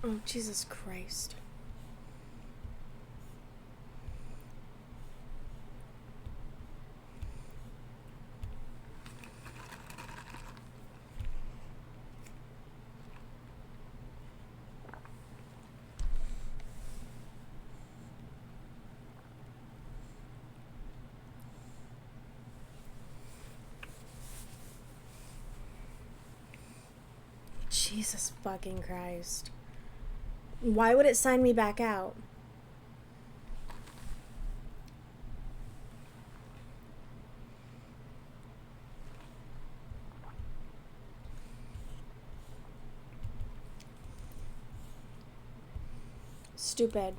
Oh, Jesus Christ. Jesus fucking Christ. Why would it sign me back out? Stupid.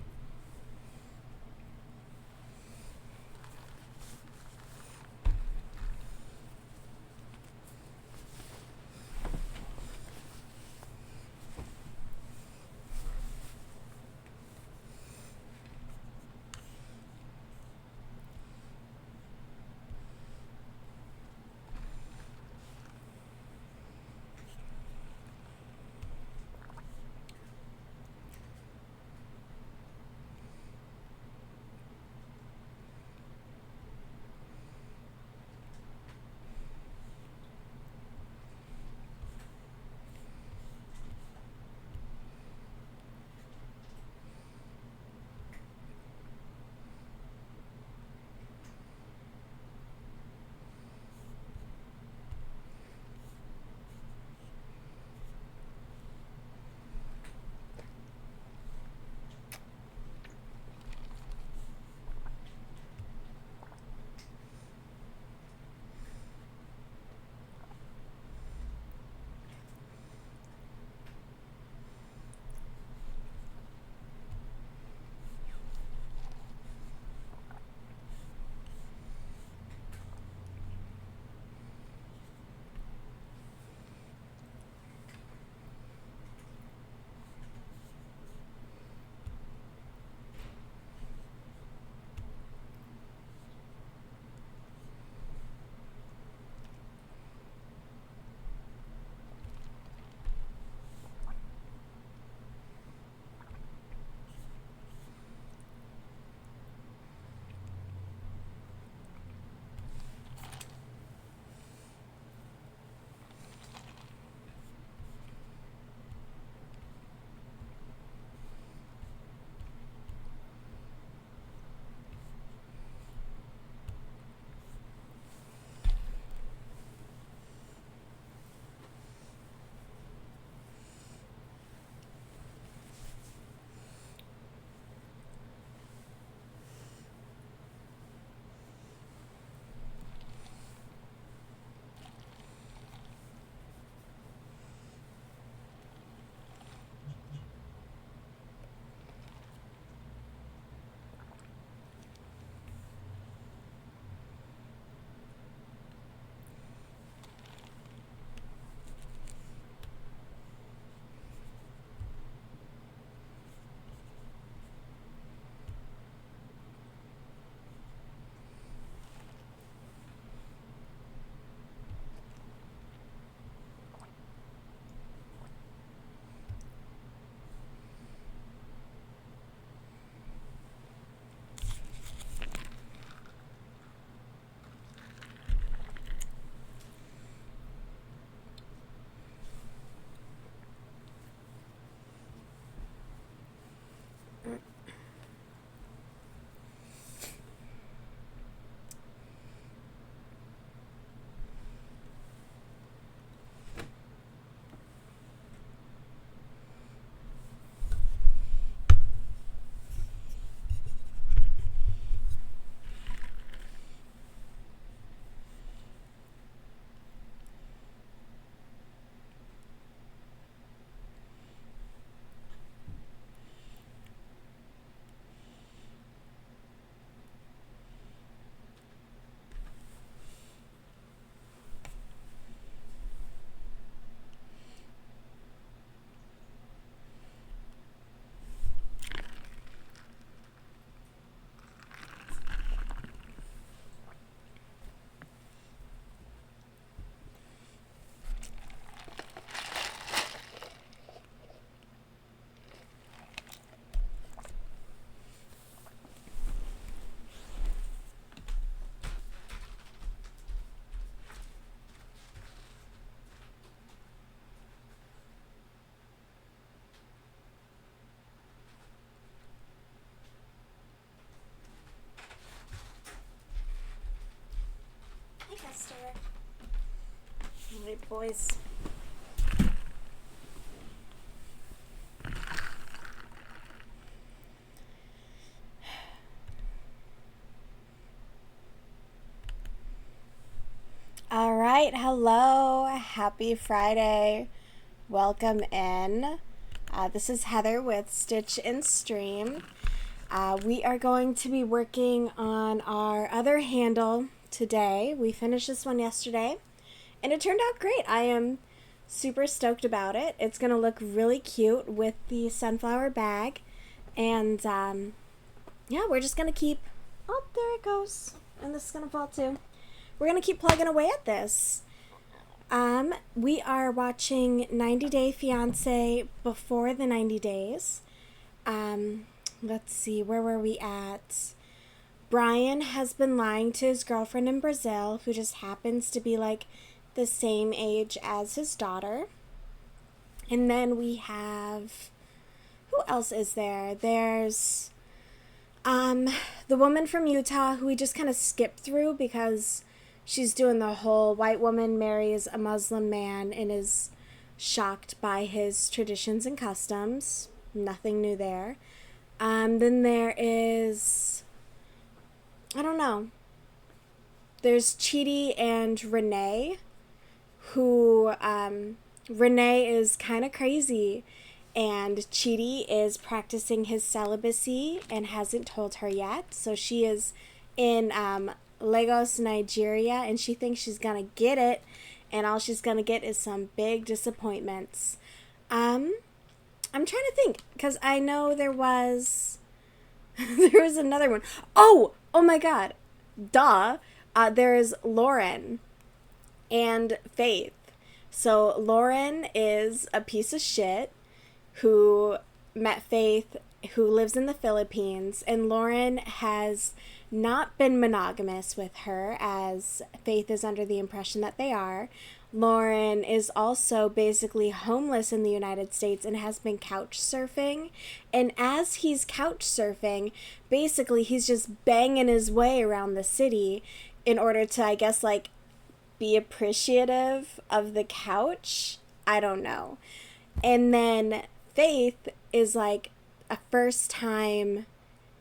Alright, boys. Alright, hello. Happy Friday. Welcome in. This is Heather with Stitch and Stream. We are going to be working on our other handle today. We finished this one yesterday, and it turned out great. I am super stoked about it. It's going to look really cute with the sunflower bag, and yeah, we're just going to keep... Oh, there it goes. And this is going to fall too. We're going to keep plugging away at this. We are watching 90 Day Fiancé before the 90 days. Let's see, where were we at? Brian has been lying to his girlfriend in Brazil, who just happens to be like the same age as his daughter. And then we have, who else is there? There's the woman from Utah, who we just kind of skipped through because she's doing the whole white woman marries a Muslim man and is shocked by his traditions and customs. Nothing new there. Then there is, I don't know. There's Chidi and Renee, who, Renee is kind of crazy, and Chidi is practicing his celibacy and hasn't told her yet. So she is in, Lagos, Nigeria, and she thinks she's gonna get it, and all she's gonna get is some big disappointments. I'm trying to think, because I know there was another one. Oh my god. Duh. There's Lauren and Faith. So Lauren is a piece of shit who met Faith, who lives in the Philippines, and Lauren has not been monogamous with her, as Faith is under the impression that they are. Lauren is also basically homeless in the United States and has been couch surfing. And as he's couch surfing, basically he's just banging his way around the city in order to, I guess, like, be appreciative of the couch. I don't know. And then Faith is like a first-time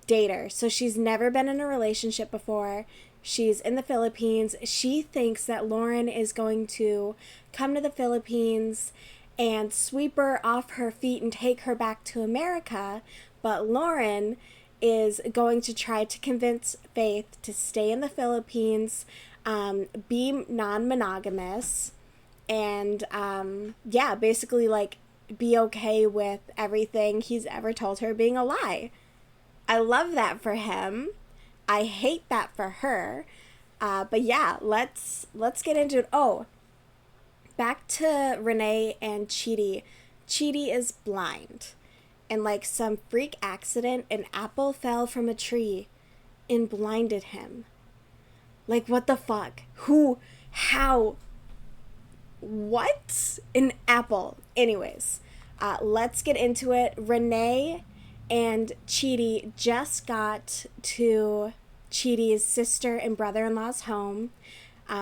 dater. So she's never been in a relationship before. She's in the Philippines. She thinks that Lauren is going to come to the Philippines and sweep her off her feet and take her back to America. But Lauren is going to try to convince Faith to stay in the Philippines, be non-monogamous, and yeah, basically like be okay with everything he's ever told her being a lie. I love that for him. I hate that for her. But yeah, let's get into it. Oh, back to Renee and Chidi. Chidi is blind. And like some freak accident, an apple fell from a tree and blinded him. Like, what the fuck? Who? How? What? An apple. Anyways, let's get into it. Renee and Chidi just got to Chidi's sister and brother-in-law's home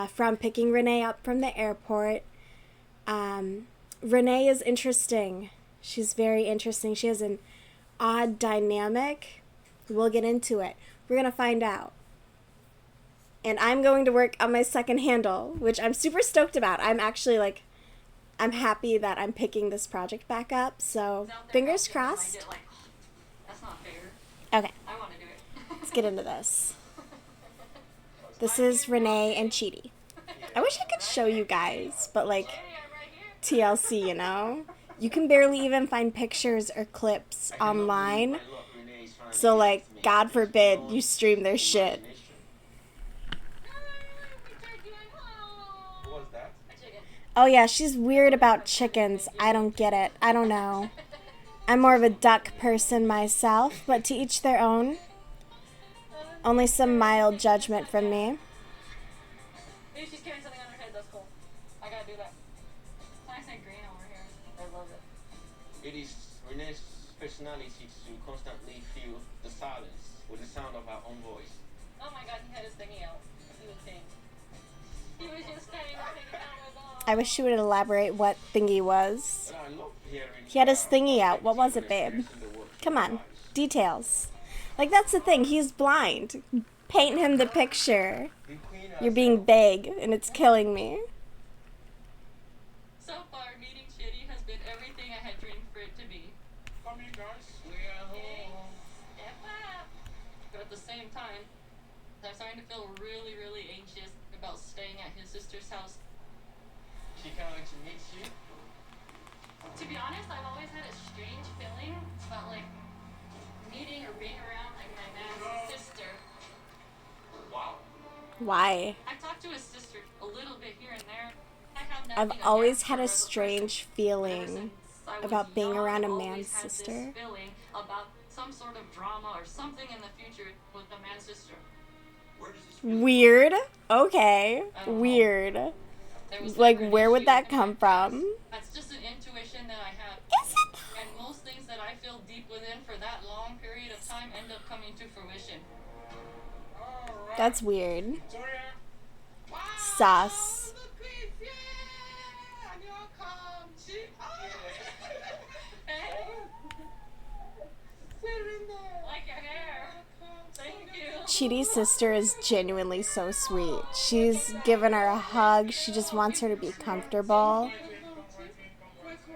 from picking Renee up from the airport. Renee is interesting. She's very interesting. She has an odd dynamic. We'll get into it. We're going to find out. And I'm going to work on my second handle, which I'm super stoked about. I'm actually like, I'm happy that I'm picking this project back up. So fingers crossed. That's not fair. Okay. I want to do it. Let's get into this. This is Renee and Chidi. I wish I could show you guys, but like TLC, you know? You can barely even find pictures or clips online. So like, God forbid you stream their shit. Oh yeah, she's weird about chickens. I don't get it. I don't know. I'm more of a duck person myself, but to each their own. Only some mild judgment from me. Maybe she's carrying something on her head. That's cool. I gotta do that. It's nice and green over here. I love it. It is Renee's personality to constantly fill the silence with the sound of her own voice. Oh my god, he had his thingy out. He was pink. He was just standing there hanging out with I wish she would elaborate what thingy was. But I love hearing. He had his thingy out. What was it, babe? In the words Come of on. life. Details. Like, that's the thing. He's blind. Paint him the picture. The queen You're being vague, and it's killing me. So far, meeting Chitty has been everything I had dreamed for it to be. Come here, guys. We're home. Step up. But at the same time, I'm starting to feel really, really anxious about staying at his sister's house. She can't wait to meet you. To be honest, I've always had a strange feeling about like meeting or being around like my man's sister. Wow. Why? I've talked to his sister a little bit here and there. I have I've nothing always against had her a as a person. strange Ever feeling since I was about being young, around a I've man's always had sister. This feeling about some sort of drama or something in the future with a man's sister. Where does this feel? Weird. Okay. I don't know. Weird. There was Like, never an where would issue that in my come past. from? That's just an intuition that I have. Is it? And most things that I feel deep within for that long period of time end up coming to fruition. All right. That's weird. Victoria. Wow. Sus. The queen. Yeah. And you're come. She. Hey, We're in there. like your hair. Thank you. Chitty's sister is genuinely so sweet. She's given her a hug. She just wants her to be comfortable.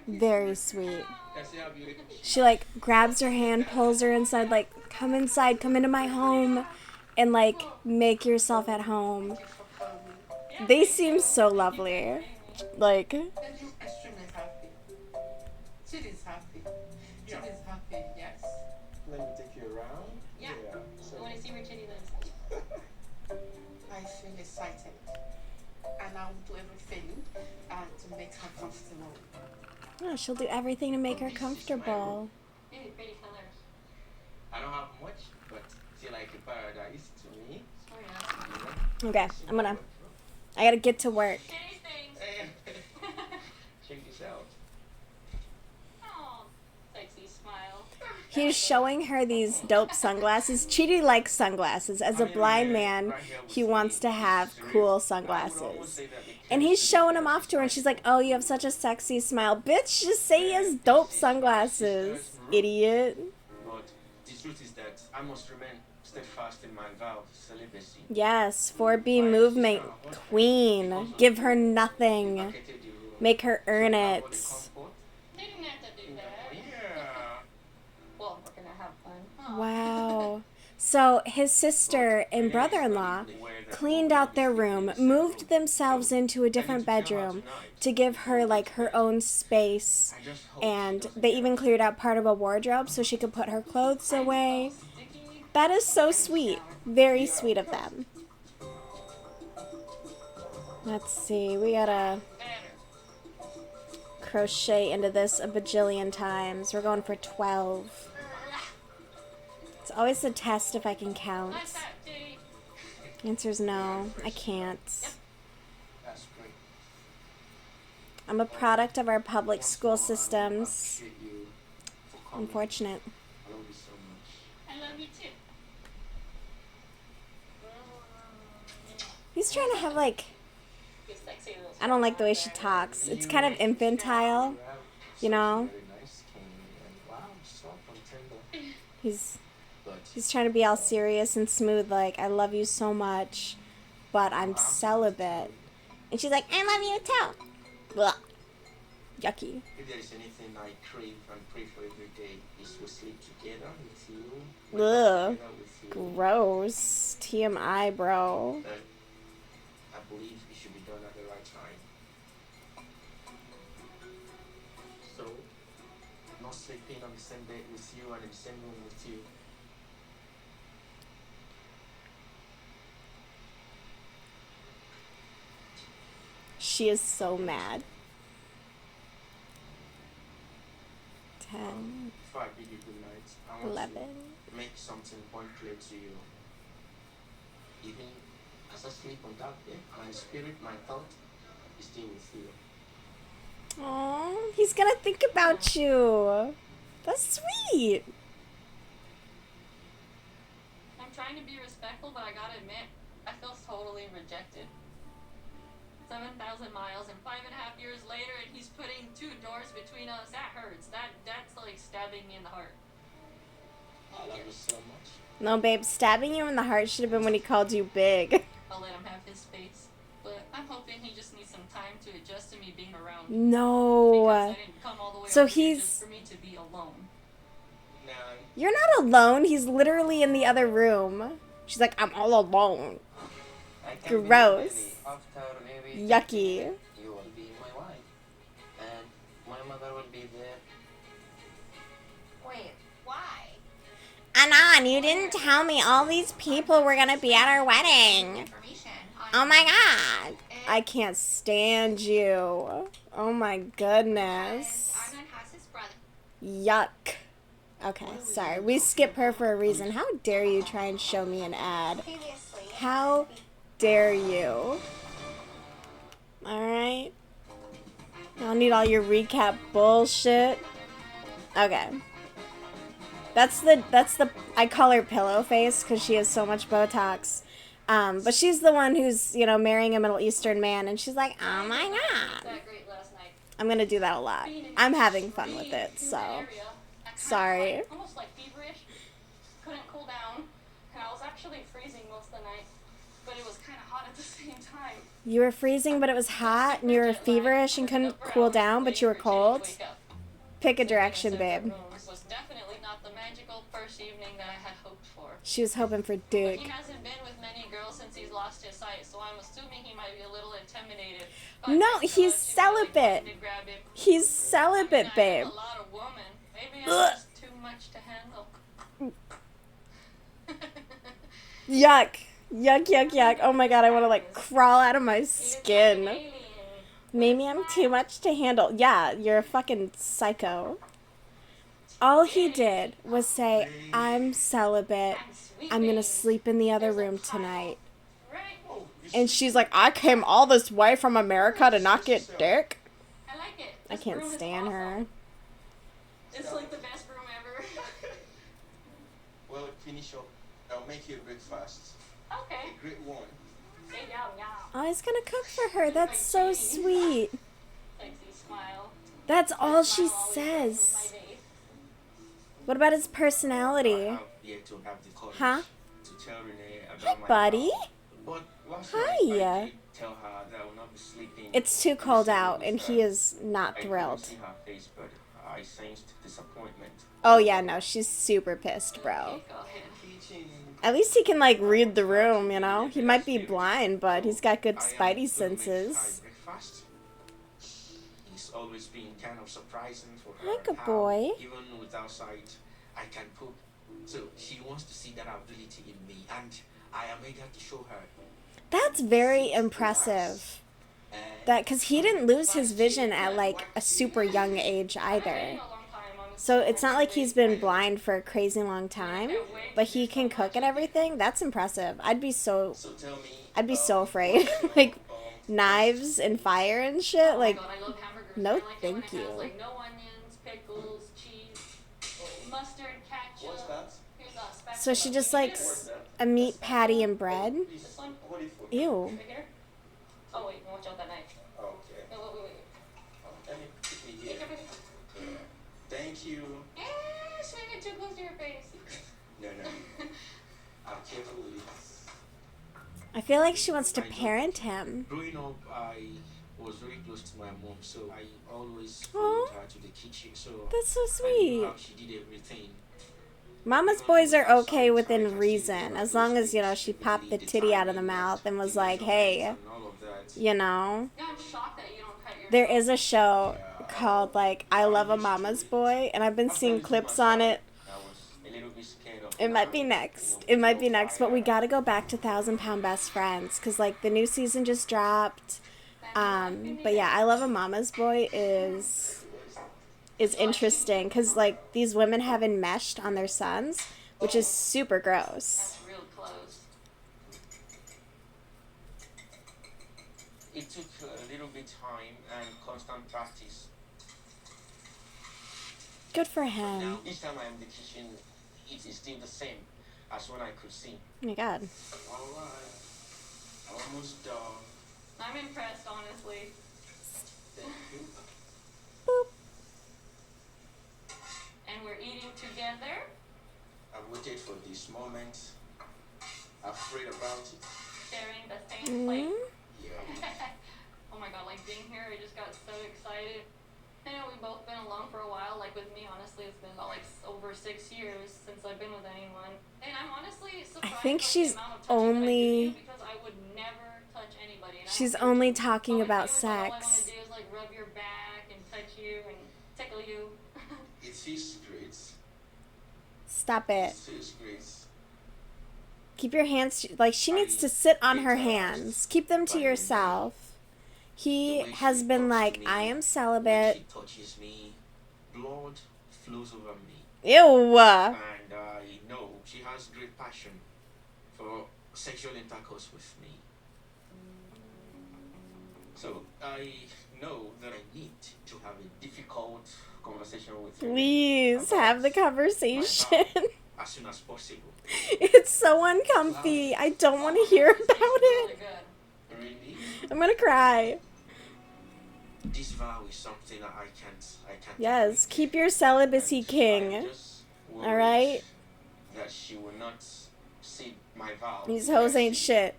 Very sweet. Let's see how beautiful she is. She like grabs her hand, pulls her inside, like, come inside, come into my home, and like make yourself at home. They seem so lovely. Like, And you extremely happy. Chitty's happy. Yeah. Chitty's happy, yes. Let me take you around. Yeah. So I want to see where Chitty lives. I feel excited. And I will do everything to make her comfortable. oh, she'll do everything to make her comfortable. Really pretty colors. I don't have much, but feel like a paradise to me. Oh yeah. Okay, I gotta get to work. Chitty things. Check this out. Oh, sexy smile. He's showing her these dope sunglasses. Chitty likes sunglasses. As a blind man, he wants to have cool sunglasses. And he's showing them off to her, and she's like, oh, you have such a sexy smile. Bitch, just say he has dope sunglasses, idiot. But the truth is that I must remain steadfast in my vow of celibacy. Yes, 4B movement queen. Give her nothing. Vacated the room. Make her earn So it. for the comfort, They didn't have to do that. yeah. Well, we're gonna have fun. Wow. So his sister and brother-in-law cleaned out their room, moved themselves into a different bedroom to give her like her own space, I just hope and they even cleared out part of a wardrobe so she could put her clothes away. Sticky. That is so sweet. Very sweet of them. Let's see. We gotta Better. crochet into this a bajillion times. We're going for 12. It's always a test if I can count. Nice hat, Chitty. Answer's no. I can't. that's great. I'm a product of our public school I systems. appreciate you for coming. Unfortunate. I love you so much. I love you too. He's trying to have like, You're sexy little I don't like the way she talks. It's kind of infantile, you know? Very nice skin and wow, soft and tender. But He's trying to be all serious and smooth, like, I love you so much, but I'm celibate. And she's like, I love you too. Blah. Yucky. if there is anything I crave and pray for every day, is to sleep together with you. Ugh. wake up together with you. Gross. TMI, bro. But I believe it should be done at the right time. So, not sleeping on the same bed with you and in the same room with you. She is so mad. 10, Before I bid you good night, I want 11. to make something point clear to you. Even as I sleep on that bed, my spirit, my thought is still with you. Aw, he's gonna think about you. That's sweet. I'm trying to be respectful, but I gotta admit, I feel totally rejected. 7,000 miles and 5.5 years later, and he's putting 2 doors between us. That hurts. That's like stabbing me in the heart. I love you so much. No, babe, stabbing you in the heart should have been when he called you big. I'll let him have his space, but I'm hoping he just needs some time to adjust to me being around. No. Because I didn't come all the way So over here he's- just for me to be alone. Nah, You're not alone. He's literally in the other room. She's like, I'm all alone. I can't Gross. believe it. After maybe Yucky. you will be my wife, and my mother will be there. Wait, why? Anon, you didn't tell me all these people were gonna be at our wedding. Information on Oh my god. I can't stand you. Oh my goodness. Arnon has his brother. Yuck. Okay, sorry. We skip her for a reason. How dare you try and show me an ad? Previously, How dare you? Alright. I don't need all your recap bullshit. Okay. That's the I call her pillow face because she has so much Botox. But she's the one who's, you know, marrying a Middle Eastern man, and she's like, oh my god. That great last night. I'm gonna do that a lot. I'm having fun with it, so. Sorry. Almost like feverish. Couldn't cool down. And I was actually freezing most of the night, but it was kind of hot at the same time. You were freezing, but it was hot, and you were feverish and couldn't cool down, but you were cold. Pick a direction, babe. This was definitely not the magical first evening that I had hoped for. She was hoping for But dick. he hasn't been with many girls since he's lost his sight, so I'm assuming he might be a little intimidated. by No, my he's touch and really celibate. wanting to grab him. He's I celibate, have babe. a lot of woman. Maybe Ugh. I'm just too much to handle. Yuck. Yuck, yuck, yuck. Oh my god, I want to like crawl out of my skin. Maybe I'm too much to handle. Yeah, you're a fucking psycho. All he did was say, I'm celibate. I'm gonna sleep in the other room tonight. Right? And she's like, I came all this way from America to not get dick. I like it. I This can't broom is stand her. awesome. It's like the best broom ever. Well, finish up. I'll make you a breakfast. Okay. A great one. Say yum yum. Oh, he's gonna cook for her. That's so sweet. Sexy smile. That's all she Smile always says. brightens my day. What about his personality? I have yet to have the courage Huh? to tell Renee Hi, about my buddy. vow. But last Hi. night I did tell her that I will not be sleeping. It's too cold out, and he is not I couldn't thrilled. see her face, but I sensed disappointment. Oh yeah, no, she's super pissed, bro. Okay, go ahead. Teaching. At least he can like read the room, you know? He might be blind, but he's got good I am spidey gonna make senses. her breakfast. It's always been kind of surprising for her. Hi, good how, boy. Even without sight, I can cook. So she wants to see that ability in me, and I am eager to show her. That's very impressive. And That, cause he didn't lose his vision at like a super young age either. So it's not like he's been blind for a crazy long time, but he can cook and everything. That's impressive. I'd be so so tell me. afraid. Like knives and fire and shit. Like, I love hamburgers. no, I like it when thank it has, you. like no onions, pickles, cheese, mustard, ketchup. What's that? Here's a spatula. so she just You need likes it? a meat patty and bread. This one? What is for? Ew. Right here? Oh wait, watch out that knife. Okay. No, wait. Let me put me Take here. your face. Thank you. Swing it too close to your face. No. I'm careful with it. I feel like she wants to parent him. Growing up, I was very close to my mom, so I always Aw. followed her to the kitchen. So That's so I knew sweet. how she did everything. Mama's boys are okay within reason, as long as, you know, she popped the titty out of the mouth and was like, hey, And all of that. you know. No, I'm shocked that you don't cut your There is a show called, like, I Love a Mama's Boy, and I've been seeing clips on it. I was a little bit scared of It might be next. It might be next, but we gotta go back to 1,000-Pound Best Friends, because, like, the new season just dropped. But yeah, I Love a Mama's Boy is interesting, because, like, these women have enmeshed on their sons, which is super gross. That's real close. It took a little bit time and constant practice. Good for Now, him. each time I'm in the kitchen, it is still the same as when I could sing. Oh my god. Alright, almost done. I'm impressed, honestly. Boop. And we're eating together. I've waited for this moment. I've prayed about it. Sharing the same plate. Yeah. Oh my god, like being here, I just got so excited. I know we've both been alone for a while. Like with me, honestly, it's been about like over 6 years since I've been with anyone. And I'm honestly surprised. I think like, she's the amount of touching that I do to you, only. because I would never touch anybody. And I She's don't care only to. talking But with about you, it's like, all I want sex. to do is like rub your back and touch you and tickle you. It feels great. Stop it. It feels great. Keep your hands. Like, she needs to sit on her hands. Keep them to yourself. He has been like, I am When celibate. she touches me, blood flows over me. Ew. And I know she has great passion for sexual intercourse with me. So I know that I need to have a difficult conversation with her. Please have the conversation. As soon as possible. It's so uncomfy. I don't want to hear about Really it. good. Really? I'm gonna cry. This vow is something that I can't Yes, break. keep your celibacy And king. I'm just worried Alright? that she will not see my vow. These hoes ain't shit.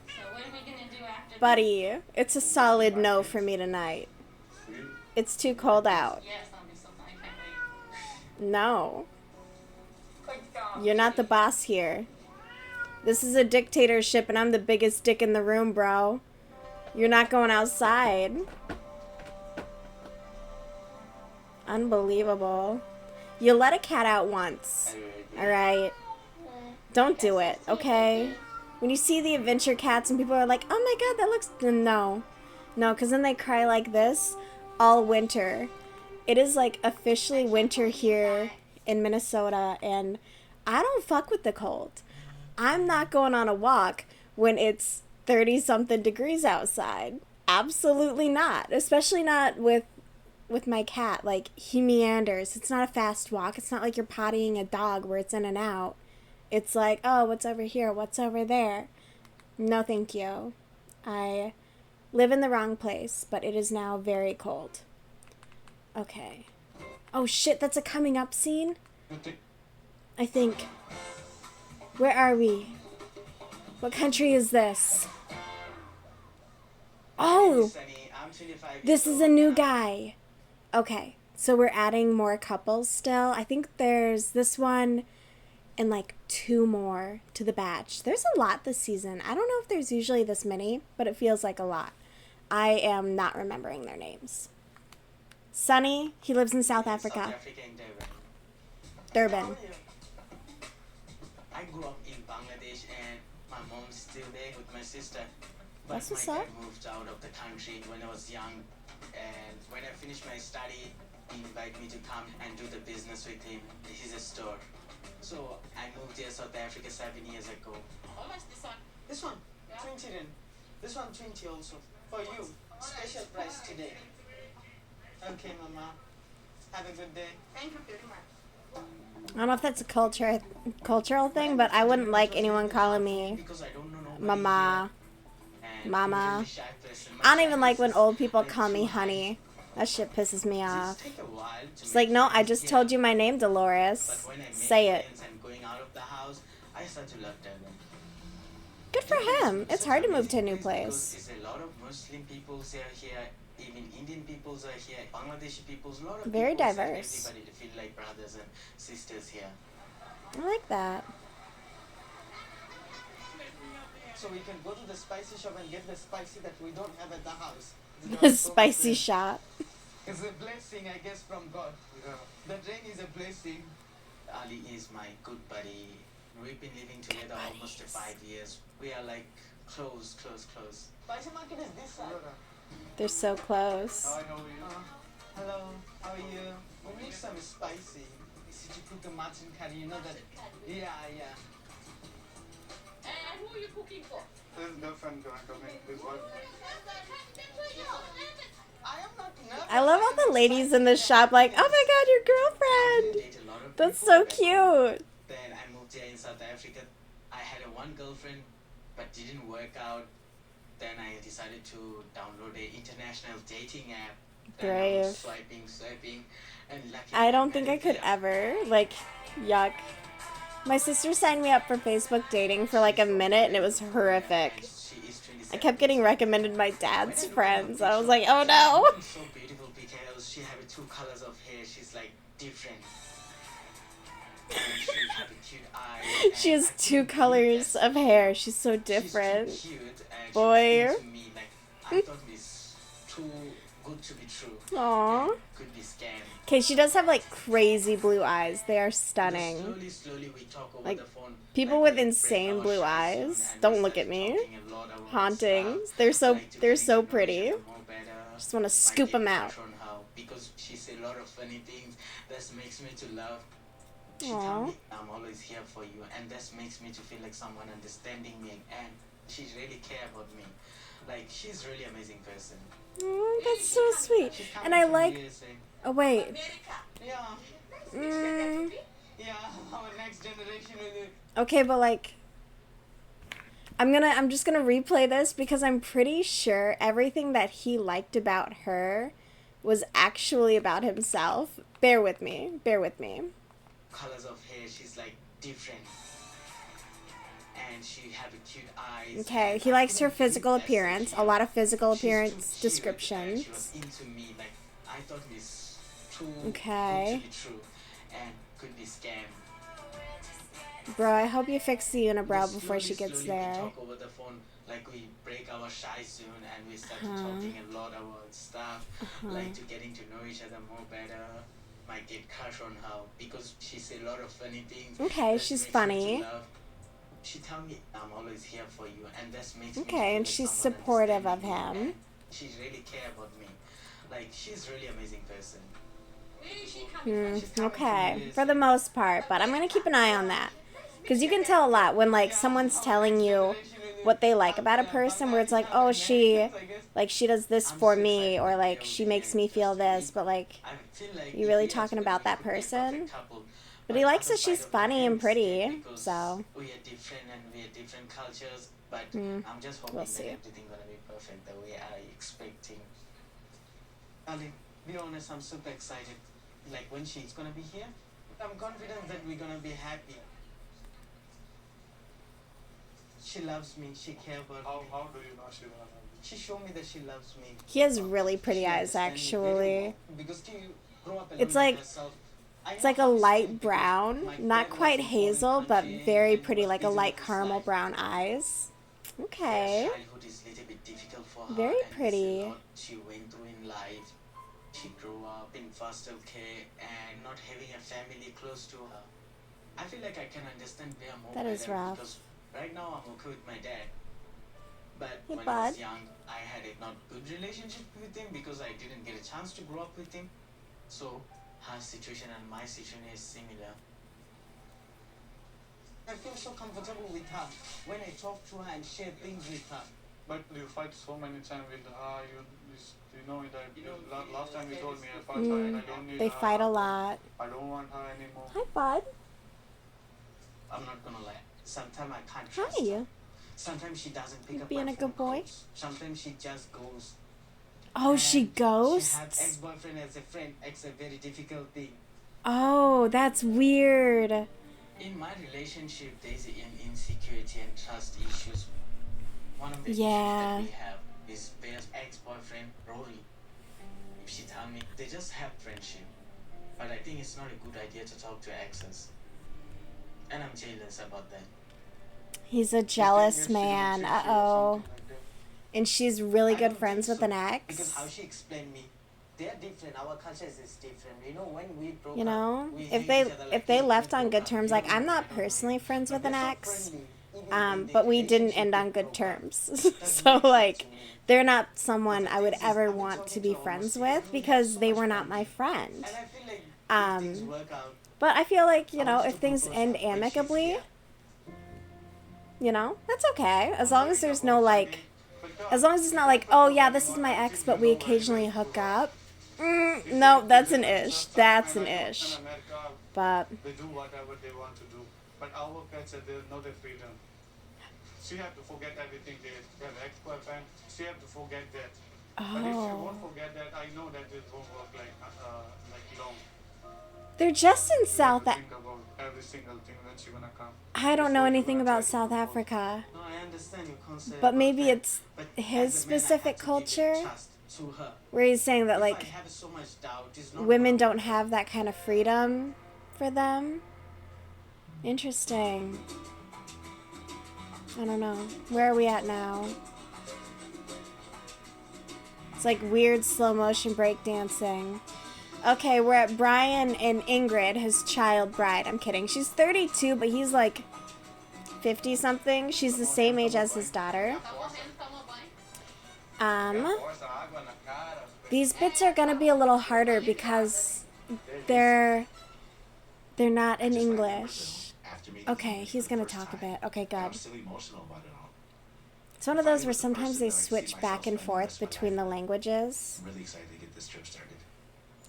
So what are we gonna do after Buddy, it's a solid no for me tonight. Really? It's too cold out. this? Yes, that'll be so fun. I can't wait. No. Good job. You're not the boss here. This is a dictatorship and I'm the biggest dick in the room, bro. You're not going outside. Unbelievable. You let a cat out once. Alright? Don't do it, okay? When you see the adventure cats and people are like, oh my god, that looks... No. No, because then they cry like this all winter. It is like officially winter here in Minnesota and I don't fuck with the cold. I'm not going on a walk when it's 30-something degrees outside. Absolutely not. Especially not with my cat. Like, he meanders. It's not a fast walk. It's not like you're pottying a dog where it's in and out. It's like, oh, what's over here? What's over there? No, thank you. I live in the wrong place, but it is now very cold. Okay. Oh, shit, that's a coming up scene? I think. Where are we? What country is this? Oh! This is a new guy. Okay, so we're adding more couples still. I think there's this one and like 2 more to the batch. There's a lot this season. I don't know if there's usually this many, but it feels like a lot. I am not remembering their names. Sunny, he lives in South Africa. in Durban. Durban. I grew up in Bangladesh and my mom's still there with my sister. But That's what's my up. dad moved out of the country when I was young. And when I finished my study, he invited me to come and do the business with him. He's a store. So I moved here South Africa 7 years ago. How much this one? This one, Yeah. 20 then. This one 20 also. For you, special price today. Okay, Mama. Have a good day. Thank you very much. I don't know if that's a cultural thing, but I wouldn't like anyone calling me Because I don't know nobody mama. here. And Mama. I'm a really shy person. I don't My even like when shyness old is people like call me too high. honey. That shit pisses me It's off. take a while to It's make like, no, I friends just here. told you my name, But Dolores. when I make Say it. friends and going out of the house, I start to love them. Good for him. It's hard to move to a new Because place. there's a lot of Muslim peoples here, even Indian peoples are here, Bangladeshi peoples, a lot of Very peoples, and diverse. everybody to feel like brothers and sisters here. I like that. So we can go to the spicy shop and get the spicy that we don't have at the house. Spicy shot. It's a blessing, I guess, from God. The rain is a blessing. Ali is my good buddy. We've been living together almost 5 years. We are like close. Spicy market is this side. They're so close. Hello, how are you? We need some spicy. Is it to cook the mutton curry? You know that? Yeah. And who are you cooking for? His girlfriend gonna come in. His wife. I am not nervous. I love all the ladies in this shop like, oh my god, your girlfriend. Date a lot of That's people so back home. cute. Then I moved here in South Africa. I had one girlfriend, but didn't work out. then I decided to download a international dating app. Brave. And I was swiping, and luckily I don't think I met could Leah. ever. Like, yuck. My sister signed me up for Facebook dating for like a minute and it was horrific. And she is I 27 kept getting years old. recommended my When dad's I look at her friends. I was picture, like, oh she's no. looking so beautiful because she have two colors of hair. She's like different. And she have a cute eye. She and has I two couldn't believe colors that. of hair. She's so She's too different. cute and Boy. she was into me. Like I thought this too good to be true. Aw. And could be scam. Okay, she does have like crazy blue eyes. They are Just stunning. slowly we talk over Like, the phone. people Like, with we break insane our blue shy eyes. zone and we Don't look at started me. talking a lot about Haunting. stuff, They're so like to they're getting so to know each pretty. other more better. Just want to My scoop kid them out. crush on her because she says a lot of funny things that makes me to love. She Aw. tell me I'm always here for you, and that makes me to feel like someone understanding me, and she really care about me. Like she's really amazing person. Oh, that's so sweet. She's And coming I from like. USA. Oh wait. Yeah, Mm, yeah, our next generation will. okay, but like. I'm just gonna replay this because I'm pretty sure everything that he liked about her was actually about himself. Bear with me. Bear with me. Colors of hair, she's like different, and she have a cute eyes. Okay, and he I likes her couldn't believe physical that's so appearance. A cute. lot of physical She's too appearance cute, and she descriptions. was into me. Like I thought this too Okay. good to be true, and could be scam. Bro, I hope you fix the unibrow Just before she slowly, gets we there. talk over the phone, like we break our shy zone and we start talking a lot about stuff, like to getting to know each other more better. Might get crush on her because she say a lot of funny things. Okay, that she's makes me to funny. love. She tell me I'm always here for you, and that makes me to Okay, feel and like she's someone supportive of understanding me, him. and she really care about me. Like she's really amazing person. Where is she coming She's coming from Okay, USA. for the most part, but I'm gonna keep an eye on that. Because you can tell a lot when, like, someone's telling you what they like about a person, where it's like, oh, she does this for me, or, like, she makes me feel this, but, like, I feel like you if really we are talking together, about we that could be a person? perfect couple. But he But likes other that she's side of funny the and fence, pretty, because so. we are different and we are different cultures. But I'm just hoping we'll that see. everything gonna be perfect the way I expecting. Ali, be honest, I'm super excited. Like when she's gonna be here, I'm confident that we're gonna be happy. She loves me. She cares about me. How do you know she will have She showed me that she loves me. He has really pretty She eyes, understands me very actually. well. Because she grew up alone It's by like- herself. I It's know like a how it's light because brown, my not dad quite was in foreign hazel, but country very and pretty, was like a busy light with his caramel life. brown eyes. Her Okay. childhood is a little bit difficult for her. Very and there's pretty. a lot she went through in life. She grew up in foster care and not having a family close to her. I feel like I can understand Bea more That is better rough. because right now I'm okay with my dad. But Hey, when I was bud. young, I had a not good relationship with him because I didn't get a chance to grow up with him. So her situation and my situation is similar. I feel so comfortable with her when I talk to her and share things with her. But you fight so many times with her. You know that You know, last time you told me I fight Mm, her and I don't need They her. fight a lot. I don't want her anymore. Hi, bud. I'm not gonna lie. Sometimes I can't trust Hi. her. Sometimes she doesn't pick You up being my a good phone boy? calls. Sometimes she just goes. Oh, she And She had ghosts? ex-boyfriend as a friend. Ex a very difficult thing. Oh, that's weird. In my relationship, there's an insecurity and trust issues. One of the Yeah. issues that we have is Bear's ex-boyfriend, Rory. If she tell me, they just have friendship. But I think it's not a good idea to talk to exes. And I'm jealous about that. He's a jealous man. Uh-oh. And she's really I good don't friends think with so, an Because how ex. she explained me, they are different. Our cultures is different. You know, when we broke You know, up, we if hate they each other like if they we left on broke good up. terms, You like don't I'm know, not I don't know personally you. friends But with an they're so ex, friendly, even but the we didn't relationship end on get good broke up. terms. That's So really sad like, to me. they're not someone But I the would thing is, ever I've been want to talking be to friends almost everyone. with We have because so they much were not my bonding. friend. And I feel like Um, if things work out, But I feel like, you I know, want if to things propose end her when she's amicably, here. you know, that's okay. As long as there's no like, as long as it's not like, oh yeah, this is my ex, but we occasionally hook up. No, that's an ish. That's an ish. But They do whatever they want to do. But our pets, they know their freedom. she have to forget everything they have ex-boyfriend. She have to forget that. But if she won't forget that, I know that it won't work like long. They're just in You have South. to think about every single thing when she gonna come. I don't know Before you anything gonna about try to South propose. Africa, No, I understand your concept. but maybe friend, it's but his as a man, I had specific to give it culture trust to her. where he's saying that If I like have so much doubt, it's not women gonna don't work have that kind of freedom for them. Interesting. I don't know. Where are we at now? It's like weird slow motion breakdancing. Okay, we're at Brian and Ingrid, his child bride. I'm kidding. She's 32, but he's like 50 something. She's the same age as his daughter. These bits are gonna be a little harder because they're not in English. Okay, he's gonna talk a bit. Okay, good. It's one of those where sometimes they switch back and forth between the languages. I'm really excited to get this trip started.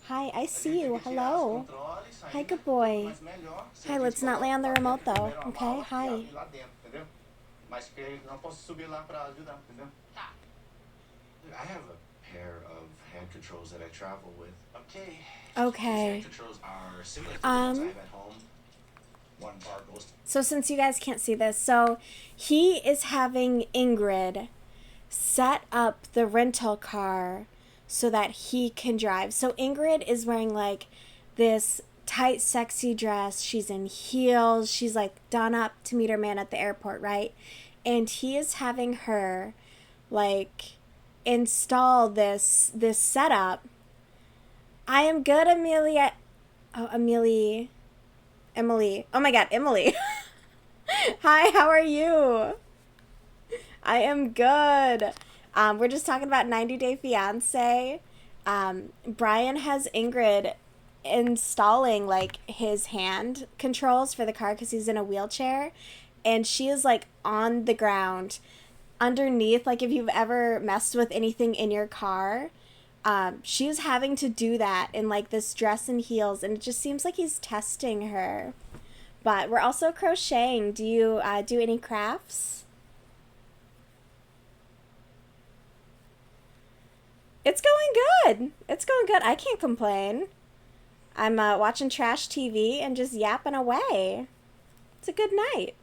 Hi, I see you. Hello. Hi, good boy. Hi, let's not lay on the remote though. Okay, hi. Mas que não posso subir lá para ajudar, entendeu? I have a pair of hand controls that I travel with. Okay. Okay. These hand controls are similar to the ones I have at home. One bar goes. So since you guys can't see this, so he is having Ingrid set up the rental car so that he can drive. So Ingrid is wearing like this tight, sexy dress. She's in heels. She's like done up to meet her man at the airport, right? And he is having her like install this setup. I am good, Amelia. Oh, Emily. Oh my God, Emily. Hi, how are you? I am good. We're just talking about 90 Day Fiancé. Brian has Ingrid installing like his hand controls for the car because he's in a wheelchair, and she is like on the ground underneath. Like if you've ever messed with anything in your car, she is having to do that in like this dress and heels, and it just seems like he's testing her. But we're also crocheting. Do you do any crafts? It's going good. It's going good. I can't complain. I'm watching trash TV and just yapping away. It's a good night.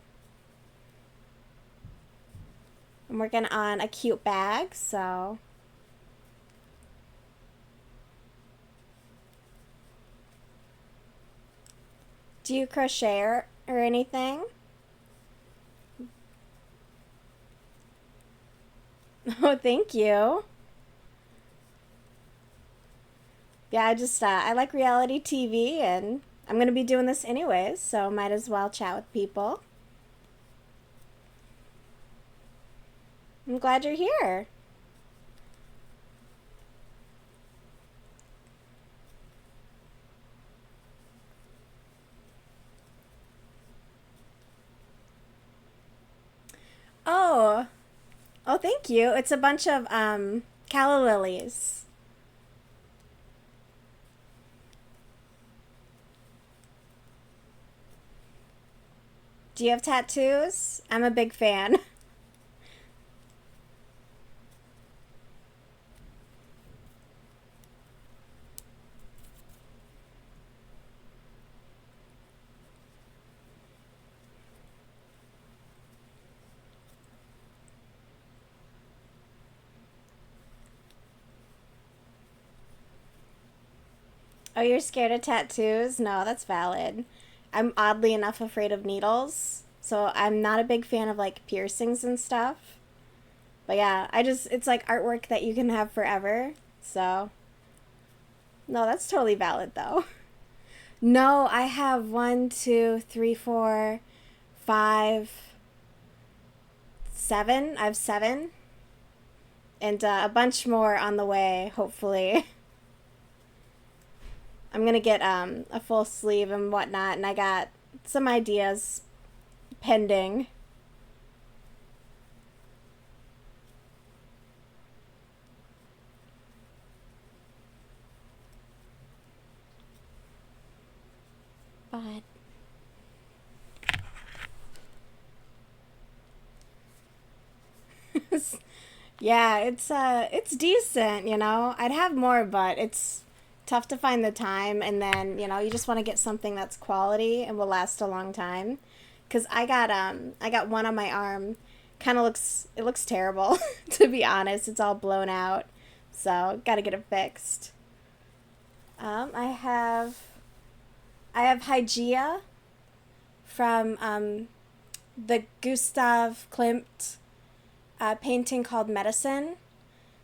I'm working on a cute bag, so... Do you crochet or anything? Oh, thank you. Yeah, I like reality TV, and I'm going to be doing this anyways, so might as well chat with people. I'm glad you're here. Oh, thank you. It's a bunch of calla lilies. Do you have tattoos? I'm a big fan. Oh, you're scared of tattoos? No, that's valid. I'm oddly enough afraid of needles, so I'm not a big fan of like piercings and stuff. But yeah, it's like artwork that you can have forever, so. No, that's totally valid though. No, I have 1, 2, 3, 4, 5, 7. I have 7. And a bunch more on the way, hopefully. I'm gonna get a full sleeve and whatnot, and I got some ideas pending. But because yeah, it's decent, you know. I'd have more, but it's tough to find the time, and then, you know, you just want to get something that's quality and will last a long time. Cuz I got one on my arm. It looks terrible to be honest. It's all blown out. So, got to get it fixed. I have Hygeia from the Gustav Klimt painting called Medicine.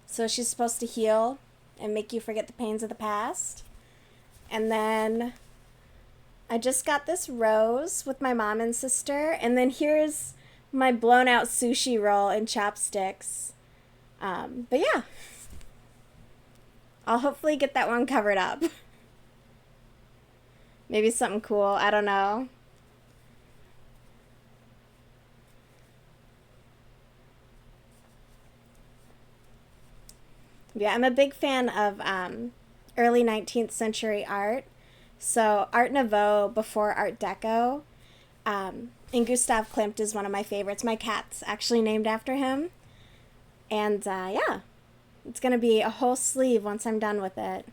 So she's supposed to heal and make you forget the pains of the past. And then I just got this rose with my mom and sister. And then here's my blown out sushi roll and chopsticks. But yeah, I'll hopefully get that one covered up. Maybe something cool. I don't know. Yeah, I'm a big fan of early 19th century art. So Art Nouveau before Art Deco. And Gustav Klimt is one of my favorites. My cat's actually named after him. And yeah, it's going to be a whole sleeve once I'm done with it.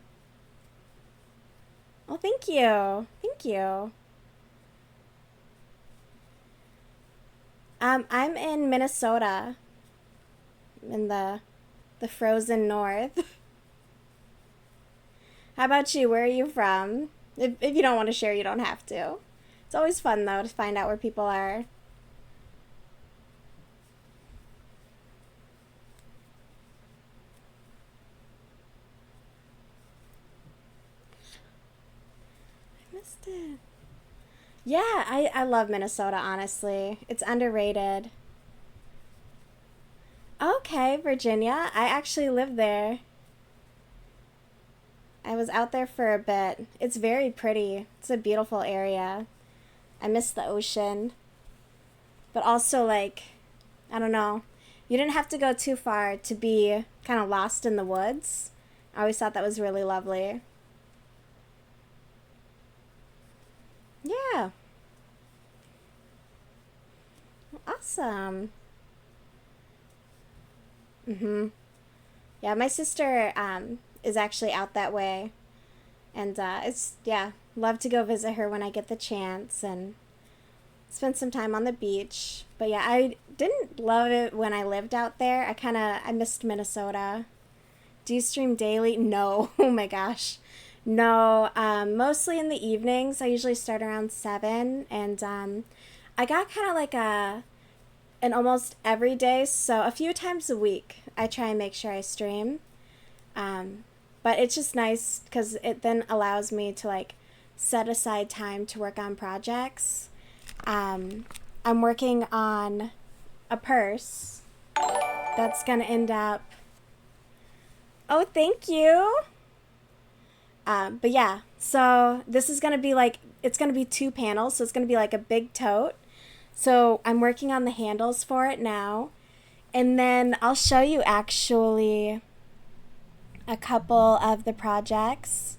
Oh, thank you. Thank you. I'm in Minnesota, in the frozen north. How about you? Where are you from? If you don't want to share, you don't have to. It's always fun, though, to find out where people are. I missed it. Yeah, I love Minnesota, honestly. It's underrated. Okay, Virginia. I actually lived there. I was out there for a bit. It's very pretty. It's a beautiful area. I miss the ocean. But also, like, I don't know. You didn't have to go too far to be kind of lost in the woods. I always thought that was really lovely. Yeah. Awesome. Yeah, my sister is actually out that way. And it's, yeah, love to go visit her when I get the chance and spend some time on the beach. But yeah, I didn't love it when I lived out there. I missed Minnesota. Do you stream daily? No. Oh my gosh. No, mostly in the evenings. I usually start around 7. And I got kind of like an almost every day, so a few times a week I try and make sure I stream. But it's just nice because it then allows me to like set aside time to work on projects. I'm working on a purse that's gonna end up. Oh, thank you. But yeah, so this is gonna be like, it's gonna be 2 panels, so it's gonna be like a big tote. So I'm working on the handles for it now. And then I'll show you actually a couple of the projects.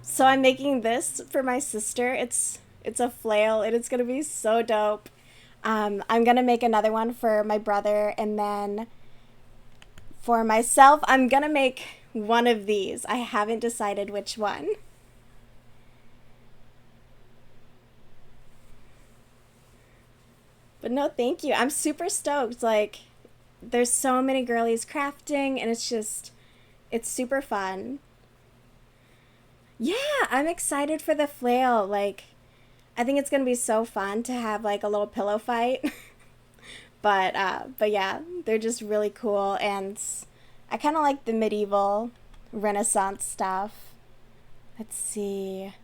So I'm making this for my sister. It's a flail and it's going to be so dope. I'm going to make another one for my brother. And then for myself, I'm going to make one of these. I haven't decided which one. But no, thank you. I'm super stoked. Like, there's so many girlies crafting, and it's super fun. Yeah, I'm excited for the flail. Like, I think it's gonna be so fun to have like a little pillow fight. But yeah, they're just really cool, and I kind of like the medieval Renaissance stuff. Let's see.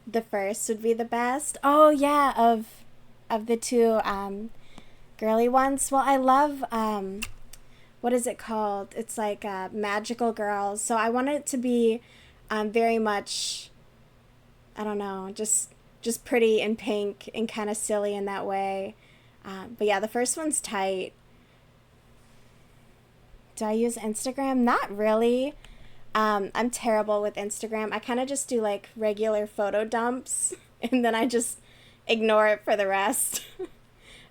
The first would be the best. Oh yeah, of the 2 girly ones. Well, I love what is it called? It's like Magical Girls. So I want it to be very much, I don't know, just pretty and pink and kind of silly in that way. But yeah, the first one's tight. Do I use Instagram? Not really. I'm terrible with Instagram. I kind of just do like regular photo dumps and then I just ignore it for the rest.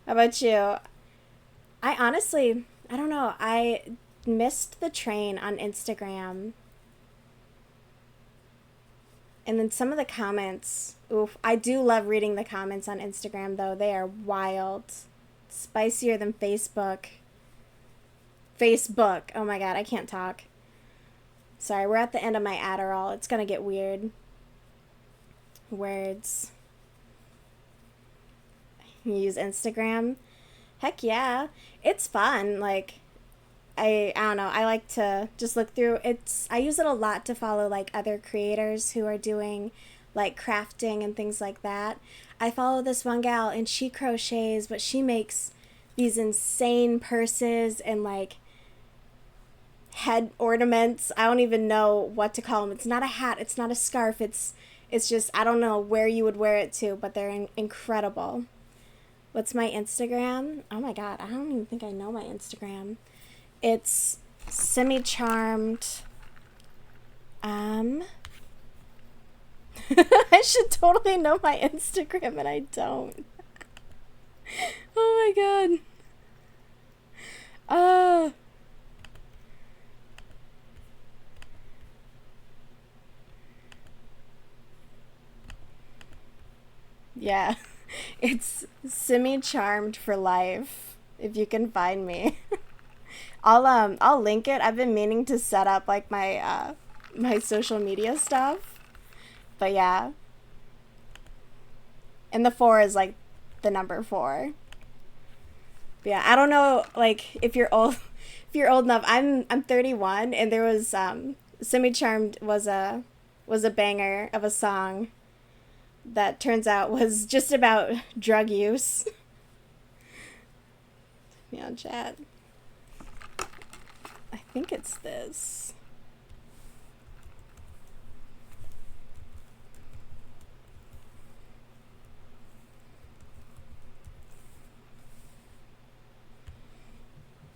How about you? I honestly, I don't know. I missed the train on Instagram. And then some of the comments, oof. I do love reading the comments on Instagram, though. They are wild. Spicier than Facebook. Facebook. Oh my god, I can't talk. Sorry, we're at the end of my Adderall. It's gonna get weird. Words. You use Instagram? Heck yeah. It's fun. Like, I don't know. I like to just look through. I use it a lot to follow like other creators who are doing like crafting and things like that. I follow this one gal and she crochets, but she makes these insane purses and like head ornaments. I don't even know what to call them. It's not a hat. It's not a scarf. It's just, I don't know where you would wear it to, but they're incredible. What's my Instagram? Oh my god, I don't even think I know my Instagram. It's semi-charmed. I should totally know my Instagram and I don't. Oh my god. Yeah. It's Charmed for life. If you can find me. I'll link it. I've been meaning to set up like my my social media stuff. But yeah. And the 4 is like the number 4. But yeah, I don't know like if you're old enough. I'm 31 and there was Semi-Charmed was a banger of a song that turns out was just about drug use. Me on chat. I think it's this.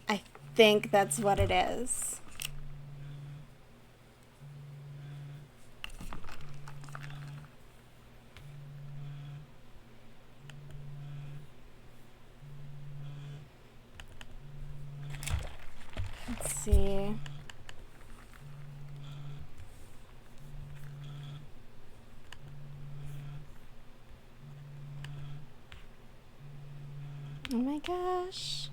I think that's what it is. Let's see. Oh my gosh.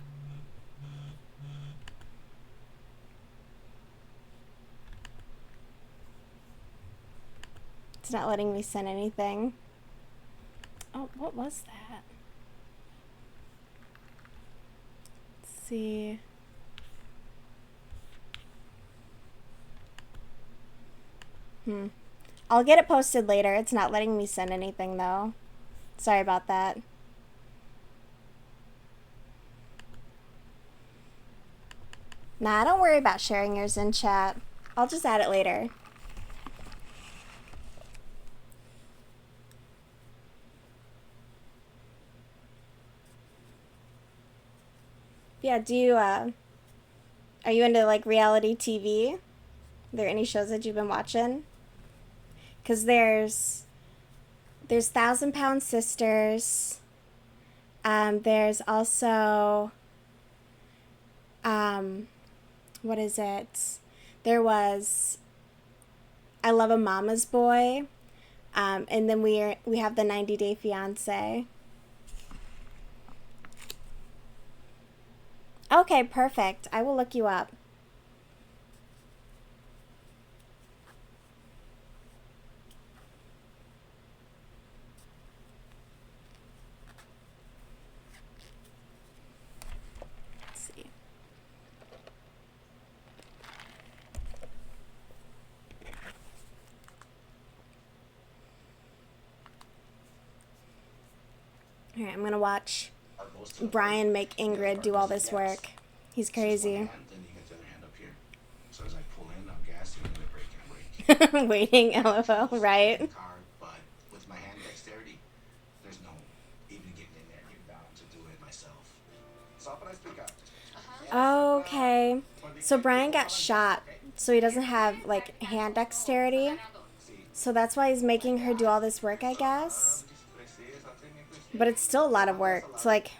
It's not letting me send anything. Oh, what was that? Let's see. I'll get it posted later. It's not letting me send anything though. Sorry about that. Nah, don't worry about sharing yours in chat. I'll just add it later. Yeah, are you into like reality TV? Are there any shows that you've been watching? Because there's 1,000-Pound Sisters. There's also, what is it? There was I Love a Mama's Boy. And then we have the 90-Day Fiancé. Okay, perfect. I will look you up. Let's see. All right, I'm gonna watch Brian make Ingrid do all this work. He's crazy. Then you get the other hand up here. So as I pull in, I'm gassing and I brake. Waiting, LFO, right? But with my hand dexterity, there's no even getting in there and getting down to do it myself. So when I speak out. Okay. So Brian got shot, so he doesn't have like hand dexterity. So that's why he's making her do all this work, I guess. But it's still a lot of work to like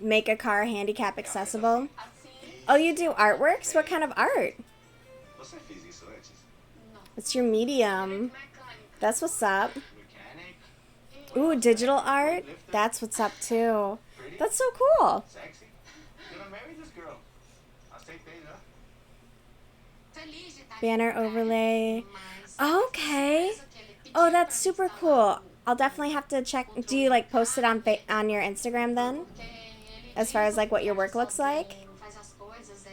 make a car handicap accessible. Assim, Oh, you do artworks? What kind of art? Você fez isso antes? What's your medium? mecânica. That's what's up. Mechanic? Ooh, digital art? That's what's up too. That's so cool. Sexy? Gonna marry this girl. Aceitei, né? Feliz de estar Banner overlay. mas Okay. isso que ele pediu Oh, that's pra super instalar cool. I'll definitely have to check. Do you like post it on on your Instagram then? porque ele As far as like what your work diz looks like? que faz as coisas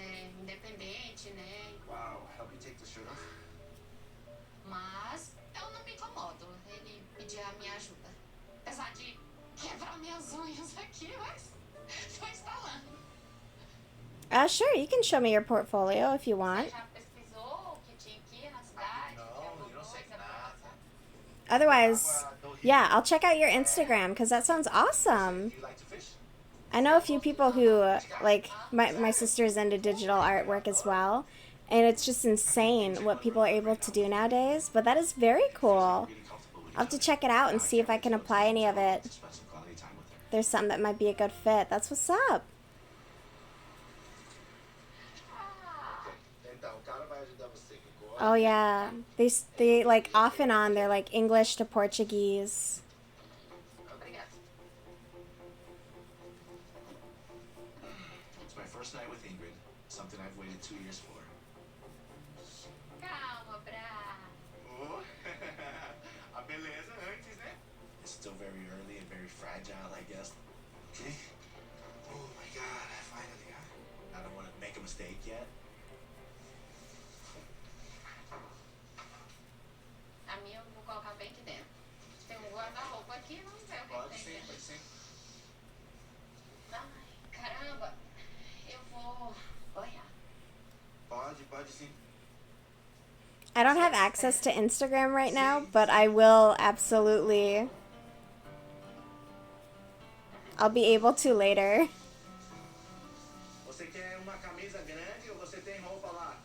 independente, né? Wow, help me take the shirt off? Mas eu não me incomodo. Ele pedir a minha ajuda. Apesar de quebrar minhas unhas aqui, mas tô instalando. Sure, you can show me your portfolio if you Você want. já pesquisou o que tinha aqui na cidade? Não, Tem eu não sei alguma nada. coisa Otherwise, yeah, I'll check out your Instagram because that sounds awesome. Do you like to fish? I know a few people who, like, my sister's into digital artwork as well, and it's just insane what people are able to do nowadays, but that is very cool. Really comfortable with I'll have to check it out and see if I can apply any of it. spend some quality time with her. There's some that might be a good fit. That's what's up. Então, o cara vai ajudar você com o Oh yeah, they like off and on they're like English to Portuguese. Obrigada. It's my first night with Ingrid, something I've waited 2 years for. Calma, Bra. Oh, a beleza antes, né? It's still very early and very fragile, I guess. Okay. Oh my god, finally. I don't want to make a mistake yet. A minha eu vou colocar bem aqui dentro. Tem um guarda-roupa aqui, vamos ver o que Pode tem sim, dentro. pode sim. Ai, caramba. Eu vou banhar. Pode sim. I don't have access to Instagram right now, but I will absolutely. I'll be able to later. Você quer uma camisa grande ou você tem roupa lá?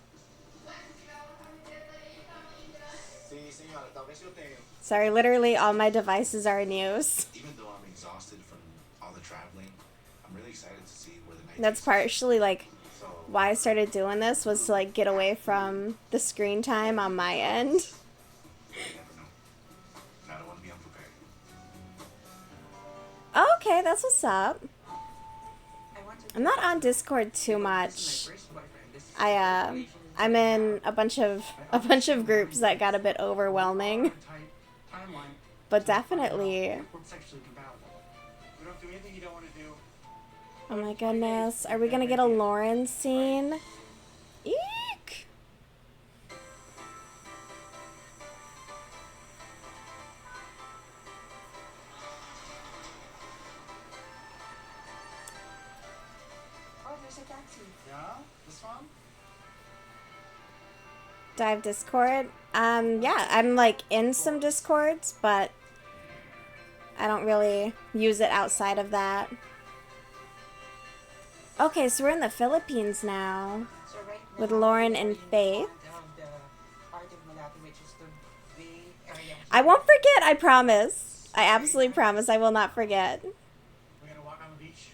Sim, senhora, talvez eu tenha. Sorry, literally all my devices are in use. Even though I'm exhausted from all the traveling, I'm really excited to see where the night That's takes us. partially like So, why I started doing this was to like get away from the screen time on my end. you never know. And I don't want to be unprepared. Okay, that's what's up. I'm not on Discord too much. I'm in a bunch of groups that got a bit overwhelming. But definitely. We don't do anything you don't want to do. Oh my goodness. Are we gonna get a Lauren scene? Eek! Oh, there's a taxi. Yeah? This one? Dive Discord? Yeah, I'm like in some Discords, but I don't really use it outside of that. Okay, so we're in the Philippines now. So right now, With Lauren we are and in Faith. front of the heart of Malate, which is the big area. I won't forget, I promise. I absolutely promise I will not forget. We're gonna walk on the beach.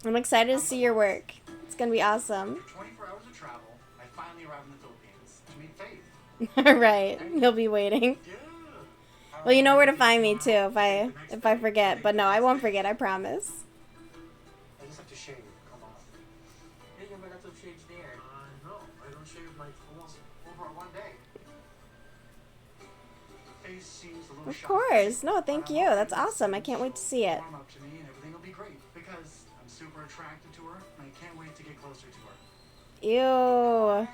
I'm excited to see your work. It's gonna be awesome. After 24 hours of travel, I finally arrived in the Philippines to meet Faith. Alright, you'll be waiting. Yeah. Well, you know where to find me too if I forget, but no, I won't forget, I promise. I just have to shave. Come on. Hey, you have a lot of shades there. No, I don't shave like almost over 1 day. Face seems a little Of shocked. course. No, thank But I'm you. hoping That's awesome. I can't wait to see it. Warm up to me and everything will be great because I'm super attracted to her and I can't wait to get closer to her. Ew. Yeah.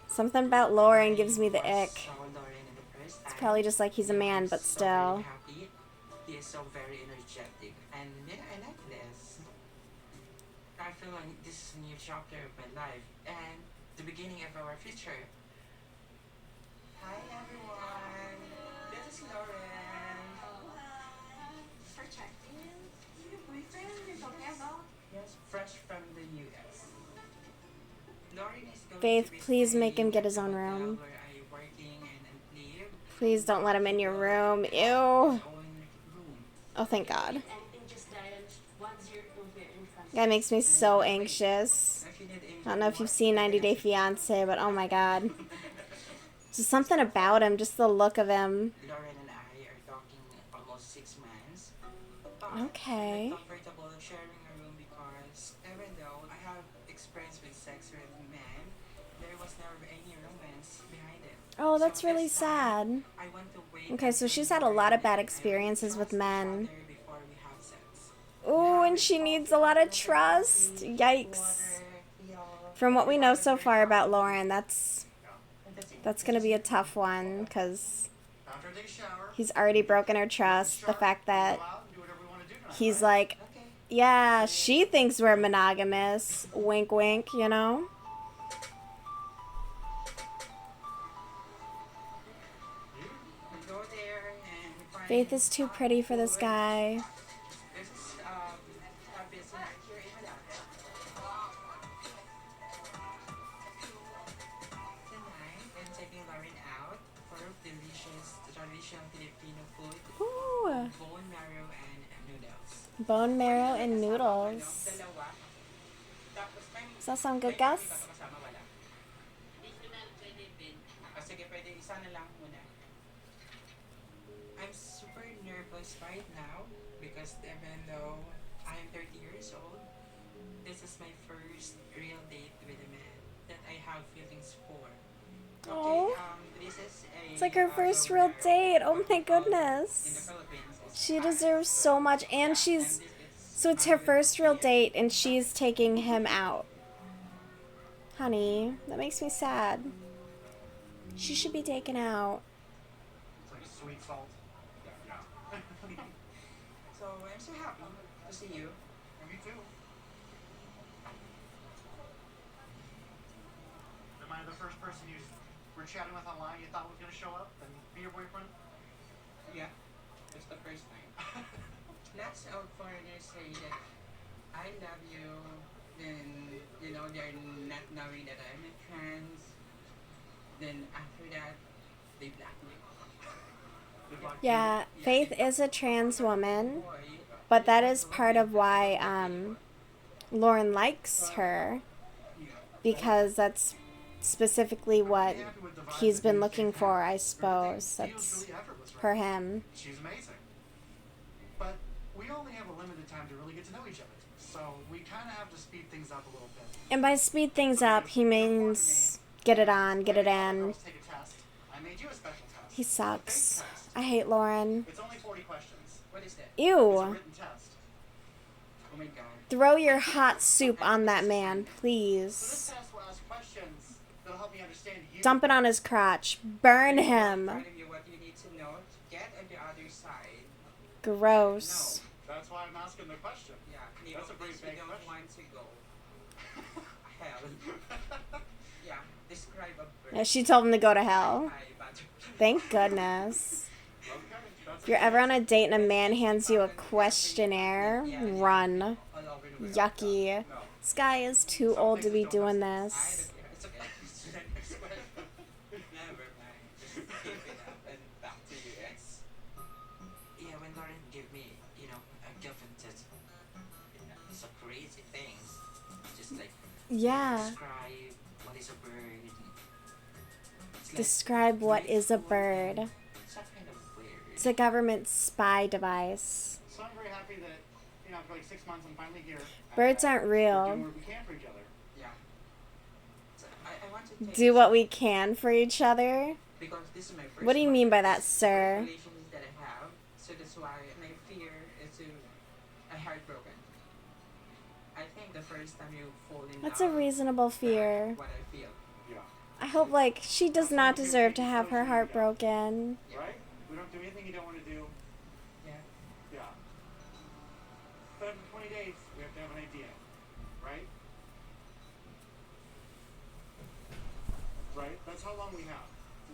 Something about Lauren gives me the ick. Saw Lauren in the first It's time. probably just like he's a man, but So very still. happy. He is so very energetic, and yeah, I like this. I feel like this is a new chapter of my life and the beginning of our future. Hi everyone, this is Lauren. Protecting your boyfriend you're talking about? Yes, fresh from the US. Lauren is going Faith, to be please make him staying get his at the own hotel room. where I working and live. Please don't let him in your room. Ew. His own room. Oh, thank God. Anything just dialed 1025. That makes me so anxious. If you need any I don't know if you've seen 90 Day Fiancé, but oh my god. Just something about him, just the look of him. Lauren and I are talking almost 6 months. But Okay. I'm comfortable sharing a room because even though I have experience with sex with men, there was never any romance behind it. Oh, So that's really this time, sad. I want to wait Okay, so until she's had a lot of bad I will experiences with trust each men. other before we have sex. Ooh, and she needs a lot of trust. Yikes. From what we know so far about Lauren, that's gonna be a tough one, because After I take a shower, he's already broken her trust. The fact that go out and do whatever we want to do tonight, he's right? like, yeah, she thinks we're monogamous. Wink, wink, you know? We go there and we find Faith is too pretty for this guy. this is a busy night here in Malacca. Tonight, I'm taking Lauren out for delicious traditional Filipino food, Ooh, bone marrow and noodles. bone marrow and noodles. Dalawa. Tapos may Does that sound good, may Gus? iba kasama wala. Sige, pwede isa na lang muna. I'm super nervous right now because even though I'm 30 years old, this is my first real date with a man that I have feelings for. Oh, This is a it's like her first real date. Oh my goodness. She deserves so much, and so it's her first real date, and she's taking him out. Honey, that makes me sad. She should be taken out. It's like sweet salt. Yeah. So I'm so happy to see you. And me too. Am I the first person you were chatting with online you thought was going to show up and be your boyfriend? Yeah, it's the first time. Lots of foreigners say that I love you, then they're not knowing that I'm a trans. Then after that, they block me. Yeah, Faith is a trans woman, Boy, but that is part of why Lauren likes her, because that's specifically what he's been looking for, I suppose. That's for him. She's amazing. But we only have a limited time to really get to know each other. So we kind of have to speed things up a little bit. And by speed things up, he means get it on, get it in. Girls take a test. I made you a special test. He sucks. I hate Lauren. It's only 40 questions. what is that? It's a Ew. written test. Oh my god. Throw your hot soup on that man, So this please. test will ask questions that'll help me understand you. Dump it on his crotch. Burn him. Part of you, what you need to know to get on the other side. Gross. That's why I'm asking the question. Yeah, That's a pretty we big don't question. want to go. Hell. Yeah, describe a bird. Yeah, she told him to go to hell. Hi, butterfly. Thank goodness. Okay. That's If you're ever on a date and a man hands you a questionnaire, run. All over the world. Yucky. This guy is too old to be doing I this. don't care. It's okay. Next question. Never mind. Just keep it up and back to you, ex. Yeah, when Lauren gave me, a girlfriend test, it's a crazy things. Just like Yeah. describe what is a bird. It's like Describe what is a beautiful bird. and It's a kind of weird. It's a government spy device. So I'm very happy that, after like 6 months I'm finally here. Birds aren't We're doing real. what we can for each other. Yeah. So I want to take Do what we can for each other. because this is my first What do you one. mean by that, This is the sir? relations that I have, so that's why my fear is to a heartbroken. I think the first time you fall in That's love, a reasonable fear. what I feel. Yeah. I hope, she does not deserve to have her heart broken. Right? We don't do anything you don't want to do. Yeah. Yeah. But after 20 days, we have to have an idea. Right? Right? That's how long we have.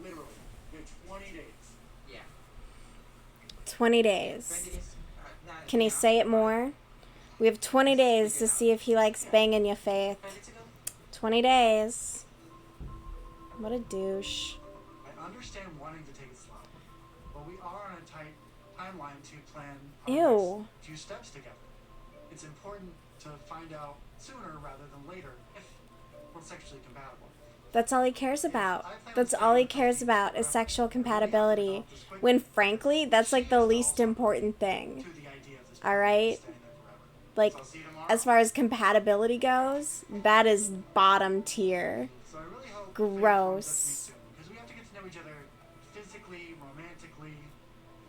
Literally. We have 20 days. Yeah. 20 20 days. days. Not Can he enough, say it but- more? We have 20 days to see if he likes banging you, Faith. Ready to go? 20 days. What a douche. I understand wanting to take it slow, but we are on a tight timeline to plan Ew. next few steps together. It's important to find out sooner rather than later if we're sexually compatible. That's all he cares about. That's all he cares about is sexual compatibility. When frankly, that's like the least important thing. Alright? Like, as far as compatibility goes, that is bottom tier. So I really hope Gross. because we have to get to know each other physically, romantically,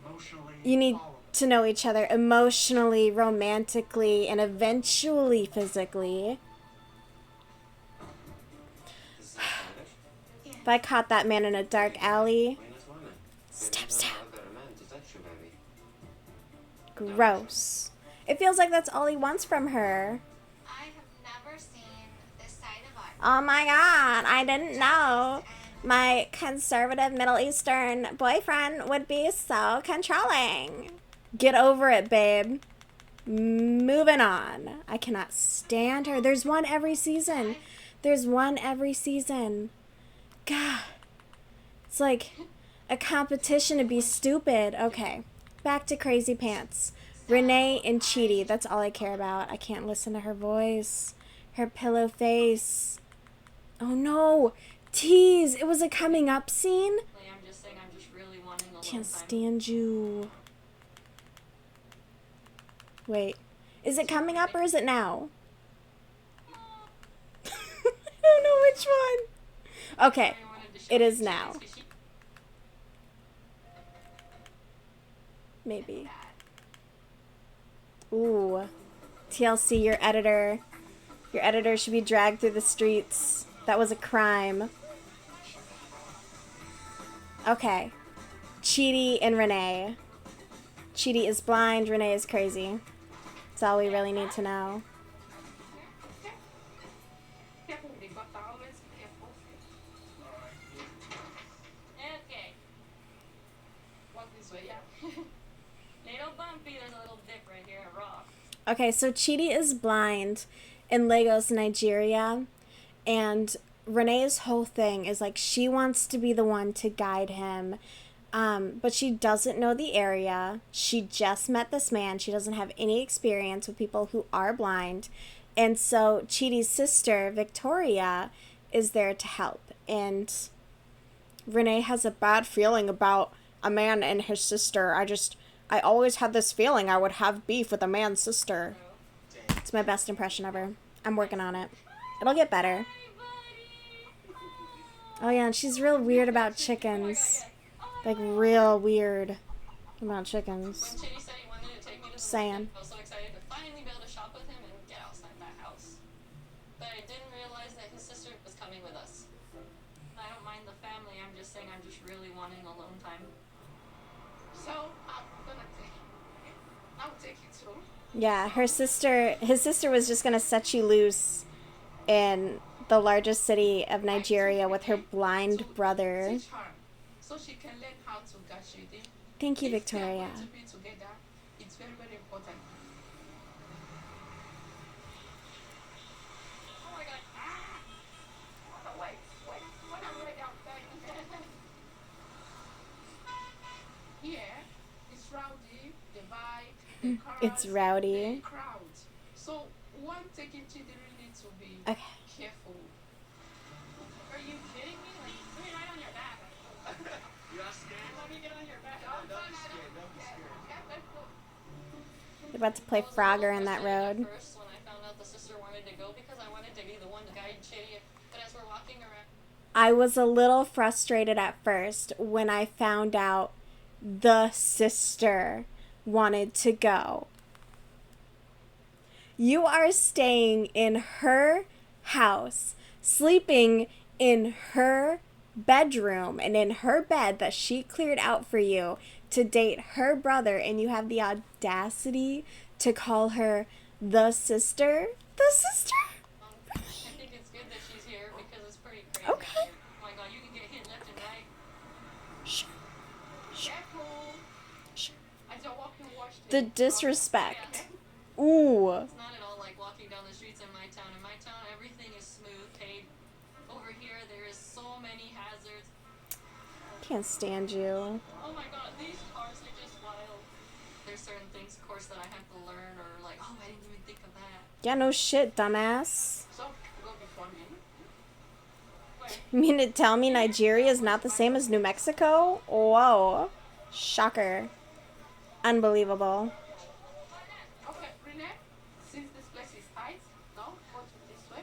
emotionally. You need all of it. to know each other emotionally, romantically, and eventually physically. If I caught that man in a dark alley, stab, stab. Gross. It feels like that's all he wants from her. I have never seen this side of art. Oh my god, I didn't know my conservative Middle Eastern boyfriend would be so controlling. Get over it, babe. Moving on. I cannot stand her. There's one every season. There's one every season. God. It's like a competition to be stupid. Okay. Back to Crazy Pants. Renee and Cheaty. That's all I care about. I can't listen to her voice. Her pillow face. Oh no. Tease. It was a coming up scene. I'm just saying I'm just really wanting a Can't long time. stand you. Wait. Is it coming up or is it now? I don't know which one. Okay. I wanted to show It you is Cheaty's now. 'cause she- Maybe. Ooh. TLC, your editor. Your editor should be dragged through the streets. That was a crime. Okay. Cheaty and Renee. Cheaty is blind, Renee is crazy. That's all we really need to know. Careful, they got always careful. Okay. Walk this way, yeah. Little bumpy, there's a little dip right here, a rock. Okay, so Cheaty is blind in Lagos, Nigeria. And Renee's whole thing is like she wants to be the one to guide him. But she doesn't know the area. She just met this man. She doesn't have any experience with people who are blind. And so Cheaty's sister, Victoria, is there to help. And Renee has a bad feeling about a man and his sister. I always had this feeling I would have beef with a man's sister. It's my best impression ever. I'm working on it. It'll get better. Oh yeah, and she's real weird about chickens. Like, real weird about chickens. When Chitty said he wanted to take me to the Saying. market, I was so excited to finally be able to shop with him and get outside that house. But I didn't realize that his sister was coming with us. I don't mind the family, I'm just saying I'm just really wanting alone time. So, I'm gonna take you. I'll take you too. Yeah, his sister was just gonna set you loose in the largest city of Nigeria with her blind brother. Teach her so she can learn how to catch you. Thank you, If we are Victoria. going to be together, it's very, very important. Oh my god. Wait, when I'm ready, I'll tell you. Here, it's rowdy, the bike, the cars, It's rowdy. the crowds. So, one taking children really need to be Okay. careful. Are you kidding me? Like, put me right on your back. You are scared? Let me get on your back. Don't be scared. Don't be scared. They're about to play Frogger in that road. At first, when I found out the sister wanted to go, because I wanted to be the one to guide Chitty, but as we're walking around, I was a little frustrated at first when I found out the sister wanted to go. You are staying in her house, sleeping in her bedroom and in her bed that she cleared out for you to date her brother, and you have the audacity to call her the sister? The sister? I think it's good that she's here because it's pretty crazy. Okay. Oh my god, you can get hit left and right. Sure. Careful. Sure. As you're walking, watch The disrespect. Ooh. It's not at all like walking down the streets in my town. In my town, everything is smooth, paved. Over here, there is so many hazards. Can't stand you. Oh my god, these cars are just wild. There's certain things, of course, that I have to learn, or like, oh, I didn't even think of that. Yeah, no shit, dumbass. So go before me. You mean to tell me Nigeria is not the same as New Mexico? Whoa. Shocker. Unbelievable. Okay, Renee, since this place is tight, no, go to this way.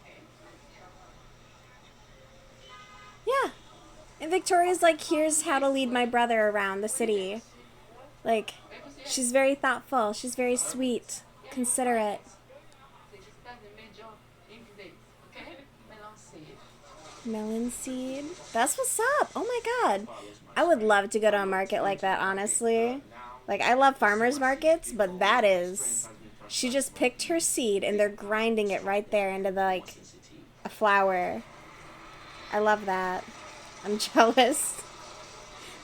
Okay. Yeah. And Victoria's like, here's how to lead my brother around the city. Like, she's very thoughtful. She's very sweet, considerate. So that's the major ingredient. Okay? Melon seed. Melon seed. That's what's up. Oh my god. I would love to go to a market like that, honestly. Like, I love farmers markets, but that is... She just picked her seed, and they're grinding it right there into, the, like, a flour. I love that. I'm jealous.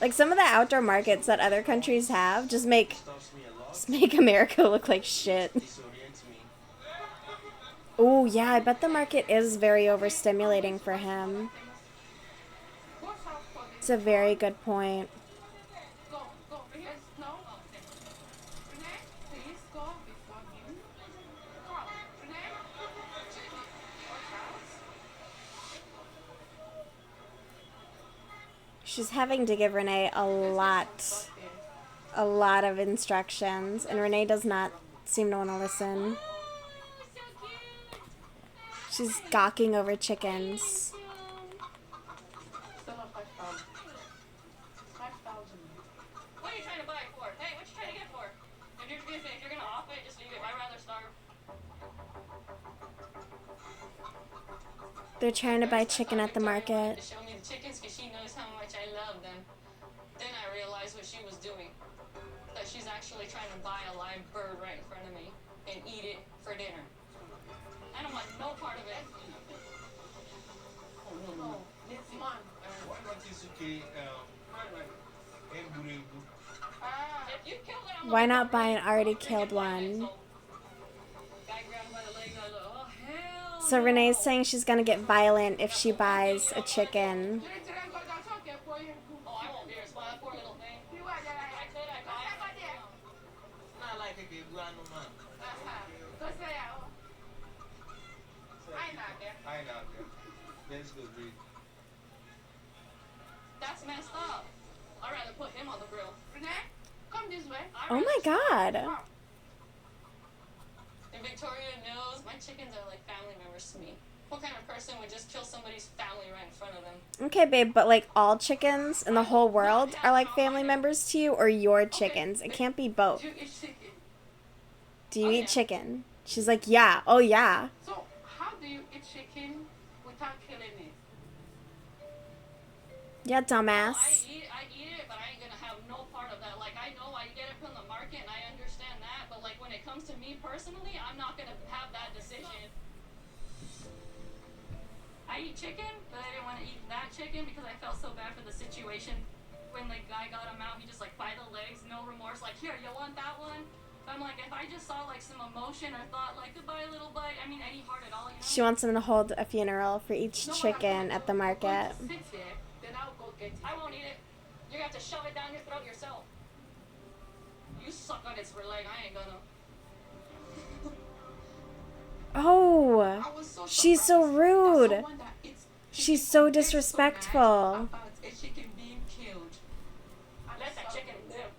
Like, some of the outdoor markets that other countries have just make America look like shit. Oh, yeah, I bet the market is very overstimulating for him. It's a very good point. Go, go. Yes, no. Renee, please go before him. Come, Renee. Watch out. She's having to give Renee a lot of instructions, and Renee does not seem to want to listen. She's gawking over chickens. Sell her 5,000. 5,000. What are you trying to buy it for? Hey, what you trying to get for? If you're gonna off it, just leave it. I'd rather starve. They're trying to buy chicken at the market. To show me the chickens because she knows how much I love them. Then I realized what she was doing. That she's actually trying to buy a live bird right in front of me and eat it for dinner. I don't want no part of it. No, this man. If you kill it, I'm Why gonna not buy an break already it killed by one? myself. Guy grabbed by the legs, I was like, oh, hell So no. Renee's saying she's gonna get violent if she buys a chicken. Oh, I won't be responsible. That poor little thing. I could, I buy it. Not like a big man. I know. Let's go breathe. That's messed up. I'd rather put him on the grill. Renee, come this way. Oh my god. And Victoria knows my chickens are like family members to me. What kind of person would just kill somebody's family right in front of them? Okay, babe, but like all chickens in the whole world are like family members to you, or your chickens? It can't be both. Do you eat chicken? Do you Oh, eat yeah. chicken? She's like, yeah. Oh, yeah. So, how do you eat chicken without killing it? Yeah, I dumbass. eat it, but I ain't gonna have no part of that. Like, I know I get it from the market, and I understand that, but like when it comes to me personally, I'm not gonna have that decision. I eat chicken, but I didn't want to eat that chicken because I felt so bad for the situation. When the guy got him out, he just like by the legs, no remorse, like, here, you want that one? But I'm like, if I just saw like some emotion or thought like, goodbye little bite, I mean any heart at all, you know? She wants him to hold a funeral for each chicken at the market. Sit here, then I'll go get it. I won't eat it. You're gonna have to shove it down your throat yourself. You suck on its leg, I ain't gonna. Oh, I was so she's so surprised that rude. someone that eats She's chicken so gets mad disrespectful. about a chicken being killed. Let that chicken live.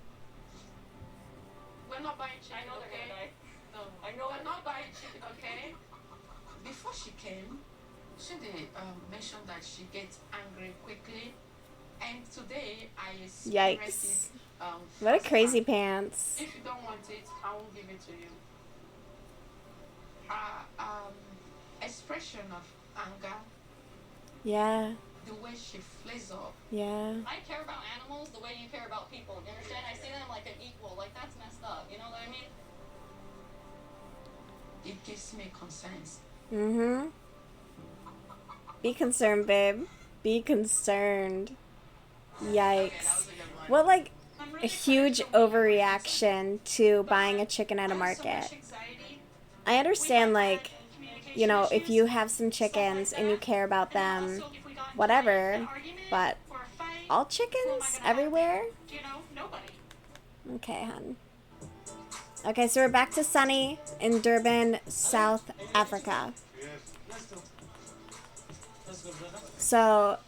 We're not buying chicken, I know they're okay? gonna die. No, I know we're they're not gonna buying chicken, okay? Before she came, she did mention that she gets angry quickly, and today I experienced Yikes. it. What a firsthand. crazy pants. If you don't want it, I won't give it to you. Her expression of anger, Yeah, the way she flares up. yeah. I care about animals the way you care about people. You understand? I see them like an equal. Like that's messed up. You know what I mean? It gives me concerns. Mm-hmm. Be concerned, babe. Be concerned. Yikes. What, like, a huge overreaction to buying a chicken at a market. I understand, like, you know, if you have some chickens and you care about them, whatever, but all chickens everywhere? You know, nobody. Okay, hun. Okay, so we're back to Sunny in Durban, South Africa. Yes. Let's go, brother. So,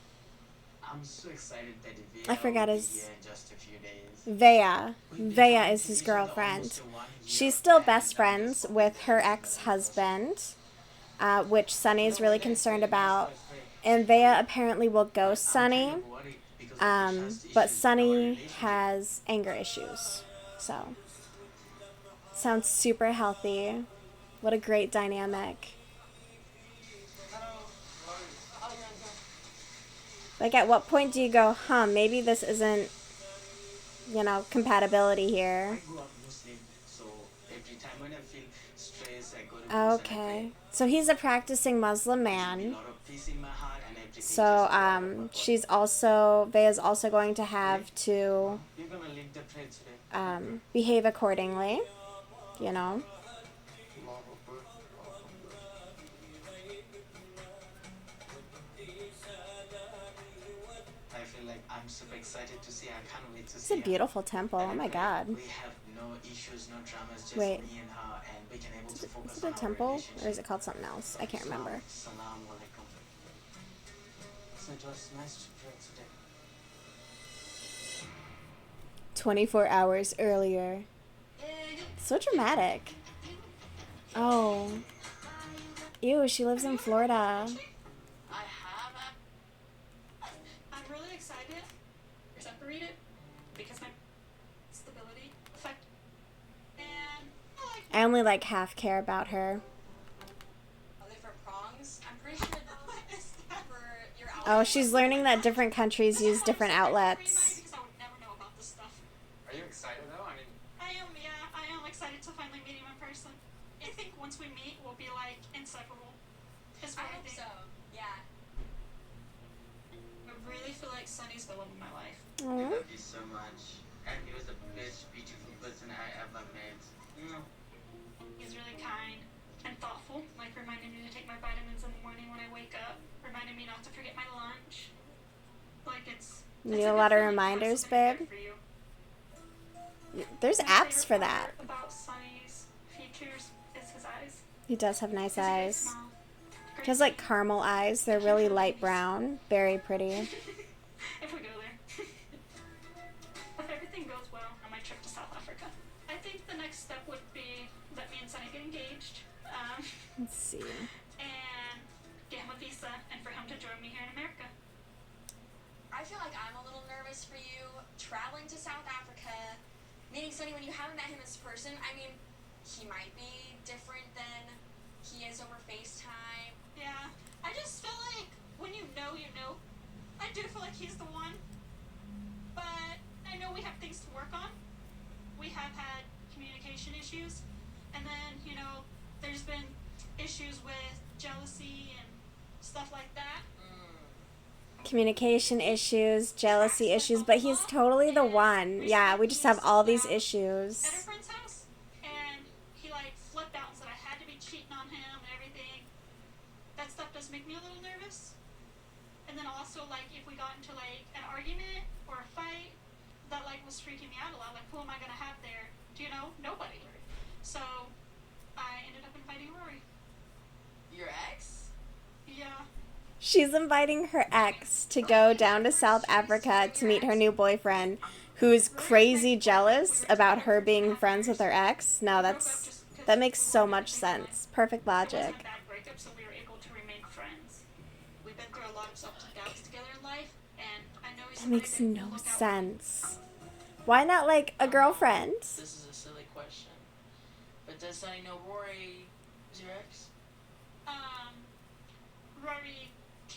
I'm so excited that I Via forgot will be his... here in just a few days. Vea. We've been Vea having is his each other girlfriend. almost 1 year, She's still and best I'm friends just with her hoping ex-husband, which Sunny's No, really but that's concerned very nice about. choice, right? And Vea apparently will But ghost I'm kind Sunny, of worried because of the trust but issues in our Sunny relationship. has anger issues. So, sounds super healthy. What a great dynamic. Like, at what point do you go, huh, maybe this isn't, you know, compatibility here? I grew up Muslim, so every time when I feel stressed, I go to mosque and I pray. Okay. So he's a practicing Muslim A man. lot of peace in my heart and everything So, just go out of my body. she's also, Vea's also going to have to You're gonna lead the prayer today. behave accordingly, you know. I feel like I'm super excited to see her. I can't wait to It's see a her. beautiful temple. Oh And I my pray god. we have no issues, no dramas, just Wait. me and her, and we can able to focus Is it on a our temple? relationship. Or is it called something else? I can't remember. Assalamu alaikum. So it was nice to pray today. 24 hours earlier. So dramatic. Oh. Ew, she lives in Florida. I have. I'm really excited. You're separated because my stability affect. And I only like half care about her. Different prongs. I'm pretty sure for your Oh, she's learning that different countries use different outlets. because I would never know about this stuff. Are you excited though? I mean, I am excited to finally meet him in person. I think once we meet, we'll be like inseparable. Is what I hope think. so. Yeah. I really feel like Sunny's the love of my life. I Aw. love you so much. And he was the most beautiful person I ever met. He's really kind and thoughtful, like reminding me to take my vitamins in the morning when I wake up, reminding me not to forget my lunch. Like it's You need a a good lot of feeling to have reminders, somebody babe. good for you. There's My apps for favorite that. part about Sunny's features is his eyes. He does have nice He has a great eyes. smile, great He has like teeth. caramel eyes. They're really light brown. Very pretty. If we go there. If everything goes well on my trip to South Africa, I think the next step would be that me and Sunny get engaged, Let's see. and get him a visa, and for him to join me here in America. I feel like I'm a little nervous for you traveling to South Africa, meeting Sunny when you haven't met him as a person. I mean, he might be different than he is over FaceTime. Yeah, I just feel like when you know, I do feel like he's the one, but I know we have things to work on. We have had communication issues, and then, there's been issues with jealousy and stuff like that. Communication issues, jealousy issues, but he's totally the one. Yeah, we just have all these At a issues. friend's house, and he flipped out and said I had to be cheating on him and everything. That stuff does make me a little nervous. And then also if we got into an argument or a fight, that was freaking me out a lot. Who am I gonna have there? Nobody. So I ended up inviting Rory. Your ex? Yeah. She's inviting her ex to go down to South Africa to meet her new boyfriend, who's crazy jealous about her being friends with her ex. No, that makes so much sense. Perfect It wasn't logic. a bad breakup, so we were able to remain friends. We've been through a lot of ups and downs together in life, and I know he's That makes somebody that no will look out. sense. Why not a girlfriend? This is a silly question. But does Sunny know Rory is your ex? Rory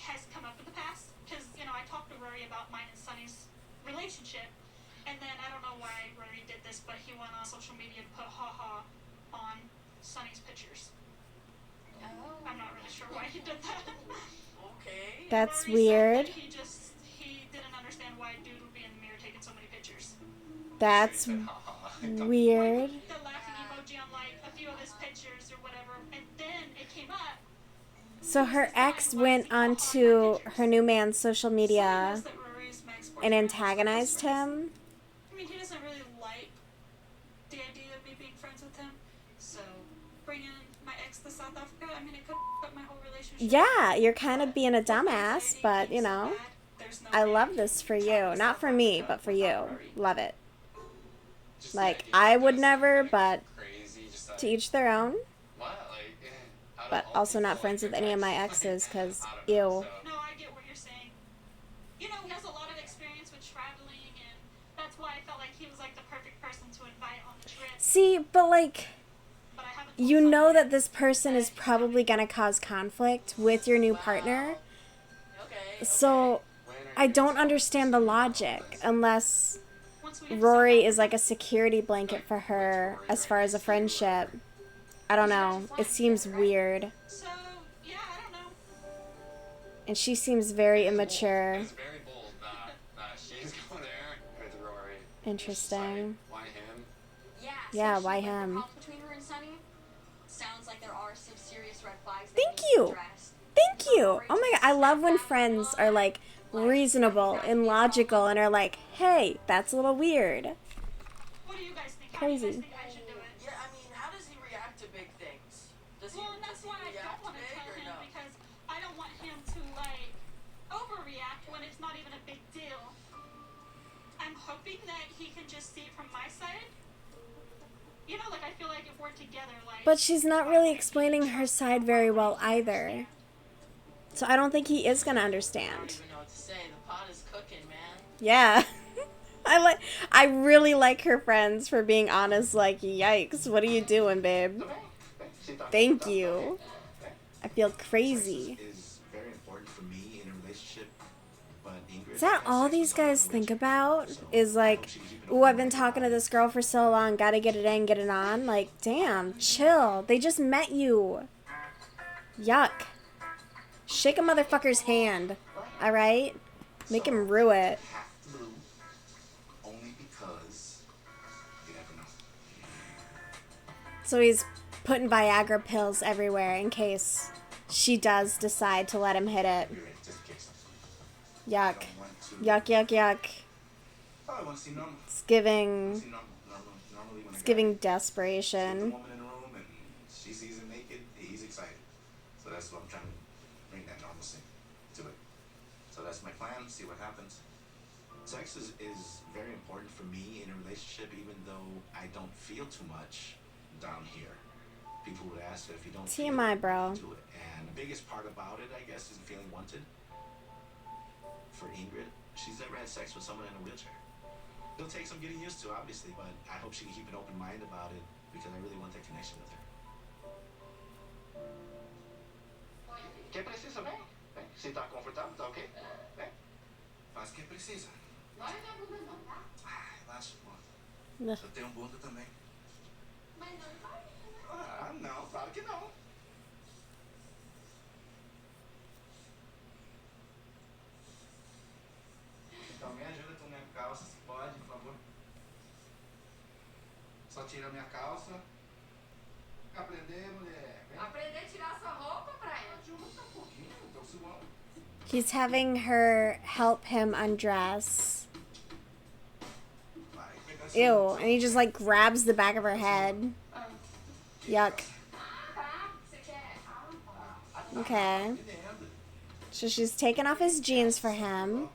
has come up in the past, because, I talked to Rory about mine and Sunny's relationship, and then I don't know why Rory did this, but he went on social media to put ha-ha on Sunny's pictures. Oh. I'm not really sure why he did that. Okay. That's Rory said weird. that he didn't understand why a dude would be in the mirror taking so many pictures. That's weird. The laughing emoji on a few of his pictures or whatever, and then it came up. So her ex went onto her new man's social media Knows that Rory's my ex-boyfriend. and antagonized him. I mean, he doesn't really like the idea of me being friends with Yeah, you're kind of being a dumbass, but you know, I love this for you. Not for me, but for you. Love it. Like, I would never, but to each their own. But also not friends with any of my exes, because, ew. No, I get what you're saying. You know, he has a lot of experience with traveling, and that's why I felt like he was like the perfect person to invite on the trip. See, but like, But I haven't you know that this person is probably going to cause conflict with your new partner. So, I don't understand the logic, unless Rory is like a security blanket for her as far as a friendship. I don't know. It seems weird. So, yeah, I don't know. And she seems very immature. It's very bold that she's going there with Rory. Interesting. Why him? Yeah, so why she, like, the him? conflict between her and Sunny sounds like there are some serious red flags that Thank need to be you. addressed. Thank you. Oh my god, I love when friends are like reasonable and logical and are like, hey, that's a little weird. What do you guys think? How do you guys Crazy. think I should do it? Yeah, I mean, how does he react to big things? Does he, Well, and that's does he why I react don't want to big tell or him, no? because I don't want him to, like, overreact when it's not even a big deal. I'm hoping that he can just see it from my side. You know, like, I feel like if we're together, like... But she's not really explaining her side very well either. So I don't think he is gonna I don't understand. even know what to say. The pot is cooking, man. Yeah. I really like her friends for being honest, like, yikes, what are you doing, babe? Thank you. I feel crazy. Sex is very important for me in a relationship, but Ingrid Is that has all sex these with someone guys in a think wheelchair. about? So Is I like, hope she can keep an ooh, I've open been mind talking to about this it. girl for so long, gotta get it in, get it on. Like, damn, chill. They just met you. Yuck. Shake a motherfucker's hand, alright? Make him rue it. Half blue, only because you never know. So he's putting Viagra pills everywhere in case she does decide to let him hit it. You're ready, just in case. Yuck. I don't want to. Yuck, yuck, yuck. Oh, I want to see normal. It's giving, See normally when it's a guy giving puts the desperation. woman in the room and she sees him naked, he's excited. So that's what I'm trying to bring that normalcy to it. So that's my plan, see what happens. Sex is very important for me in a relationship, even though I don't feel too much down here. People would ask if you don't feel TMI, it, bro. do it. And the biggest part about it, I guess, is feeling wanted. For Ingrid, she's never had sex with someone in a wheelchair. It'll take some getting used to, obviously, but I hope she can keep an open mind about it because I really want that connection with her. Que precisa, vem. Vem. Se tá confortável, tá ok? Vem. Faz o que precisa. Ah, relaxa, pô. Ugh. Eu tenho bunda também. Ah, não, claro que não. Então me ajuda com minha calça, se pode, por favor. Só tira a minha calça. Aprender, mulher. Vem. Aprender a tirar sua roupa, Brian. Ajuda um pouquinho, tô suando. He's having her help him undress. Vai, pega a Ew, sua. and he just like grabs the back of her head. Yuck. Okay. So she's taking off his jeans for him.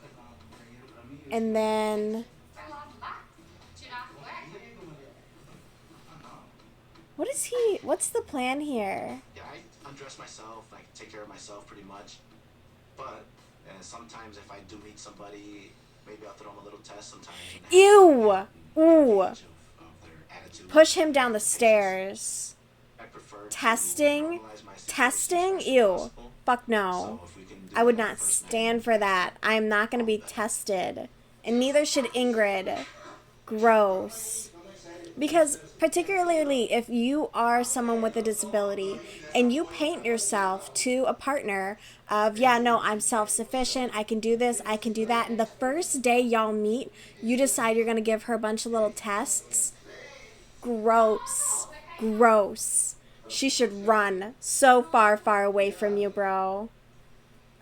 And then... What is he... What's the plan here? Yeah, I undress myself, I take care of myself pretty much. But sometimes if I do meet somebody, maybe I'll throw them a little test sometimes. And Ew! have Ooh. an advantage of their attitude. Push him down the stairs. I prefer to Testing? normalize my situation Testing? as much as Ew. possible. Fuck no. So if we can do I would that not the first night, stand for that. I am not going to be tested. And neither should Ingrid. Gross. Because particularly if you are someone with a disability and you paint yourself to a partner of, yeah, no, I'm self-sufficient, I can do this, I can do that, and the first day y'all meet, you decide you're going to give her a bunch of little tests. Gross. Gross. She should run so far, far away from you, bro.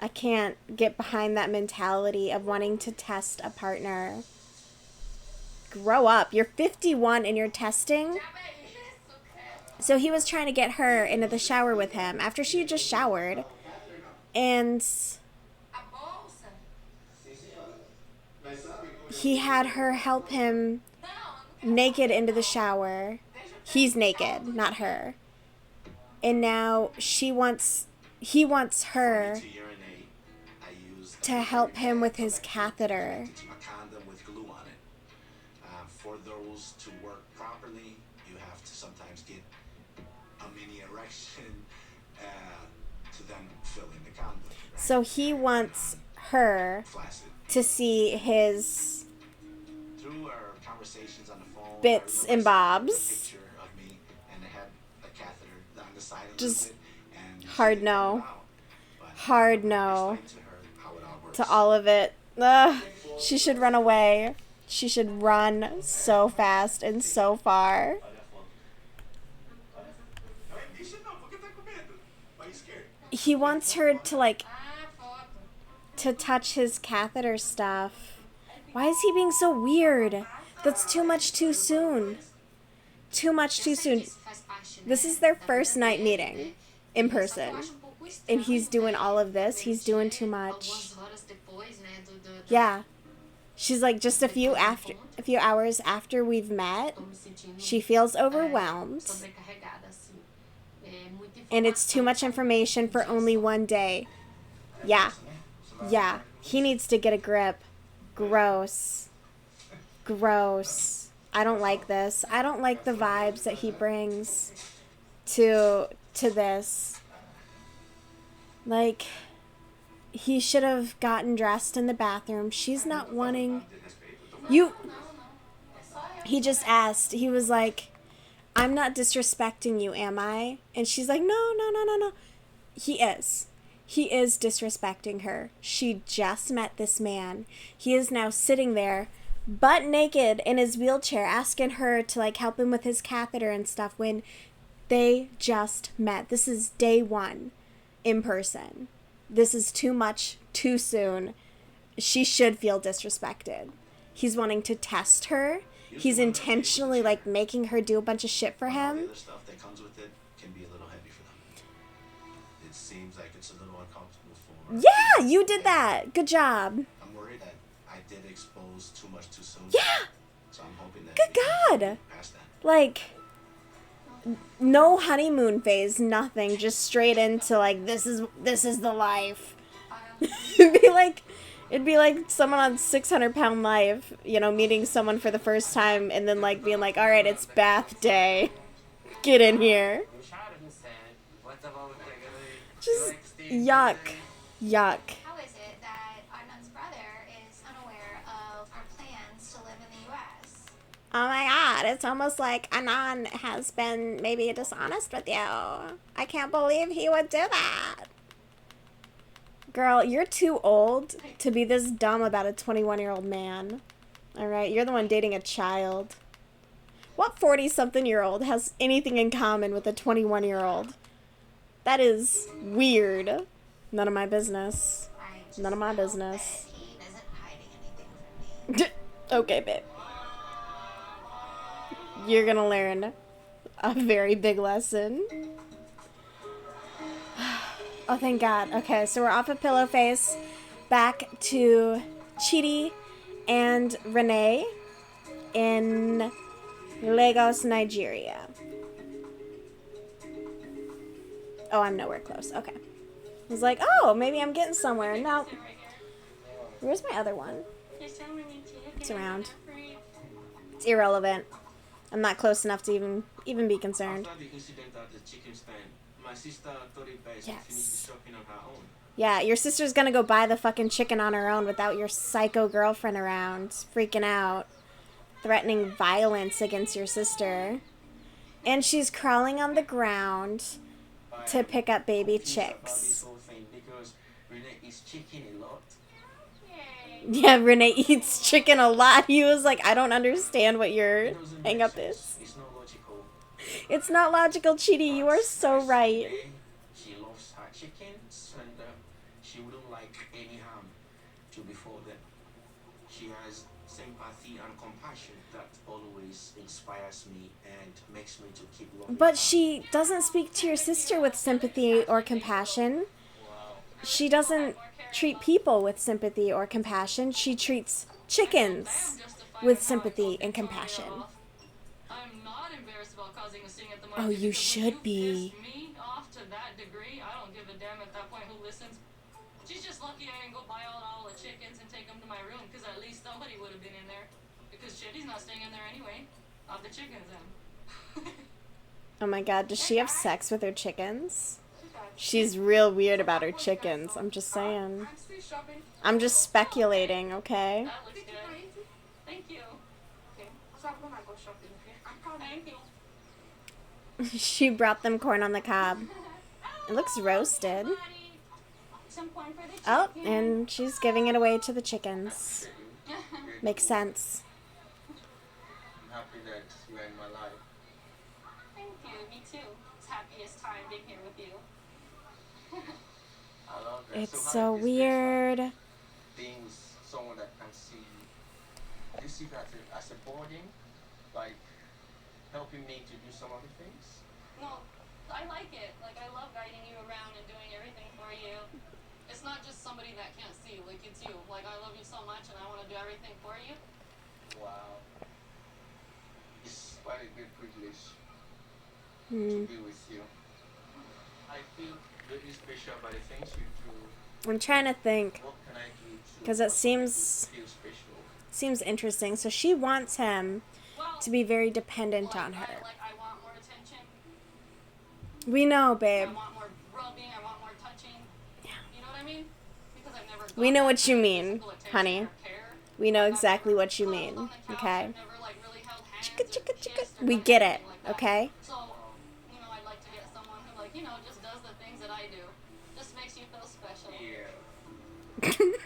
I can't get behind that mentality of wanting to test a partner. Grow up. You're 51 and you're testing. So he was trying to get her into the shower with him after she had just showered. And he had her help him naked into the shower. He's naked, not her. And now he wants her to help him with his catheter. For those to work properly, you have to sometimes get a mini erection to then fill in the condom. Right? So he wants her to see his through our conversations on the phone, bits and bobs. Picture of me, and they had a catheter on the side a Just little bit, and hard no. Hard no to all of it. She should run away. She should run so fast and so far. He wants her to, like, to touch his catheter stuff. Why is he being so weird? That's too much too soon. Too much too soon. This is their first night meeting in person. And he's doing all of this. He's doing too much. Yeah. She's like, just a few hours after we've met, she feels overwhelmed. And it's too much information for only one day. Yeah. Yeah. He needs to get a grip. Gross. Gross. I don't like this. I don't like the vibes that he brings to this. Like, he should have gotten dressed in the bathroom. She's not wanting... He just asked. He was like, I'm not disrespecting you, am I? And she's like, no. He is. He is disrespecting her. She just met this man. He is now sitting there, butt naked in his wheelchair, asking her to, like, help him with his catheter and stuff when they just met. This is day one in person. This is too much, too soon. She should feel disrespected. He's wanting to test her. He's intentionally, like, making her do a bunch of shit for him. The other stuff that comes with it can be a little heavy for them. It seems like it's a little uncomfortable for... Yeah, you did that. Good job. I'm worried that I did expose too much too soon. Yeah. So I'm hoping that... Good God. Like... No honeymoon phase, nothing. Just straight into, like, this is the life. It'd be like someone on 600-pound life, you know, meeting someone for the first time and then, like, being like, all right, it's bath day. Get in here. Just yuck. Yuck. How is it that Adnan's brother is unaware of our plans to live in the U.S.? Oh my God, it's almost like Adnan has been maybe dishonest with you. I can't believe he would do that. Girl, you're too old to be this dumb about a 21-year-old man. Alright, you're the one dating a child. What 40-something-year-old has anything in common with a 21-year-old? That is weird. None of my business. None of my business. He isn't hiding anything from me. Okay, babe. You're gonna learn a very big lesson. Oh, thank God. Okay, so we're off of Pillowface. Back to Chidi and Renee in Lagos, Nigeria. Oh, I'm nowhere close. Okay. I was like, oh, maybe I'm getting somewhere. No. Where's my other one? It's around. It's irrelevant. I'm not close enough to even be concerned. After the incident at the chicken stand, my sister thought it best to finish the shopping on her own. Yeah, your sister's gonna go buy the fucking chicken on her own without your psycho girlfriend around, freaking out, threatening violence against your sister. And she's crawling on the ground to pick up baby chicks. Because Renee eats chicken a lot. Yeah, Renee eats chicken a lot. He was like, I don't understand what your hang up is. It's not logical. It's not logical, Chidi. You are so right. She loves her chickens and she wouldn't like any harm to before them. She has sympathy and compassion that always inspires me and makes me to keep loving But her. she doesn't speak to your sister with sympathy or compassion. she doesn't treat people with sympathy or compassion. She treats chickens with sympathy and compassion. I'm not embarrassed about causing a scene at the Oh, market. you because should when you be. pissed me off to that degree, I don't give a damn at that point who listens. She's just lucky I didn't go buy out all the chickens and take them to my room, because at least somebody would have been in there. Because Chitty's not staying in there anyway. Of the chickens in. Oh my god, does she have sex with her chickens? She's real weird about her chickens. I'm just saying. I'm just speculating, okay? That looks good. Thank you. Okay. So I'm gonna go shopping. Thank you. She brought them corn on the cob. It looks roasted. Oh, and she's giving it away to the chickens. Makes sense. I'm happy that you are in my life. Thank you. Me too. It's happiest time being here with you. I love that. It's how so is this weird. being with someone that can see you? Do you see that as a burden? Like, helping me to do some other things? No, I like it. Like, I love guiding you around and doing everything for you. It's not just somebody that can't see. Like, it's you. Like, I love you so much and I want to do everything for you. Wow. It's quite a good privilege Hmm. to be with you. I feel really special by the things you do. I'm trying to think. What can I do to Because it make you seems interesting. So she wants him to be very dependent on her. I want more attention. We know, babe. I want more rubbing. I want more touching. Yeah. You know what I mean? Because I've never We know got what that you kind of mean, physical attention honey. or care. We know I've exactly never what you cuddled mean, on the couch. okay? I've never, like, really held hands Chicka, or chicka, chicka. kissed or We done get it, anything like that. okay? So, you know, I'd like to get someone who, like, you know, just does the things that I do. Just makes you feel special. Yeah.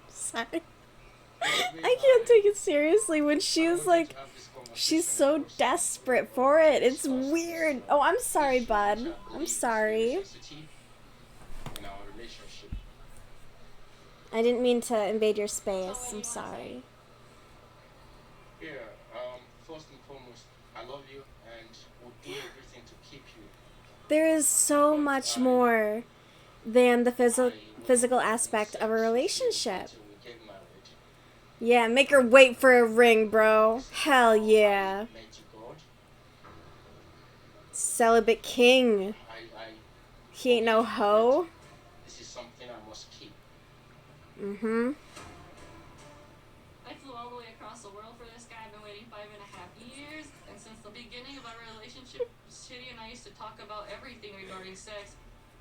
Sorry. I can't take it seriously when she's like, she's so desperate for it. It's weird. Oh, I'm sorry, bud. I'm sorry. In our relationship. I didn't mean to invade your space. I'm sorry. Yeah, first and foremost, I love you and will do everything to keep you. There is so much more than the physical aspect of a relationship. Until we get married. Yeah, make her wait for a ring, bro. Hell yeah. Met you, God. Celibate king. He ain't no hoe. This is something I must keep. Mm-hmm. I flew all the way across the world for this guy. I've been waiting 5.5 years, and since the beginning of our relationship, Shitty and I used to talk about everything regarding sex.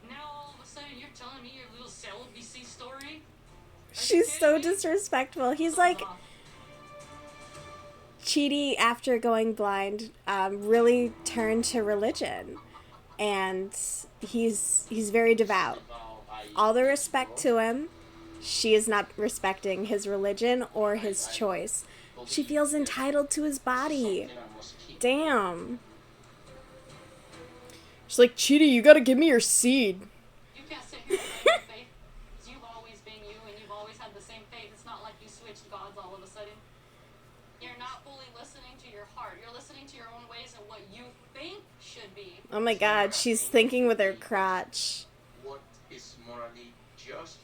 Now all of a sudden you're telling me your little celibacy story? She's so disrespectful. He's like, Chidi, after going blind, really turned to religion, and he's very devout. All the respect to him, she is not respecting his religion or his choice. She feels entitled to his body. Damn. She's like, Chidi, you gotta give me your seed. You can't sit here and blame your faith, because you've always been you and you've always had the same faith. It's not like you switched gods all of a sudden. You're not fully listening to your heart. You're listening to your own ways and what you think should be. Oh my god, she's thinking with her crotch. What is morally just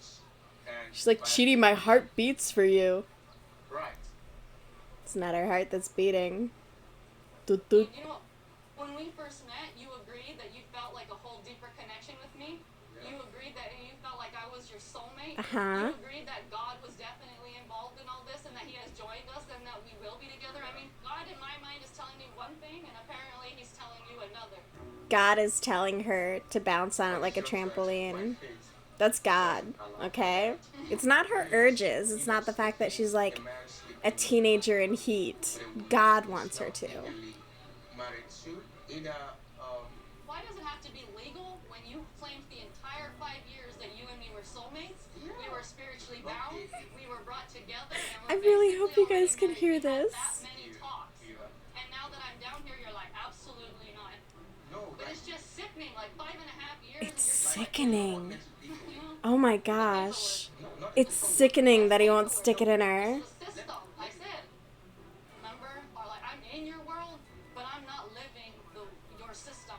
and She's like, Chidi, my heart beats for you. right. It's not her heart that's beating. Doot, You doot. know, when we first met, you agreed that you felt like a whole deeper connection with me. You agreed that you felt like I was your soulmate. Uh-huh. You agreed that God was definitely involved in all this and that he has joined us and that we will be together. I mean, God in my mind is telling me one thing and apparently he's telling you another. God is telling her to bounce on it like a trampoline. That's God, okay? It's not her urges. It's not the fact that she's like a teenager in heat. God wants her to. Married to either Why does it have to be legal when you claimed the entire 5 years that you and me were soulmates? We were spiritually bound. We were brought together. And I we're really hope you basically guys can already hear married. We had this. that many talks. And now that I'm down here, you're like, absolutely not. no, But it's just sickening, like 5.5 years. It's and you're just sickening. Like, you know, Oh my gosh. It's sickening that he won't stick it in her. it's the system. I said, remember? Or like, I'm in your world, but I'm not living your system.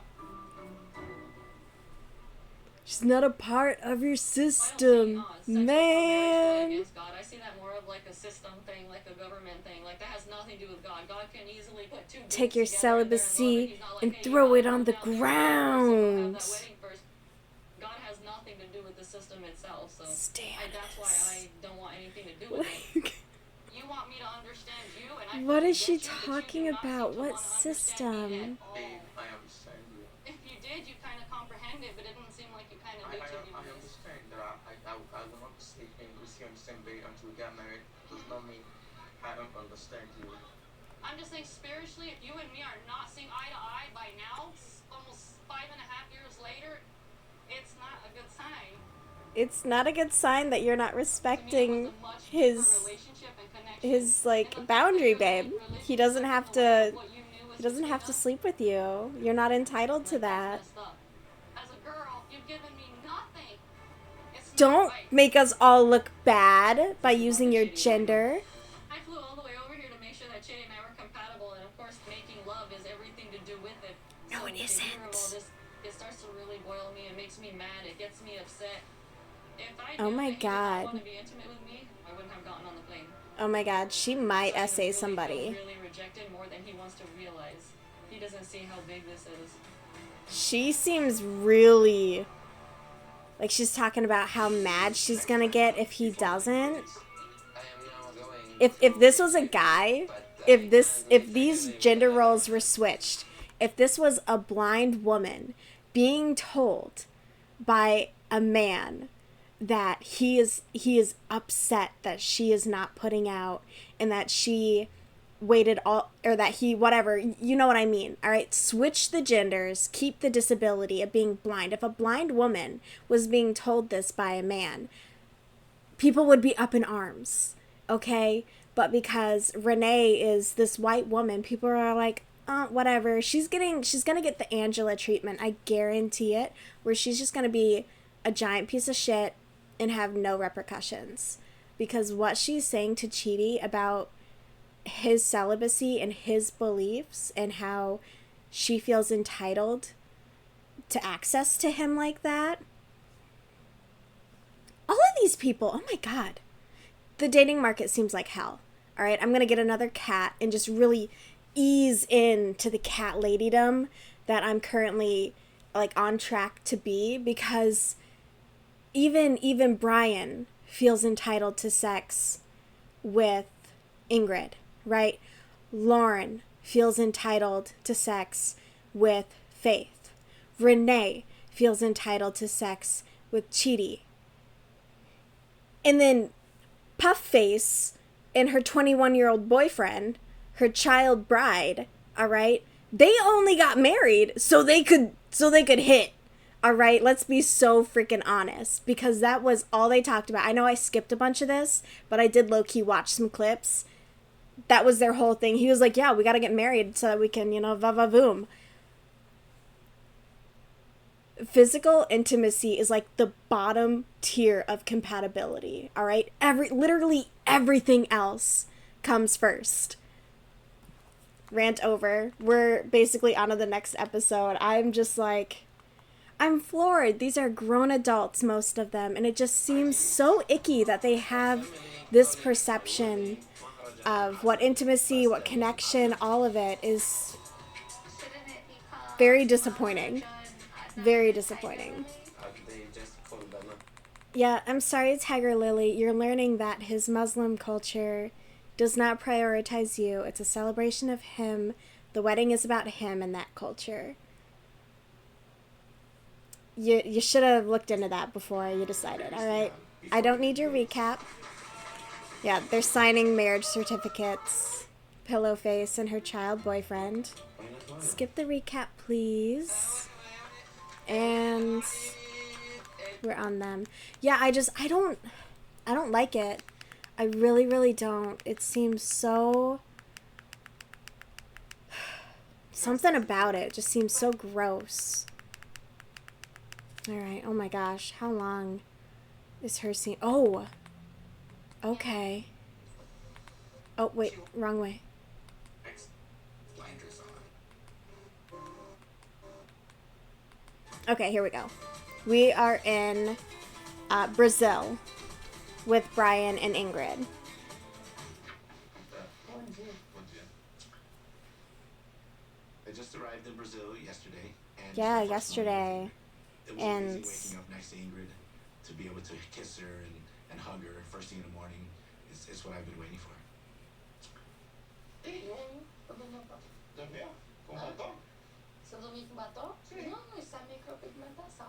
She's She's not a part of your system, man. Against God. I see that more of like a system thing, like a government thing. Like that has nothing to do with God. God can easily put two Take your celibacy and throw it on the ground. God has nothing to do with the system itself, so Stannis. That's why I don't want anything to do with it. You want me to understand you, and I What is she get you, talking but you do not about? seem to What want to understand me system? at all. Babe, I understand you. If you did, you kind of comprehend it, but it didn't seem like you kind of did to me. I understand that I will not sleep in with you on the same bed until we get married. Does not mean I don't understand you. I'm just saying, spiritually, if you and me are not seeing eye to eye by now, almost 5.5 years later, it's not a good sign. It's not a good sign that you're not respecting his like boundary, babe. He doesn't have to sleep with you. You're not entitled to that. As a girl, you've given me nothing. Don't make us all look bad by using your gender. I flew all the way over here to make sure that Chitty and I were compatible, and of course making love is everything to do with it. No, it isn't. It starts to really boil me. It makes me mad. It gets me upset. If I Oh my God. want to be intimate with me, I wouldn't have gotten on the plane. Oh my God, she might essay somebody. Really rejected more than he wants to realize. He doesn't see how big this is. She seems really like she's talking about how mad she's gonna get if he doesn't. If this was a guy, if these gender roles were switched, if this was a blind woman being told by a man that he is upset that she is not putting out and that she waited all, or that he, whatever, you know what I mean. All right, switch the genders, keep the disability of being blind. If a blind woman was being told this by a man, people would be up in arms, okay? But because Renee is this white woman, people are like, whatever. She's gonna get the Angela treatment, I guarantee it, where she's just gonna be a giant piece of shit and have no repercussions. Because what she's saying to Chidi about his celibacy and his beliefs and how she feels entitled to access to him like that. All of these people, oh my God. The dating market seems like hell. All right, I'm going to get another cat and just really ease into the cat ladydom that I'm currently like on track to be, because even Brian feels entitled to sex with Ingrid, right? Lauren feels entitled to sex with Faith. Renee feels entitled to sex with Chidi. And then Puffface and her 21-year-old boyfriend, her child bride, all right? They only got married so they could hit. All right, let's be so freaking honest, because that was all they talked about. I know I skipped a bunch of this, but I did low-key watch some clips. That was their whole thing. He was like, yeah, we got to get married so that we can, va-va-voom. Physical intimacy is like the bottom tier of compatibility, all right? Literally everything else comes first. Rant over. We're basically on to the next episode. I'm just like, I'm floored. These are grown adults, most of them, and it just seems so icky that they have this perception of what intimacy, what connection, all of it is very disappointing. Very disappointing. Yeah, I'm sorry, Tiger Lily. You're learning that his Muslim culture does not prioritize you. It's a celebration of him. The wedding is about him and that culture. You should have looked into that before you decided, all right? I don't need your recap. Yeah, they're signing marriage certificates. Pillowface and her child boyfriend. Skip the recap, please. And we're on them. Yeah, I don't like it. I really, really don't. It seems so... Something about it just seems so gross. Alright, oh my gosh. How long is her scene? Oh! Okay. Oh, wait. Wrong way. Okay, here we go. We are in Brazil with Brian and Ingrid. I just arrived in Brazil yesterday. And yeah, yesterday. It was amazing waking up next to Ingrid, to be able to kiss her and hug her first thing in the morning. It's what I've been waiting for. Você dormiu com batom? Não, isso é micropigmentação.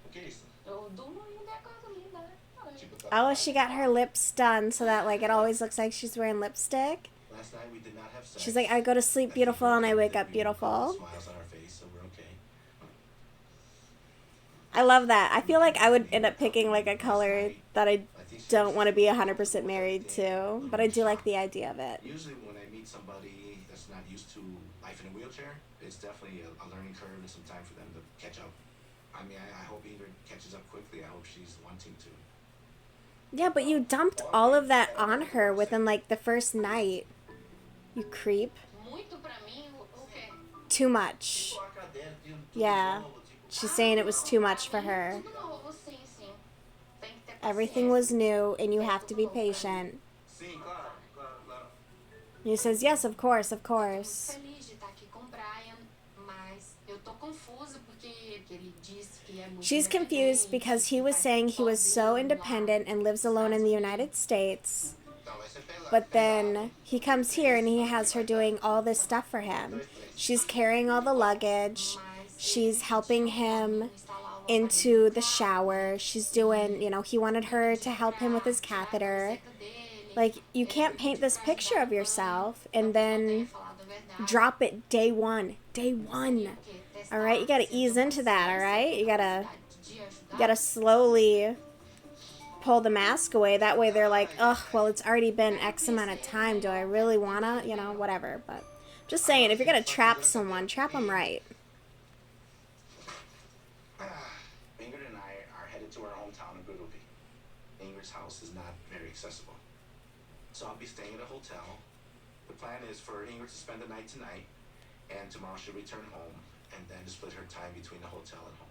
O que é isso? Eu durmo ainda é coisa linda, né? Oh, she got her lips done so that like it always looks like she's wearing lipstick. Last night we did not have sex. She's like, I go to sleep beautiful and I wake up beautiful. Smiles on our face, so we're okay. I love that. I feel like I would end up picking like a color that I don't want to be 100% married to, but I do like the idea of it. Usually when I meet somebody that's not used to life in a wheelchair, it's definitely a learning curve and some time for them to catch up. I mean, I hope Ingrid catches up quickly. I hope she's wanting to. Yeah, but you dumped all of that on her within like the first night. You creep. Too much. Yeah. She's saying it was too much for her. Everything was new and you have to be patient. He says, yes, of course, of course. She's confused because he was saying he was so independent and lives alone in the United States. But then he comes here and he has her doing all this stuff for him. She's carrying all the luggage. She's helping him into the shower. She's doing, you know, he wanted her to help him with his catheter. Like, you can't paint this picture of yourself and then drop it day one. Day one. All right? You got to ease into that, all right? You got to slowly pull the mask away. That way they're like, ugh, well, it's already been X amount of time. Do I really want to? You know, whatever. But just saying, if you're going to trap someone, trap them right. Ingrid and I are headed to our hometown in Guadalupe. Ingrid's house is not very accessible. So I'll be staying at a hotel. The plan is for Ingrid to spend the night tonight, and tomorrow she'll return home, and then to split her time between the hotel and home.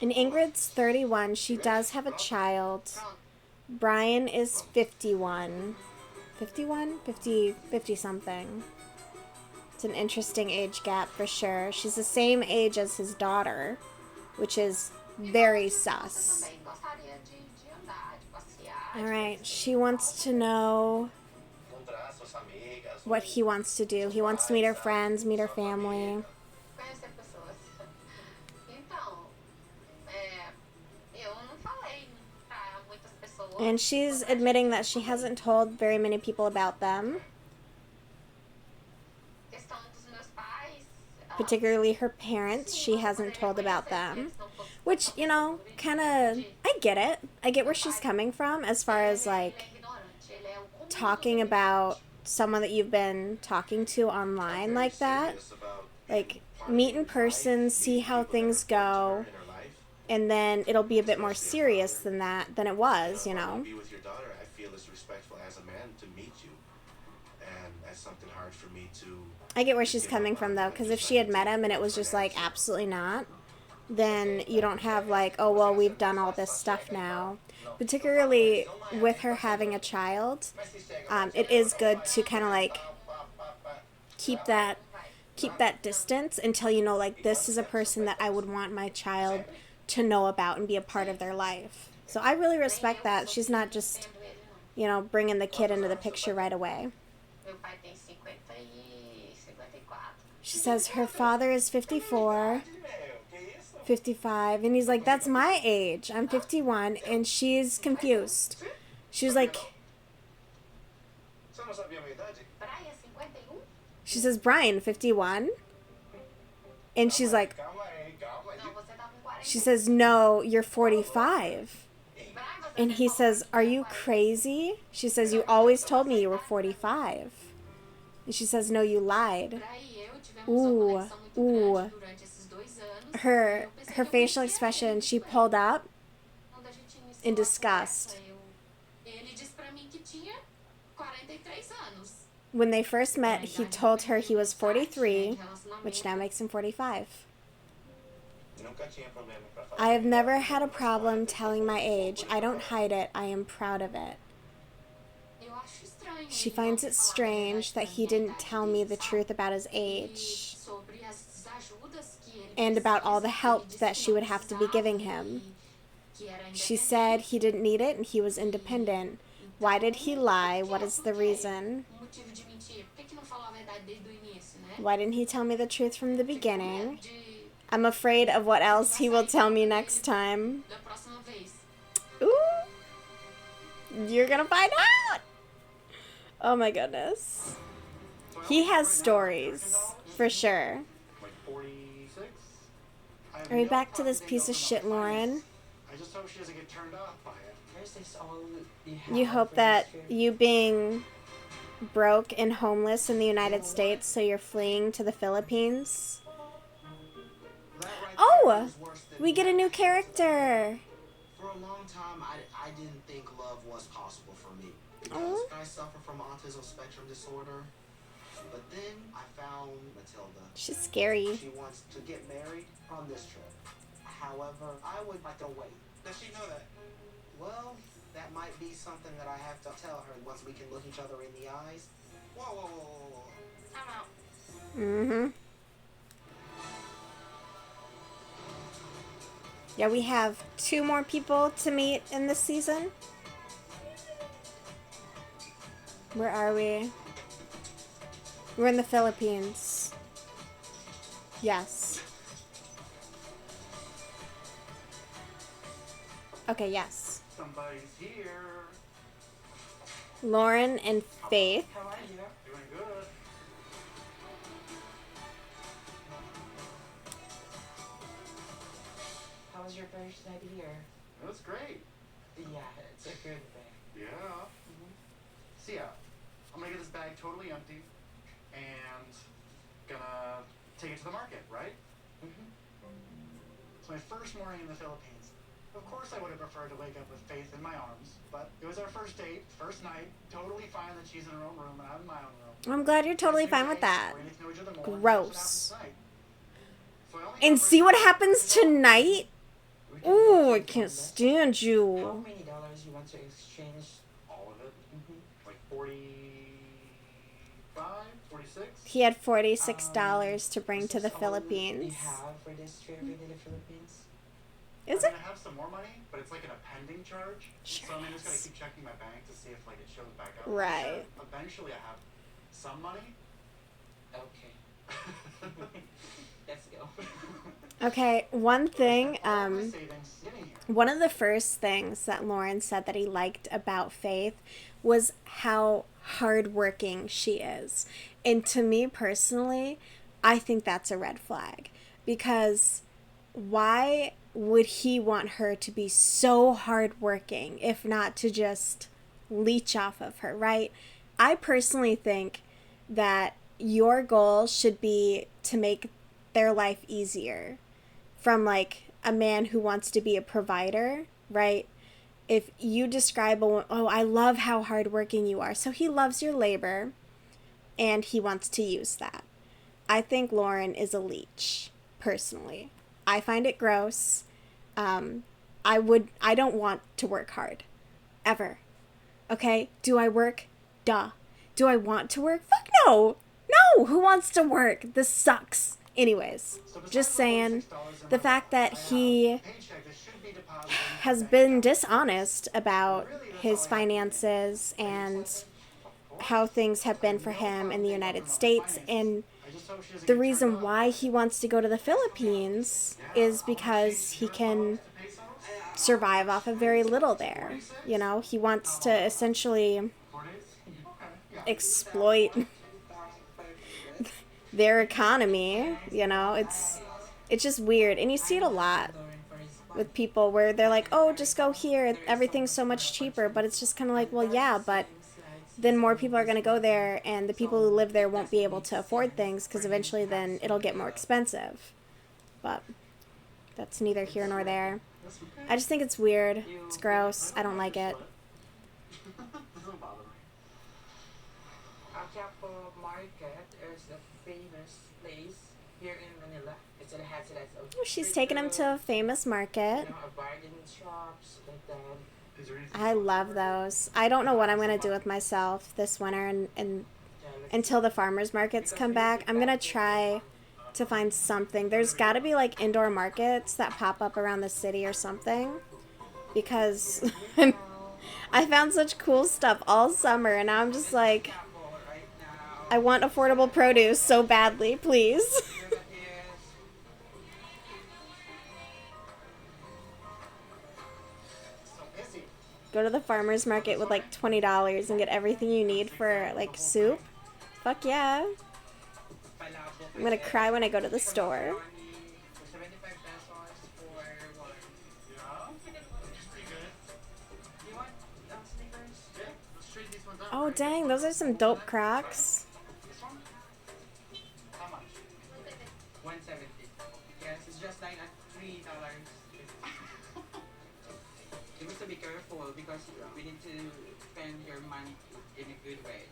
And Ingrid's 31. She does have a child. Brian is 51. 51? 50 something. It's an interesting age gap for sure. She's the same age as his daughter, which is very sus. Alright, she wants to know what he wants to do. He wants to meet her friends, meet her family. And she's admitting that she hasn't told very many people about them. Particularly her parents, she hasn't told about them. Which, you know, kind of, I get it. I get where she's coming from as far as, like, talking about someone that you've been talking to online like that. Like, meet in person, see how things go, and then it'll be a bit more serious than that, than it was, you know. Be with your daughter, I feel it's respectful as a man to meet you, and that's something hard for me to. I get where she's coming from though, because if she had met him and it was just like absolutely not, then you don't have like, oh well, we've done all this stuff now. Particularly with her having a child, it is good to kind of like keep that distance until you know, like, this is a person that I would want my child to know about and be a part of their life. So I really respect that. She's not just, you know, bringing the kid into the picture right away. She says her father is 54, 55, and he's like, that's my age. I'm 51, and she's confused. She's like, she says, Brian, 51? And she's like, she says, no, you're 45. And he says, are you crazy? She says, you always told me you were 45. And she says, no, you lied. Ooh, ooh. Her facial expression, she pulled up in disgust. When they first met, he told her he was 43, which now makes him 45. Nunca tinha problema pra falar. I have never had a problem telling my age. I don't hide it. I am proud of it. Eu acho estranho She ele finds não it ter falado a strange verdade that pra he mim, a didn't idade tell me dele, the sabe? truth about his E age sobre as desajudas que ele and about all the precisa, ele help disse that que she não would have to be giving precisava him. que era She said he independente. didn't need it and he was independent. Why did he lie? What is the Por quê? reason? O motivo de mentir. Por que não falou a verdade desde o início, né? Why didn't he tell me the truth from the beginning? De I'm afraid of what else he will tell me next time. da próxima vez. Ooh! You're gonna find out! Oh my goodness. He has stories, for sure. Like 46. Are we back to this piece of shit, Lauren? I just hope she doesn't get turned off by it. First is all You hope that you being broke and homeless in the United States, so you're fleeing to the Philippines. Oh! We get a new character! For a long time, I didn't think love was possible for me. Because Aw. I suffer from autism spectrum disorder. But then I found Matilda. She's scary. She wants to get married on this trip. However, I would like to wait. Does she know that? Well, that might be something that I have to tell her once we can look each other in the eyes. Whoa, whoa, whoa, whoa, whoa. I'm out. Mm-hmm. Yeah, we have 2 more people to meet in this season. Where are we? We're in the Philippines. Yes. Okay, yes. Somebody's here. Lauren and Faith. How are you? Doing good. How was your first night here? It was great. Yeah, it's a good thing. Yeah. So yeah, I'm gonna get this bag totally empty and gonna take it to the market, right? It's my first morning in the Philippines. Of course I would have preferred to wake up with Faith in my arms, but it was our first date, first night, totally fine that she's in her own room and I'm in my own room. I'm glad you're totally Next fine with day, that. we're gonna get to know each other more, and Gross. that's what happens tonight. So I only And got see what ready- happens tonight? We can Ooh, go I to can't Honda. stand How you. many dollars you want to exchange? all of it, like 45, 46. He had $46 to bring This to is the all Philippines. We have for this trip in the Philippines. Is I'm it? gonna have some more money, but it's like an appending charge. Sure So I'm just gonna is. keep checking my bank to see if like it shows back up. Right. Sure, eventually I have some money. Okay, let's go. Okay, one thing, All my savings getting here. one of the first things that Lauren said that he liked about Faith was how hardworking she is. And to me personally, I think that's a red flag. Because why would he want her to be so hardworking if not to just leech off of her, right? I personally think that your goal should be to make their life easier from like a man who wants to be a provider, right? If you describe oh, I love how hardworking you are. So he loves your labor and he wants to use that. I think Lauren is a leech, personally. I find it gross. I don't want to work hard. Ever. Okay? Do I work? Duh. Do I want to work? Fuck no! No! Who wants to work? This sucks. Anyways, just saying, the fact that he has been dishonest about his finances and how things have been for him in the United States, and the reason why he wants to go to the Philippines is because he can survive off of very little there. You know, he wants to essentially exploit their economy. You know, it's just weird, and you see it a lot with people where they're like, oh, just go here, everything's so much cheaper, but it's just kind of like, well, yeah, but then more people are going to go there, and the people who live there won't be able to afford things because eventually then it'll get more expensive. But that's neither here nor there. I just think it's weird. It's gross. I don't like it. Doesn't bother me. Aquiapo Market is a famous place here in Manila. It's to the headsets of Oh, she's taking him to a famous market. you know, a bargain shops like that. Is there anything I love those. I don't know what I'm going to do with myself this winter and Yeah, let's until the farmers markets come back. I'm going to try to find something. There's got to be like indoor markets that pop up around the city or something, because I found such cool stuff all summer and now I'm just like, example right now. I want affordable produce so badly, please. Here that is. so busy? Go to the farmers market with like $20 and get everything you need for like soup. Fuck yeah. Palabok I'm going to cry when I go to the store. for 75 pesos for one. Yeah. It's pretty good. You want sneakers? Yeah. Let's trade these ones out. Oh right? dang, those are some dope Crocs. This one? How much? 170. Yes, it's just like at $3. You must be careful because we need to spend your money in a good way.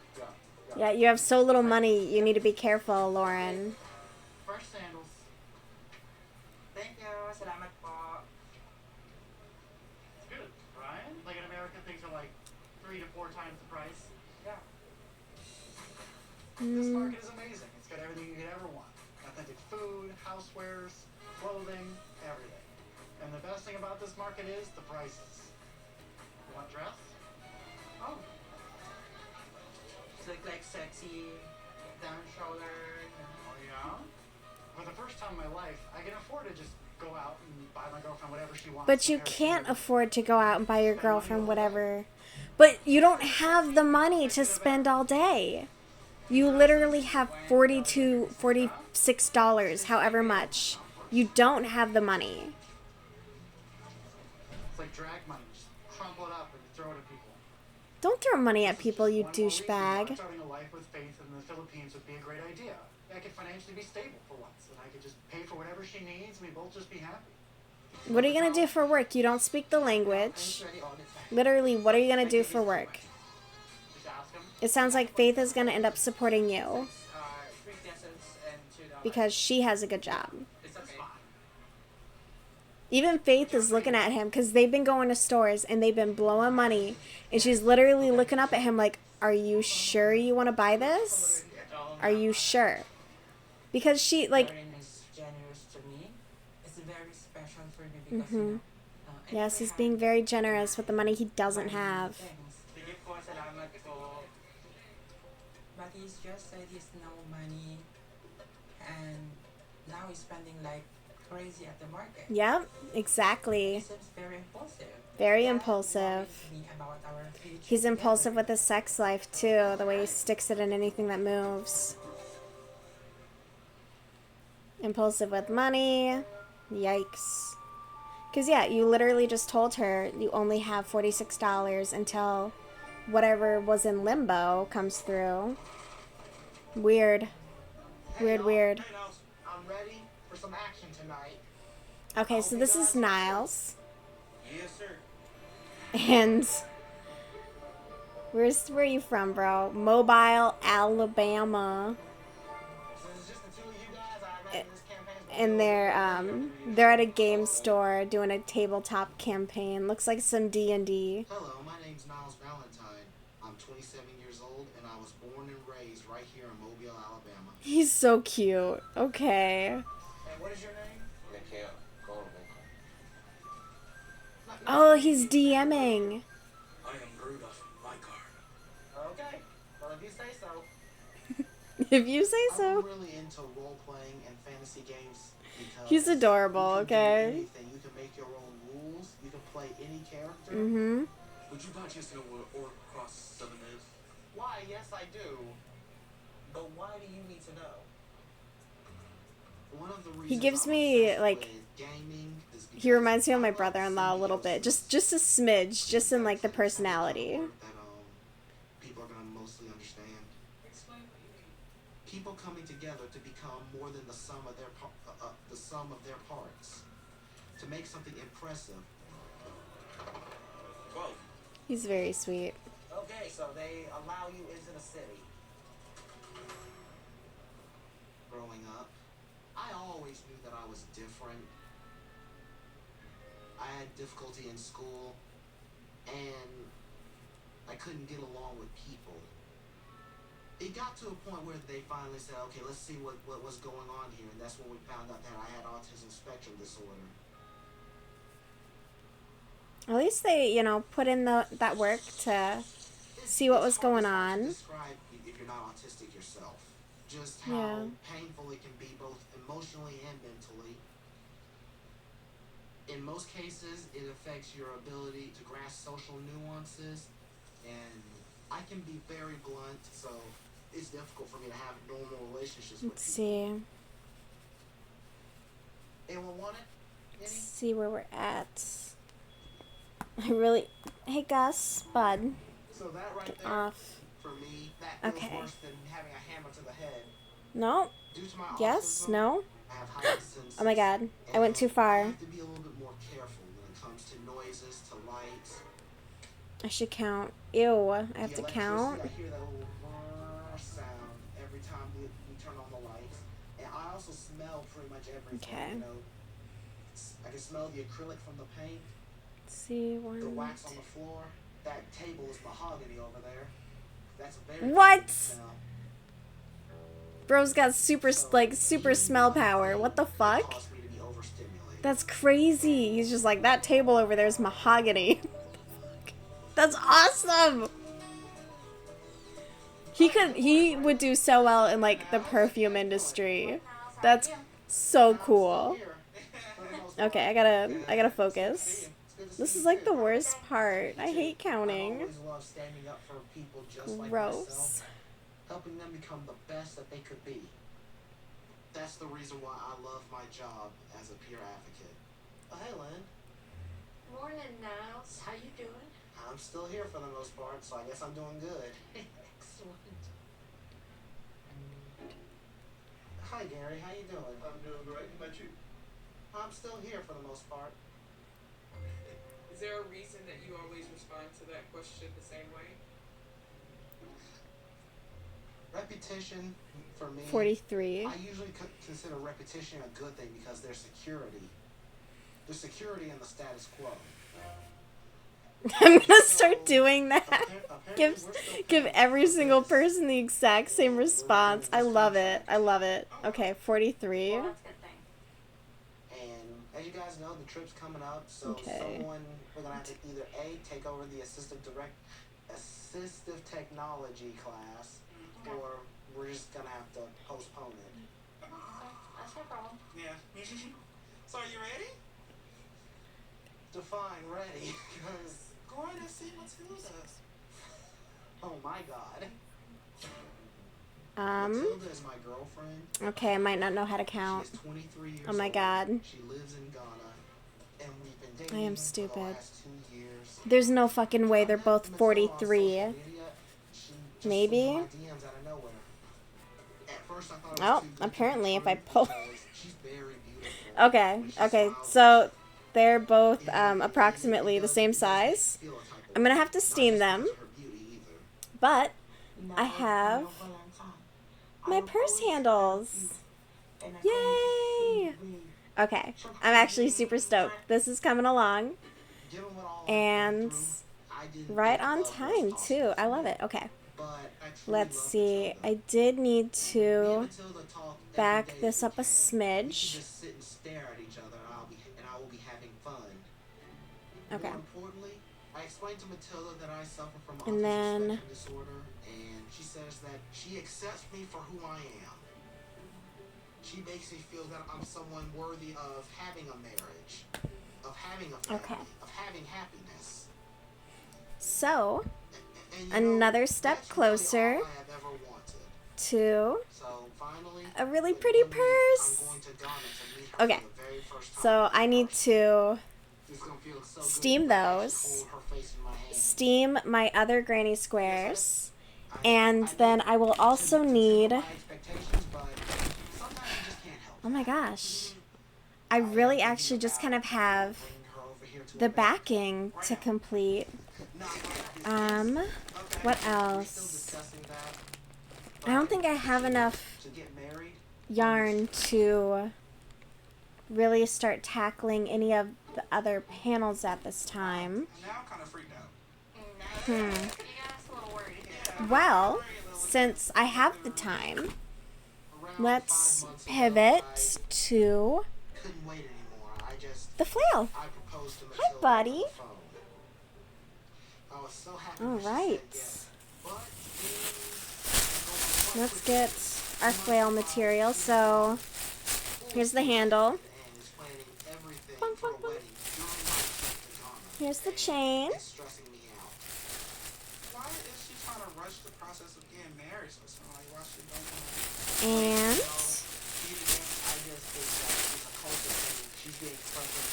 Yeah, you have so little money, you need to be careful, Lauren. Fresh sandals. Thank you. Salamat po. It's good, right? Like in America, things are like 3 to 4 times the price. Yeah. This market is amazing. It's got everything you could ever want. Authentic food, housewares, clothing, everything. And the best thing about this market is the prices. You want dress? Oh, It's like sexy, down shoulder. oh yeah? For the first time in my life, I can afford to just go out and buy my girlfriend whatever she wants. But you Compare to can't afford to go out and buy your girlfriend whatever. But you don't have the money to spend all day. You literally have $42, $46, however much. You don't have the money. It's like drag money. Just crumple it up and throw it at people. Don't throw money at people, you One more reason why douchebag. starting a life with faith in the Philippines would be a great idea. I could financially be stable for once, and I could just pay for whatever she needs, and we both just be happy. What are you gonna do for work? You don't speak the language. Literally, what are you gonna do for work? Just ask him. It sounds like Faith is gonna end up supporting you 3 pesos and $2. because she has a good job. It's okay. Even Faith is looking at him because they've been going to stores and they've been blowing money, and she's literally looking up at him like, "Are you sure you want to buy this? Are you sure?" Because she like, Lauren is generous to me. It's very special for me because you know, I yes, never he's had being very generous with the money he doesn't money have. things. Sige po, salamat po. But he's just said he's no money, and now he's spending like crazy at the market. Yep, He exactly. seems very impulsive. Very That impulsive. worries me about our future He's impulsive together. with his sex life too, the way he sticks it in anything that moves. Impulsive with money. Yikes. Because, yeah, you literally just told her you only have $46 until whatever was in limbo comes through. Weird. Weird, weird. Hey, Nels, I'm ready for some action tonight. Okay, so this is Niles. Yes, sir. And where are you from, bro? Mobile, Alabama. So it's just the two of you guys. I imagine this campaign's gonna And be they're at a game store doing a tabletop campaign. Looks like some D&D. Hello, my name's Niles Valentine. I'm 27 years old, and I was born and raised right here in Mobile, Alabama. He's so cute. Okay. And what is your name? Mikhail. Oh, he's DMing. I am Rudolph, my card. Okay. Well, if you say so. If you say I'm so. really into role-playing and fantasy games because He's adorable, you can do okay? anything. You can make your own rules. You can play any character. Mm-hmm. Would you by chance know where Orc Cross 7 is? Why, yes, I do. But why do you need to know? One of the reasons gives I'm me, obsessed like- with gaming is He because reminds me of I my love brother-in-law a little bit. symbiosis. Just a smidge. Just in, like, the personality. That, people are gonna mostly understand. Explain what you mean. People coming together to become more than the sum of their parts. To make something impressive. 12. He's very sweet. Okay, so they allow you into the city. Growing up, I always knew that I was different. I had difficulty in school, and I couldn't get along with people. It got to a point where they finally said, okay, let's see what was going on here, and that's when we found out that I had autism spectrum disorder. At least they, you know, put in that work to see what was going on. Describe if you're not autistic yourself, just how painful it can be both emotionally and mentally. In most cases, it affects your ability to grasp social nuances, and I can be very blunt, so it's difficult for me to have normal relationships with people. Let's see. Anyone want it? Let's see where we're at. I really... Hey, Gus, bud. So that right Get there, off. for me, that feels worse than having a hammer to the head. No. Due to my Yes, autism, no. I have heightened senses. Oh my god. I went too far. I have to be a little bit more careful when it comes to noises, to lights. I should count. Ew. I have to count. I hear that little sound every time we turn on the lights. And I also smell pretty much everything. Okay. You know, I can smell the acrylic from the paint. Let's see, The wax on the floor. That table is mahogany over there. That's a very What? smell. Bro's got super smell power. What the fuck? That's crazy. He's just like, that table over there is mahogany. That's awesome. He would do so well in like the perfume industry. That's so cool. Okay, I gotta focus. This is like the worst part. I hate counting. Gross. Helping them become the best that they could be. That's the reason why I love my job as a peer advocate. Oh, hey, Lynn. Morning, Niles. How you doing? I'm still here for the most part, so I guess I'm doing good. Excellent. Hi, Gary. How you doing? I'm doing great. How about you? I'm still here for the most part. Is there a reason that you always respond to that question the same way? Repetition, for me, 43. I usually consider repetition a good thing because there's security. There's security in the status quo. I'm gonna start doing that. Give every single person the exact same response. I love it. I love it. Okay, 43. Well, that's a good thing. And as you guys know, the trip's coming up, so we're gonna have to either A, take over the assistive technology class, or we're just gonna have to postpone it. That's no problem. Yeah. So are you ready? Define ready. Go ahead and see Matilda. Oh my god. Matilda is my girlfriend. Okay, I might not know how to count. She's 23 years Oh my god. old. She lives in Ghana, and we've been dating I am for stupid. the last 2 years. There's no fucking way they're both 43. Maybe? Oh, apparently if I pull... Okay, so they're both approximately the same size. I'm gonna have to steam them, but I have my purse handles. Yay! Okay, I'm actually super stoked. This is coming along, and right on time too. I love it. Okay, let's see. I did need to back this up a smidge. Okay. I explained to Matilda that I suffer from And then autism spectrum disorder, and she says that she accepts me for who I am. She makes me feel that I'm someone worthy of having a marriage, of having a family, of having happiness. So, another step closer to a really pretty purse. Okay, so I need to steam those, steam my other granny squares, and then I will also need... Oh my gosh. I really actually just kind of have the backing to complete. What else? I don't think I have enough yarn to really start tackling any of the other panels at this time. Now I'm kind of freaked out. You got us a little worried here. Well, since I have the time, let's pivot to Couldn't wait anymore. the flail. I proposed to Hi, Matilda buddy. on the phone. I was so happy All when she said right. yes. But Let's get our flail material. So here's the handle. and is planning everything Bum, for a bum, bum. wedding during my trip to Ghana. Here's the And chain. It's stressing me out. Why is she trying to rush the process of getting married so soon? Like, why she don't And I just think that it's a culture thing. She's getting pressure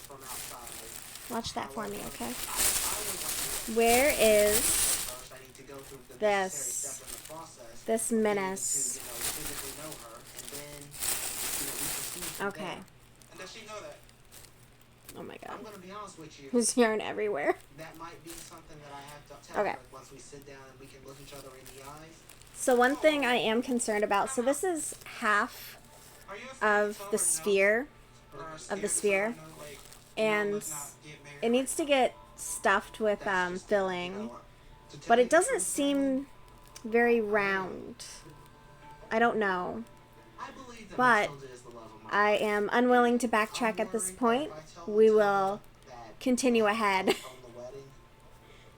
from outside. watch that for me, okay? I would like to Where is first. I need to go through the this necessary step in the process. this to, menace? physically know her, and then, we proceed from Okay. there. And does she know that? Oh my god. I'm gonna be honest with you. There's yarn everywhere. That might be something that I have to tell Okay. her once we sit down and we can look each other in the eyes. So one thing I am concerned about, so this is half Are you afraid to of tell the her no? sphere, Or of scared the to tell sphere, her no, like, and let's not get married? it needs to get stuffed with That's just it, filling, you know, to tell but you it the doesn't truth, seem very round. I don't know, I believe that but Matilda is the love of my I life. am unwilling to backtrack at this point. We will continue ahead, On the wedding,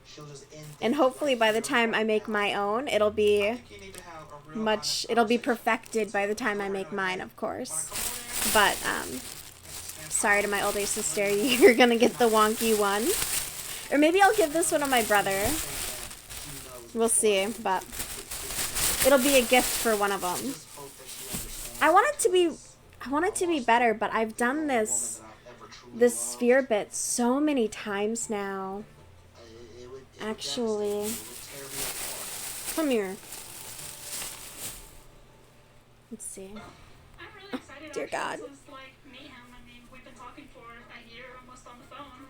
she'll just end and things hopefully right by the here, time right I make now. my own, it'll be I think you need to have a real honest it'll be conversation. perfected by the time I make mine, of course. But sorry to my older sister, you're gonna get the wonky one, or maybe I'll give this one to my brother. We'll see, but it'll be a gift for one of them. I want it to be better, but I've done this sphere bit so many times now. Actually, come here. Let's see. I'm really excited. Dear actually. God. This is like mayhem. I mean, we've been talking for a year almost on the phone.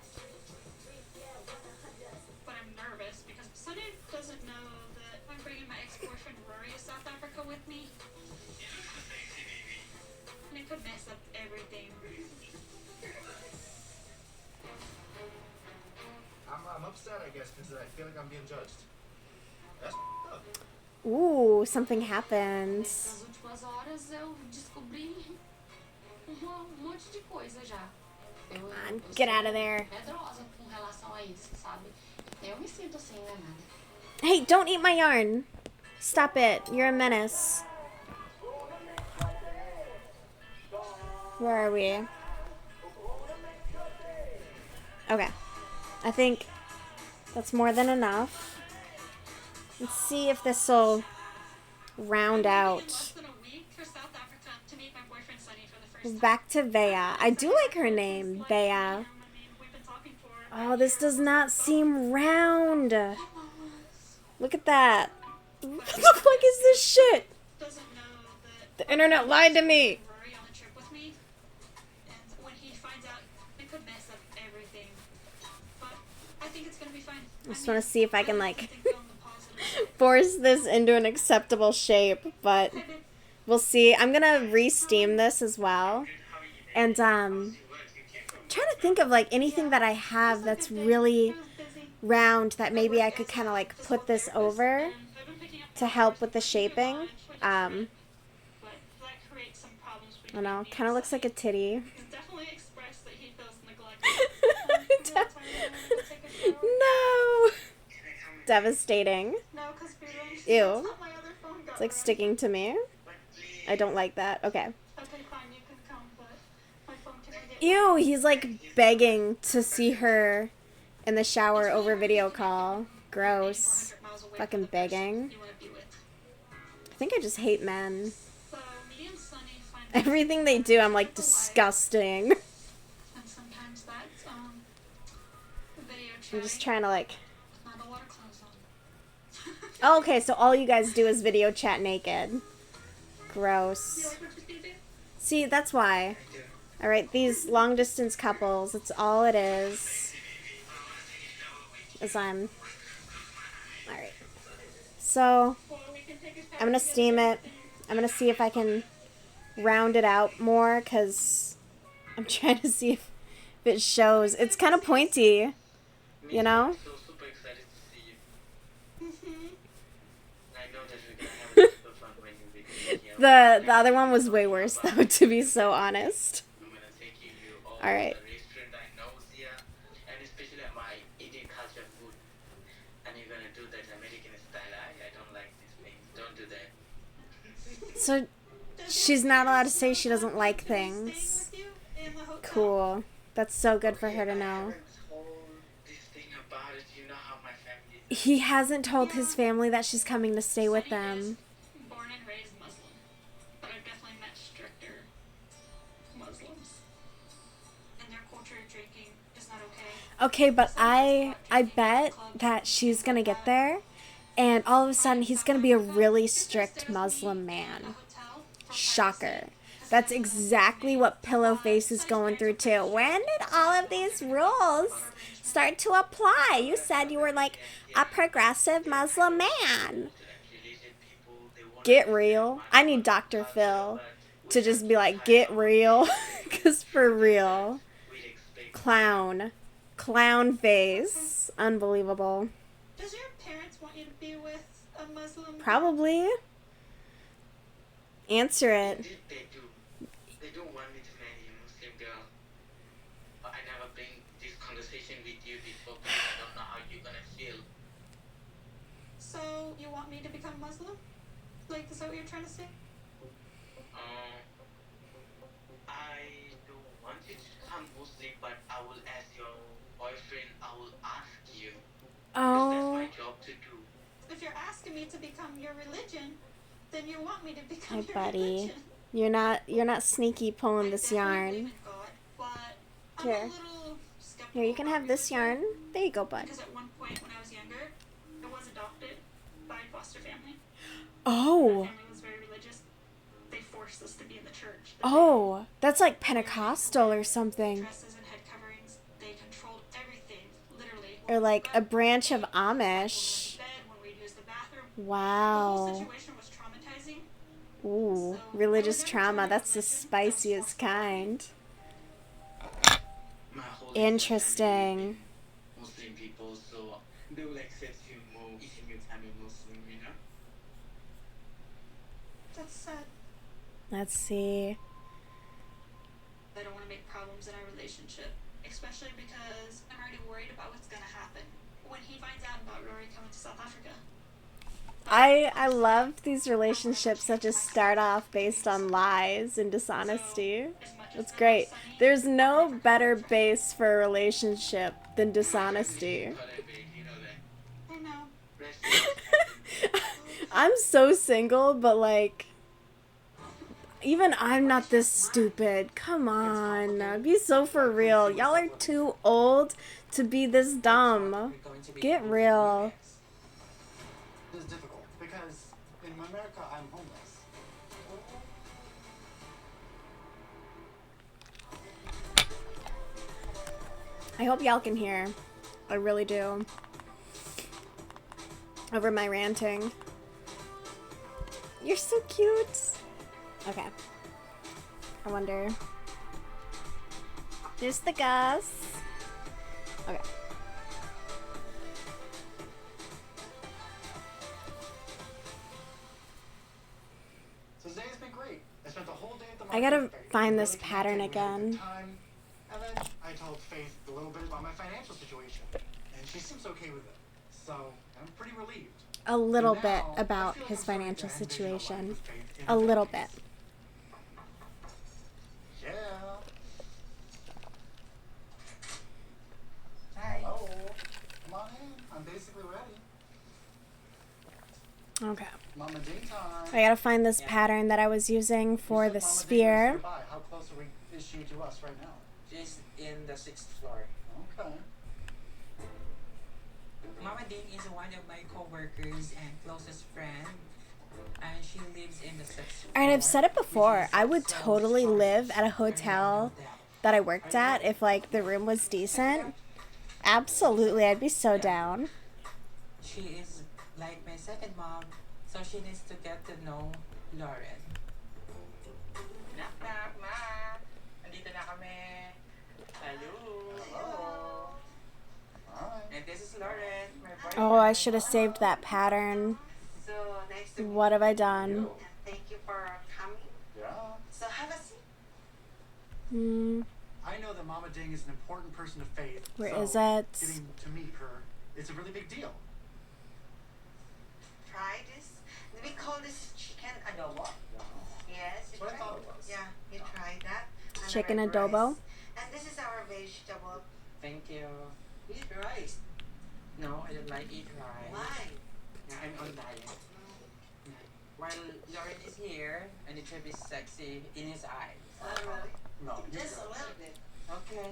But I'm nervous because Sunny doesn't know that I'm bringing my ex-boyfriend Rory to South Africa with me. And it could mess up everything. I'm upset, I guess, because I feel like I'm being judged. That's up. Ooh, something happens. Nas últimas horas eu descobri um monte de coisa já. Eu Get out of there. medrosa com relação a isso, sabe? Eu me sinto assim, né, nada. Hey, don't eat my yarn. Stop it. You're a menace. Where are we? Okay. I think that's more than enough. Let's see if this will round In out. less than a week for South Africa to meet my boyfriend Sunny for the first time. Back to Bea. I do like her name, Bea. I mean, we've been talking for Oh, this does not seem round. Look at that. What the fuck is this shit? doesn't know that The internet lied to me. Rory on the trip with me, and when he finds out, it could mess up everything. But I think it's gonna be fine. I just want to see if I can, like, force this into an acceptable shape, but we'll see. I'm gonna re-steam this as well. And, trying to think of, like, anything that I have that's really round that maybe I could kind of, like, put this over to help with the shaping. I don't know, kind of looks like a titty. He's definitely expressed that he feels neglected. No! Devastating. No, because Ew. It's like sticking to me. I don't like that. Okay. Okay, fine, you can come, but my phone can get Ew, he's like begging to see her in the shower over video call. Gross. Fucking begging. you want to be with. I think I just hate men. So me and Sunny find Everything they do, I'm like disgusting. and sometimes that's video chat. I'm just trying to like. Not a lot of clothes on. Oh, okay, so all you guys do is video chat naked. Gross. You like what you do? See, that's why. Alright, these long distance couples, that's all it is. As I'm. Alright. So, Or we can take a I'm gonna steam it. I'm gonna see if I can round it out more, because I'm trying to see if it shows. It's kind of pointy, you know? I'm so super excited to see you. I know that we're gonna have a super fun when you begin here. The other one was way worse though, to be so honest. I'm gonna take you to all All right. the restaurant I know here, and especially at my Indian culture food. And you're gonna do that American style. I don't like these things. Don't do that. So she's not allowed to say she doesn't like things. Cool. That's so good for her to know. This thing about it, you know how my family is. He hasn't told his family that she's coming to stay with Sunny them. is born and raised Muslim, but I've definitely met stricter Muslims. In their culture, drinking is not okay. Okay, but I bet that she's gonna get there, and all of a sudden he's gonna be a really strict Muslim man. Shocker. That's exactly what Pillowface is going through too. When did all of these rules start to apply? You said you were like a progressive Muslim man. Get real. I need Dr. Phil to just be like, get real. Because for real. Clown. Clown face. Unbelievable. Does your parents want you to be with a Muslim? Probably. Answer it. They do. They don't want me to marry a Muslim girl. But I never been this conversation with you before because I don't know how you're gonna feel. So you want me to become Muslim? Like, is that what you're trying to say? I don't want you to become Muslim, but I will ask your boyfriend. I will ask you. Because that's my job to do. If you're asking me to become your religion, then you want me to become Hey, your buddy. religion. You're not sneaky pulling this yarn. believe in God, but I'm Here. a little skeptical Here, you can about have this religion, yarn. There you go, bud. Because at one point when I was younger, I was adopted by a foster family. Oh. My family was very religious. They forced us to be in the church. Oh. That's like Pentecostal or something. Dresses and head coverings. They controlled everything, literally. Or like a branch of Amish. Bed, when we'd use the bathroom. The whole Wow. situation was traumatizing. Ooh. Religious trauma. That's the spiciest kind. My whole Interesting. Muslim people, so they will accept you more if you become a Muslim, you know? That's sad. Let's see. I don't want to make problems in our relationship, especially because I'm already worried about what's going to happen when he finds out about Rory coming to South Africa. I love these relationships that just start off based on lies and dishonesty. It's great. There's no better base for a relationship than dishonesty. I know. I'm so single, but like, even I'm not this stupid. Come on, be so for real. Y'all are too old to be this dumb. Get real. It's difficult because in America I'm homeless. I hope y'all can hear. I really do. Over my ranting. You're so cute. Okay. I wonder. There's the Gus. Okay. So today's been great. I spent the whole day at the I market gotta with Faith. find We this really pattern connected. We had a good again. time. And then I told Faith a little bit about my financial situation, and she seems okay with it. So I'm pretty relieved. A little Now, bit I about feel like his I'm starting financial to envision a life situation. with Faith in A the little bit. 50s. Yeah. Hi. Hello. Come on in. I'm basically ready. Okay. Mama Ding time. I gotta find this pattern that I was using for You the said Mama Ding was sphere. nearby. How close is she to us right now? She's in the 6th floor. Okay. Mama Ding is one of my co-workers and closest friend. And she lives in the 6th floor. Alright, I've said it before. which is I would also totally storage. live at a I hotel love that. that I worked at if like the room was decent. Absolutely, I'd be so down. She is like my second mom, so she needs to get to know Lauren. Knock knock, ma. Nandito na kami. Lauren, my boyfriend. Oh, I should have saved that pattern. So nice to meet What have I done? you. And thank you for coming. Yeah. So have a seat. I know that Mama Ding is an important person of faith. Where so is it? Getting to meet her, it's a really big deal. Try this. We call this chicken adobo. Yes, That's what I thought it was. Yeah, you try that. And Chicken the red adobo? rice. And this is our vegetable. Thank you. Eat rice. No, I don't like eat rice. Why? Yeah, I'm on diet. Yeah. While Lauren is here, I need to be sexy in his eyes. No, you're Just a good. little bit. Okay.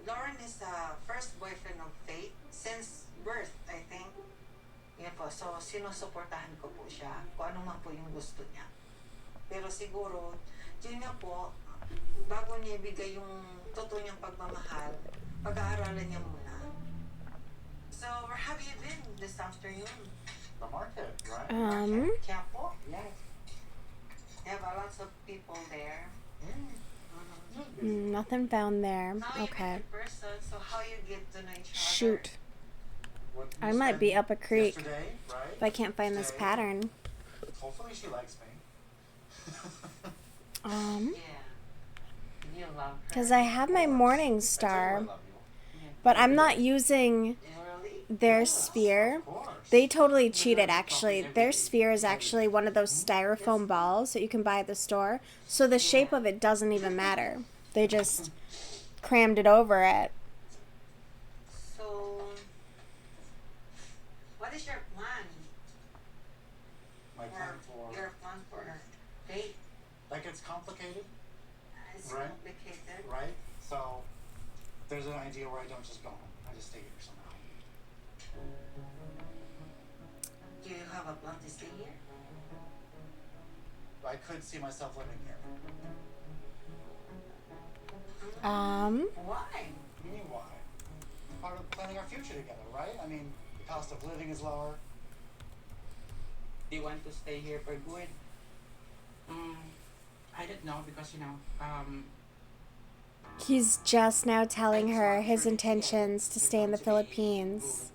Lauren is the first boyfriend of Faith since birth, I think. Yan po. So, sinusuportahan ko po siya kung ano man po yung gusto niya. Pero siguro, yun nga po, bago niya ibigay yung totoo niyang pagmamahal, pag-aaralan niya muna. So, where have you been this afternoon? The market, right? Kaya po? Yes. They have lots of people there. Nothing found there. How Okay. you meet the person, so how you get to know each other. Shoot. What I you might be spent up a creek yesterday, right? if I can't find this Today. pattern. Hopefully she likes me. Yeah. You love her. Because I have my morning I star, love you. but I'm not using Really? their sphere. Of course. They totally cheated, actually. Their sphere is actually one of those styrofoam balls that you can buy at the store. So the shape of it doesn't even matter. They just crammed it over it. So, what is your plan? My plan for Your plan for date? like it's complicated, It's Right. complicated. right? So there's an idea where I don't just go home. I just stay here somehow. Do you have a plan to stay here? I could see myself living here. Why? Meaning why? Part of planning our future together, right? I mean, the cost of living is lower. Do you want to stay here for good? I don't know because He's just now telling her his intentions to stay in the Philippines.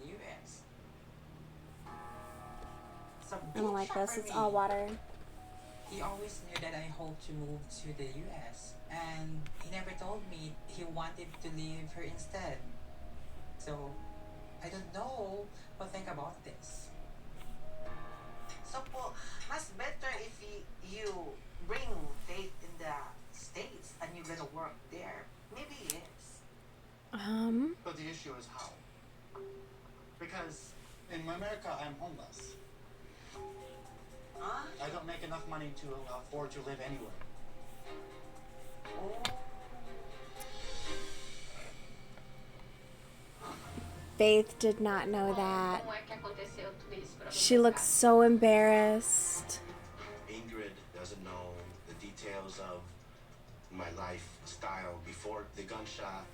I don't like this. It's all water. He always knew that I hope to move to the US, and he never told me he wanted to leave her instead. So, I don't know what to think about this. So po, mas better if you bring Faith in the States and you're gonna work there. Maybe yes. But the issue is how. Because in America, I'm homeless. Huh? I don't make enough money to afford to live anywhere. Oh. Faith did not know that. Como é que aconteceu tudo isso pra She você, looks sabe? so embarrassed. Ingrid doesn't know the details of my lifestyle before the gunshot,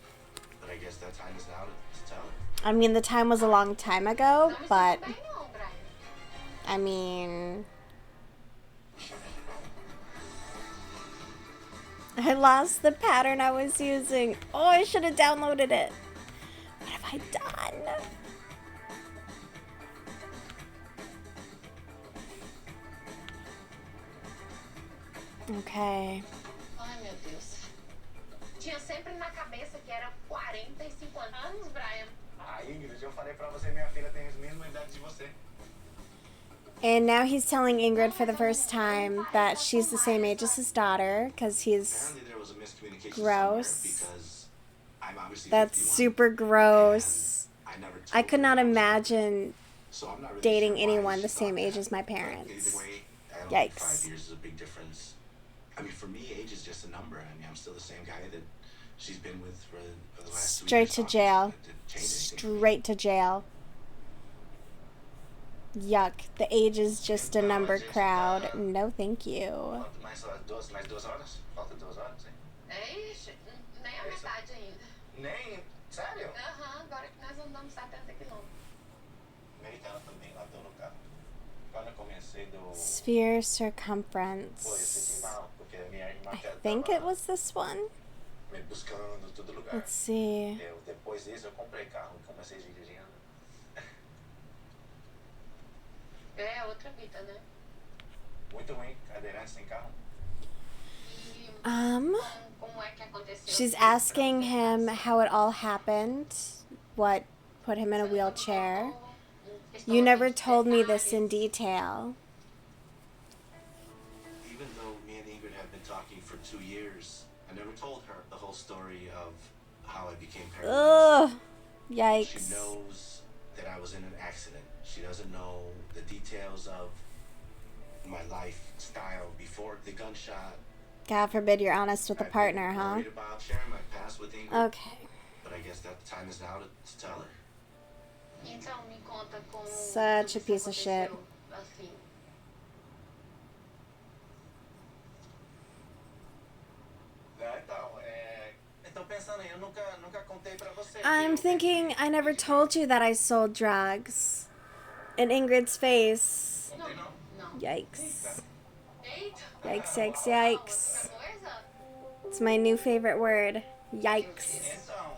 but I guess that time is now to tell her. I mean, the time was a long time ago, Não me but sinto bem não, Brian. I mean, I lost the pattern I was using. Oh, I should have downloaded it. What have I done? Okay. Ai, meu Deus. Tinha sempre na cabeça que era 45 anos, Brian. Ah, Ingrid, eu falei pra você, minha filha tem as mesmas idades de você. And now he's telling Ingrid for the first time that she's the same age as his daughter, because he's Apparently there was a miscommunication gross. somewhere because I'm obviously That's 51, super gross. and I never I told could her not that. imagine So I'm not really dating sure why anyone she the thought same age that. as my But parents. either way, I don't think Yikes. 5 years is a big difference. I mean, for me, age is just a number. I mean, I'm still the same guy that she's been with for the last 3 Straight years. to so jail. it didn't change anything. Straight to jail. Yuck. The age is just a number, crowd. No, thank you. Falta mais 2 horas? Falta 2 horas, hein? Ixi, nem a metade ainda. Nem? Sério? Aham, agora que nós andamos 70 quilômetros. Americana também, lá no carro. Quando eu comecei do... Sphere Pô, eu senti circumference. mal, porque minha irmã I think it was this one. me buscando todo lugar. Let's see. Depois disso eu comprei carro e comecei dirigindo. É outra vida, né? Muito ruim, cadeirante sem carro. Como é que aconteceu? She's asking him how it all happened, what put him in a wheelchair. You never told me this in detail. Even though me and Ingrid have been talking for 2 years, I never told her the whole story of how I became paralyzed. Ugh. Yikes. She knows that I was in an accident. She doesn't know the details of my lifestyle before the gunshot. God forbid you're honest with a partner, huh? Worried about sharing my past with Ingrid. Okay. But I guess that the time is now to tell her. Então, me conta como Such a piece of shit. assim. Então pensando aí, eu nunca contei pra você. I'm thinking I never told you that I sold drugs. In Ingrid's face. Yikes. Yikes, yikes, yikes. It's my new favorite word. Yikes. Então,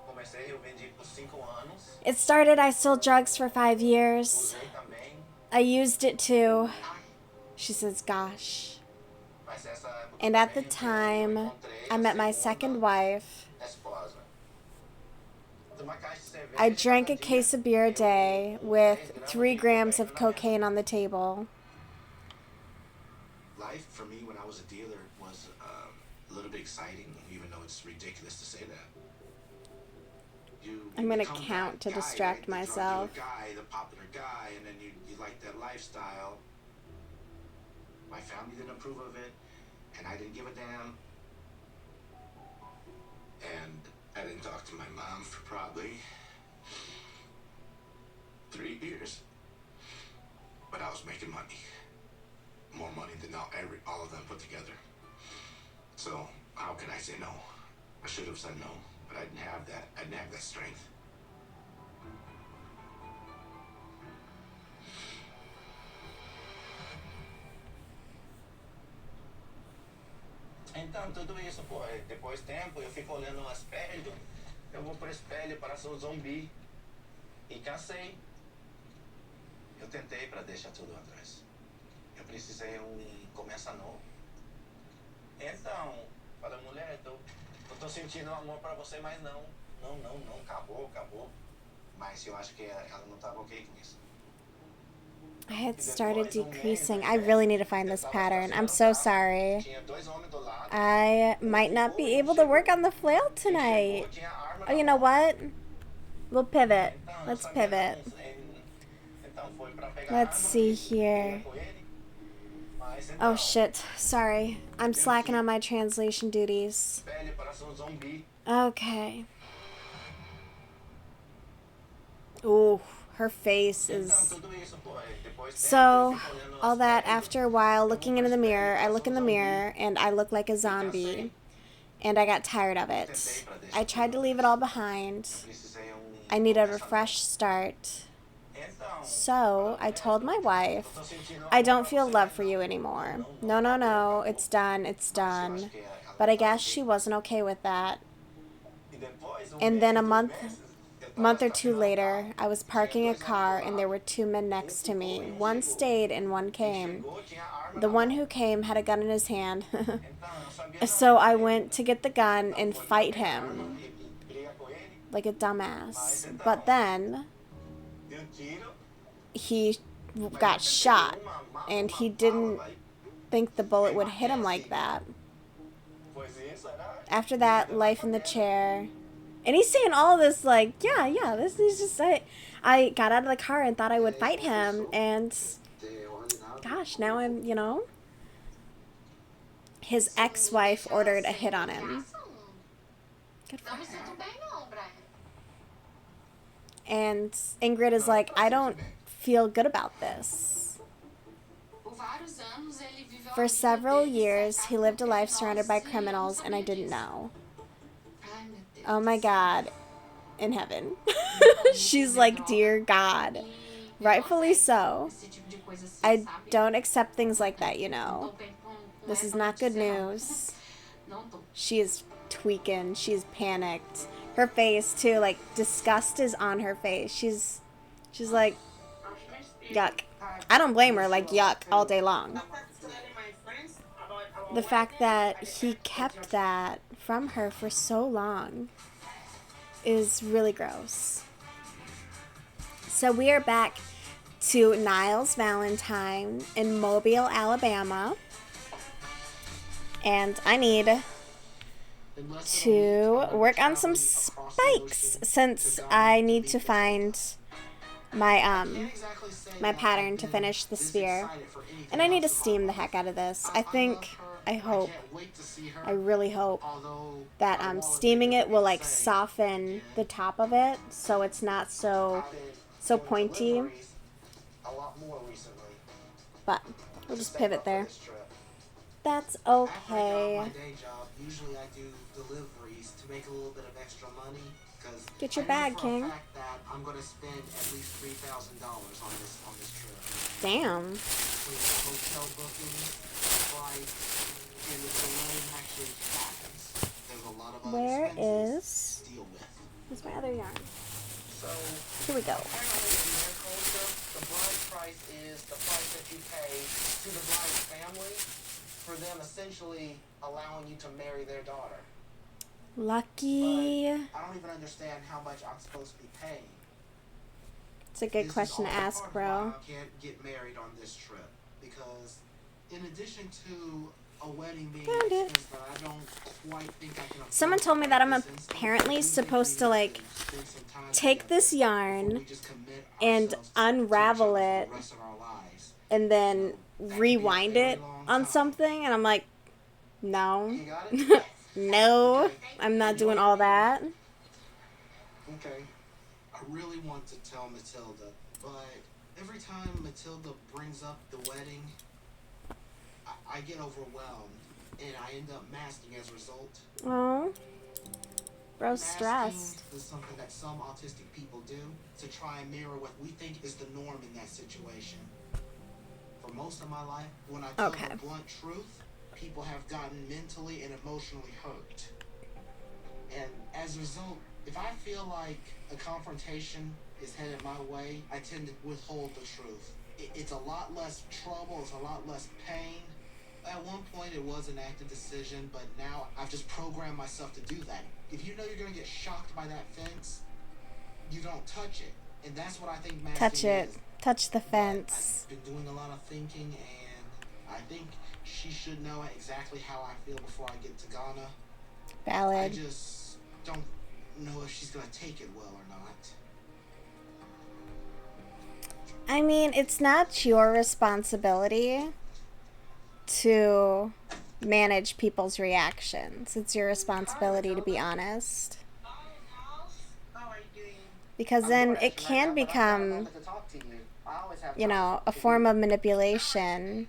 comecei, eu vendi por 5 anos. It started I sold drugs for 5 years. Usei também. I used it too. She says, gosh. Mas essa época And at the também, time, eu encontrei I a met my segunda second wife. esposa. Uma caixa de cerveja I de drank a cada dia. case of beer a day with 3 grams of cocaine on the table. Life for me when I was a dealer was a little bit exciting, even though it's ridiculous to say that. I'm gonna become count that to guy, distract right? The drug myself. dealer guy, the popular guy, and then you like that lifestyle. My family didn't approve of it, and I didn't give a damn. And I didn't talk to my mom for probably 3 years. But I was making money. More money than all of them put together. So how can I say no? I should have said no, but I didn't have that. I didn't have that strength. Então, tudo isso, pô, depois de tempo, eu fico olhando o espelho, eu vou pro espelho para ser um zumbi. E cansei. Eu tentei para deixar tudo atrás. Eu precisei começar novo. Então, falei, mulher, eu tô sentindo amor para você, mas não, acabou. Mas eu acho que ela não tava ok com isso. I had started decreasing. I really need to find this pattern. I'm so sorry. I might not be able to work on the flail tonight. Oh, you know what? We'll pivot. Let's pivot. Let's see here. Oh shit. Sorry. I'm slacking on my translation duties. Okay. Ooh, her face is... So, all that, after a while, looking into the mirror, I look in the mirror, and I look like a zombie. And I got tired of it. I tried to leave it all behind. I needed a fresh start. So, I told my wife, I don't feel love for you anymore. No, it's done. But I guess she wasn't okay with that. And then a month or two later, I was parking a car and there were 2 men next to me. One stayed and one came. The one who came had a gun in his hand. So I went to get the gun and fight him like a dumbass. But then he got shot and he didn't think the bullet would hit him like that. After that, life in the chair. And he's saying all this like, yeah, this is just, I got out of the car and thought I would fight him, and gosh, now I'm, you know, his ex-wife ordered a hit on him. Good for her. And Ingrid is like, I don't feel good about this. For several years, he lived a life surrounded by criminals, and I didn't know. Oh my God, in heaven. She's like, dear God. Rightfully so. I don't accept things like that, you know. This is not good news. She is tweaking. She's panicked. Her face too, like disgust is on her face. She's like, yuck. I don't blame her, like yuck all day long. The fact that he kept that from her for so long is really gross. So we are back to Niles Valentine in Mobile, Alabama. And I need to work on some spikes since I need to find my my pattern to finish the sphere. And I need to steam the heck out of this. I really hope that steaming it will like soften the top of it so it's not so pointy. But we'll just pivot there. That's okay. After I got my day job, usually I do deliveries to make a little bit of extra money. Get your bag, King. That I'm going to spend at least $3,000 on this trip. Damn. With hotel bookings, flights, and the delay actually happens. There's a lot of other expenses to deal with. Where's my other yarn? So here we go. Apparently in their culture, the bride price is the price that you pay to the bride's family for them essentially allowing you to marry their daughter. Lucky. But I don't even understand how much I'm supposed to be paying. It's a good question to ask, bro. I can't get married on this trip because in addition to a wedding being expensive, I don't quite think I can afford. Someone told me that I'm apparently supposed to like take this yarn and unravel it and then rewind it on something, and I'm like, no. No, I'm not doing all that. Okay. I really want to tell Matilda, but every time Matilda brings up the wedding, I get overwhelmed, and I end up masking as a result. Oh, bro's stressed. Masking is something that some autistic people do to try and mirror what we think is the norm in that situation. For most of my life, when I tell the blunt truth, people have gotten mentally and emotionally hurt. And as a result, if I feel like a confrontation is headed my way, I tend to withhold the truth. It's a lot less trouble, it's a lot less pain. At one point it was an active decision, but now I've just programmed myself to do that. If you know you're going to get shocked by that fence, you don't touch it. And that's what I think masking Touch it. is. Touch the fence. I've been doing a lot of thinking, and I think she should know exactly how I feel before I get to Ghana. Valid. I just don't know if she's going to take it well or not. I mean, it's not your responsibility to manage people's reactions. It's your responsibility to be honest. Because then it can become, you know, a form of manipulation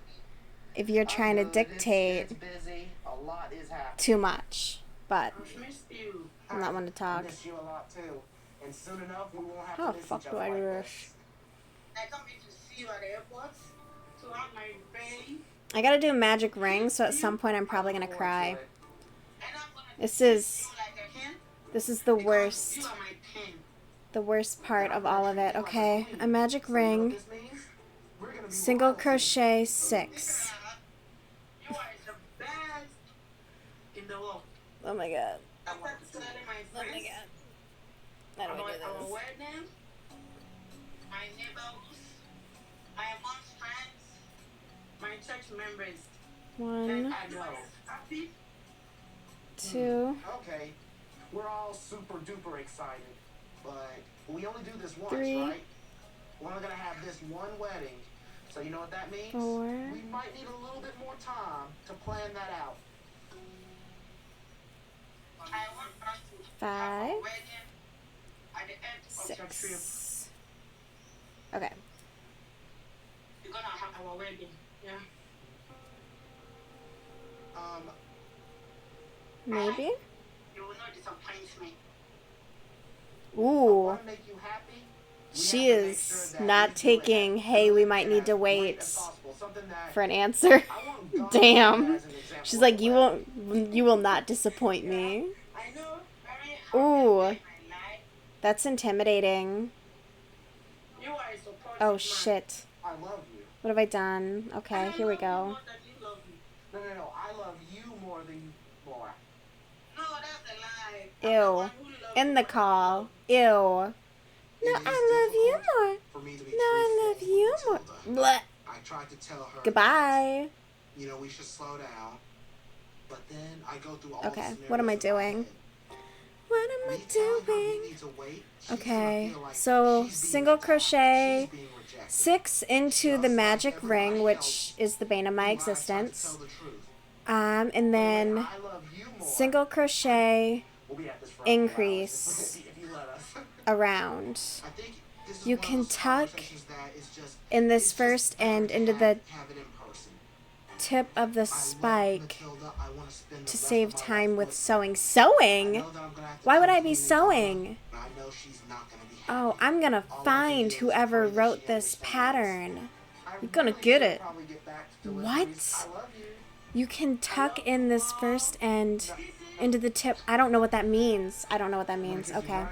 if you're trying to dictate too much. But I'm not one to talk. How the fuck do I do this? I gotta do a magic ring, so at some point I'm probably gonna cry. This is the worst. The worst part of all of it. Okay, a magic ring. Single crochet 6. Oh my god. Oh my god. How do I do this? My neighbors, my mom's friends, my church members. 1, Happy? 2. Okay, we're all super duper excited, but we only do this once, 3. right? We're only gonna have this one wedding, so you know what that means? 4. We might need a little bit more time to plan that out. I want us to 5. have a wedding at the end of your trip. 6. Okay. We're gonna have our wedding, yeah. Maybe? You will not disappoint me. Ooh. She is not taking, hey, we might need to wait for an answer. Damn. She's like, you will not disappoint me. I know. Ooh. That's intimidating. You are a supportive Oh man. shit. I love you. What have I done? Okay, here we go. No, I love you more than more. No, that's a lie. Ew. In the call. Ew. No, I love you more. For me to be No, I love you more. Blech. I tried to tell her. Goodbye. You know, we should slow down. But then I go through all Okay, what am I doing? What am I doing? Okay, so single crochet 6 into the magic ring, which is the bane of my existence. And then single crochet increase around. You can tuck in this first end into the tip of the spike to save time with sewing. Sewing? Why would I be sewing? Oh, I'm gonna find whoever wrote this pattern. You're gonna get it. What? You can tuck in this first end into the tip. I don't know what that means. I don't know what that means. Okay.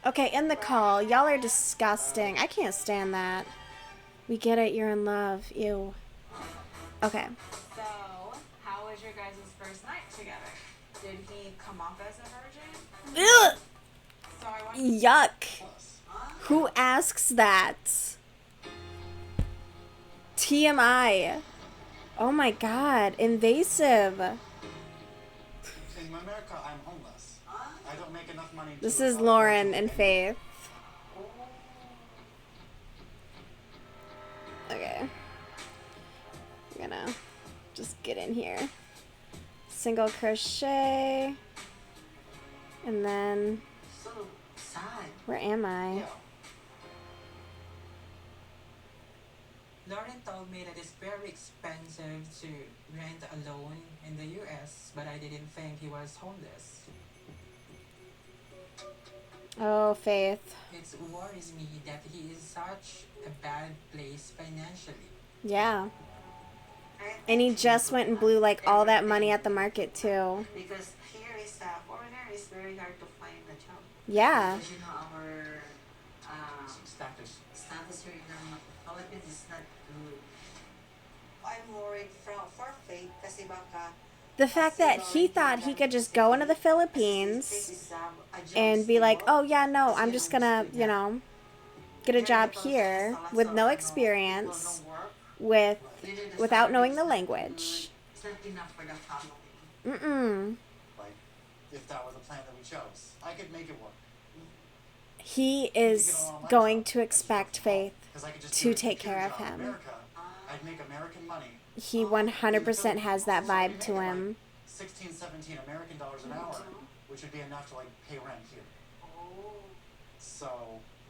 Okay, in the call. Y'all are disgusting. I can't stand that. We get it. You're in love. Ew. Okay. So, how was your guys' first night together? Did he come off as a virgin? Ugh! So I want Yuck. Who asks that? TMI. Oh my god. Invasive. In America, I'm homeless. I don't make enough money to This is Lauren and Faith. Okay. I'm gonna just get in here. Single crochet. And then... So sad. Where am I? Lauren told me that it's very expensive to rent alone in the US, but I didn't think he was homeless. Oh, Faith. It worries me that he is such a bad place financially. Yeah. And he just went and blew like all that money at the market too. Because here is foreigner is very hard to find a job. Yeah. Because you know our status here in the Philippines is not good. I'm worried for Faith kasi baka The fact that he thought he could just go into the Philippines and be like, oh yeah, no, I'm just gonna, you know, get a job here with no experience, without knowing the language. It's not enough for the family. Mm-mm. Like, if that were the plan that we chose, I could make it work. He is going to expect Faith to take care of him. America, I'd make American money. He 100% has that vibe to him. 16, 17 American dollars an hour, which would be enough to like pay rent here. So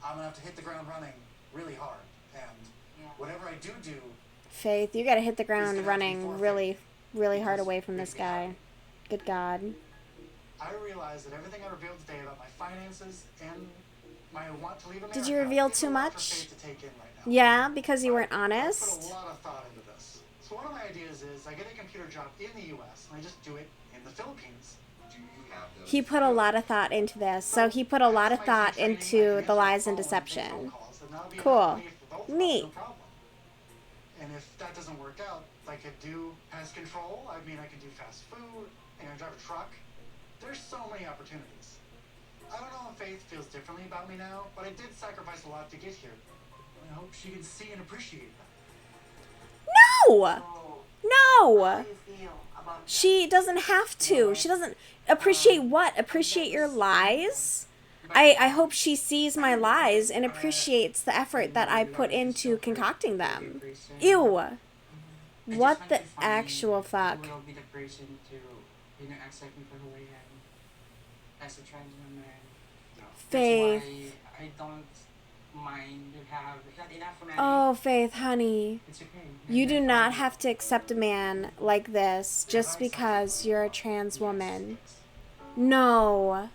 I'm gonna have to hit the ground running really hard, and whatever I do, Faith, you gotta hit the ground running really, really hard away from this guy. Good God. I realize that everything I revealed today about my finances and my want to leave America. Did you reveal too much? Yeah, because you weren't I honest. put a lot of thought into this. So one of my ideas is I get a computer job in the U.S. and I just do it in the Philippines. He put a lot of thought into this. So he put a lot of thought into the lies and deception. Cool. Neat. And if that doesn't work out, I could do pest control. I mean, I could do fast food. I can drive a truck. There's so many opportunities. I don't know if Faith feels differently about me now, but I did sacrifice a lot to get here. I hope she can see and appreciate that. No! No! She doesn't have to. She doesn't appreciate what? Appreciate your lies? I hope she sees my lies and appreciates the effort that I put into concocting them. Ew. What the actual fuck? Will be the person to, you know, accept me for who I am as a trans woman. Faith. That's why I don't mind to have not enough money. Oh, Faith, honey. It's okay. You do not have to accept a man like this just because you're a trans woman. No.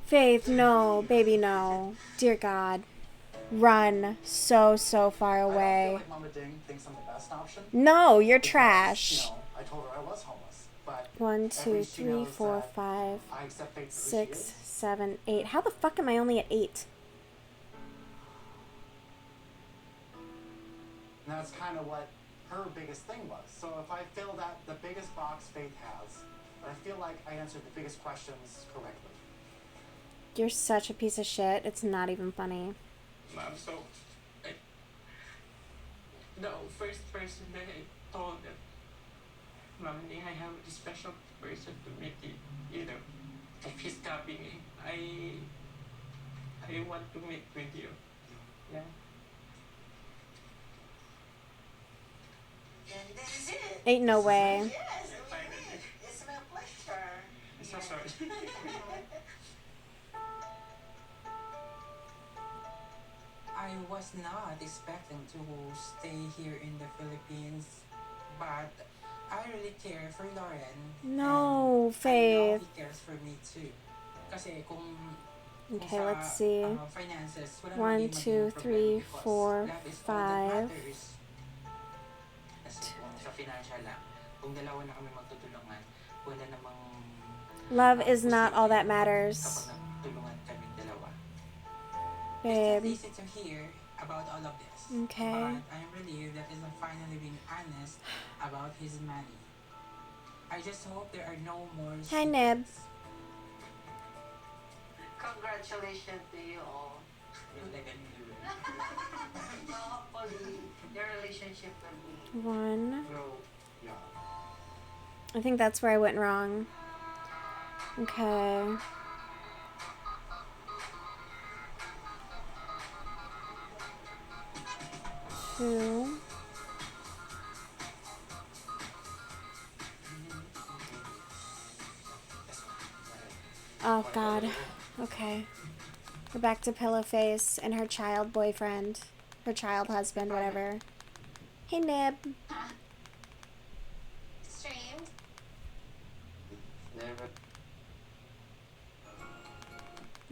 Faith, no. Baby, no. Dear God. Run so far away. Mama Ding thinks I'm the best option. No, you're trash. You know, I told her I was homeless, but 1, at 2, least she 3, knows 4, that 5, I accept fate for who she 6, is. 7, 8. How the fuck am I only at 8? And that's kind of what her biggest thing was. So if I fill that, the biggest box Faith has, I feel like I answered the biggest questions correctly. You're such a piece of shit. It's not even funny. Mom, so the first person that I told them, Mom, I have a special person to meet you know, if he's copying me, I want to meet with you. Yeah. And this is it. Ain't no way. Yes, it's my pleasure. I'm so sorry. I was not expecting to stay here in the Philippines, but I really care for Lauren. No, and Faith. I know he cares for me too. Kasi kung Okay, sa, let's see. Finances, wala 1, naman 2, 3, 4, love is all 5. that matters. Kasi kung sa financial lang, kung dalawa na kami magtutulungan, wala namang Love is not all that matters. kapag nagtulungan kaming dalawa. Babe. It's easy to hear about all of this. Okay. But I'm relieved that he's finally being honest about his money. I just hope there are no more Hi, Nib. Congratulations to you all. Hopefully, your relationship will be 1. No, yeah. I think that's where I went wrong. Okay. Two. Oh God. Okay. We're back to Pillowface and her child boyfriend. Her child husband, whatever. Hey, Nib. Streamed. Never.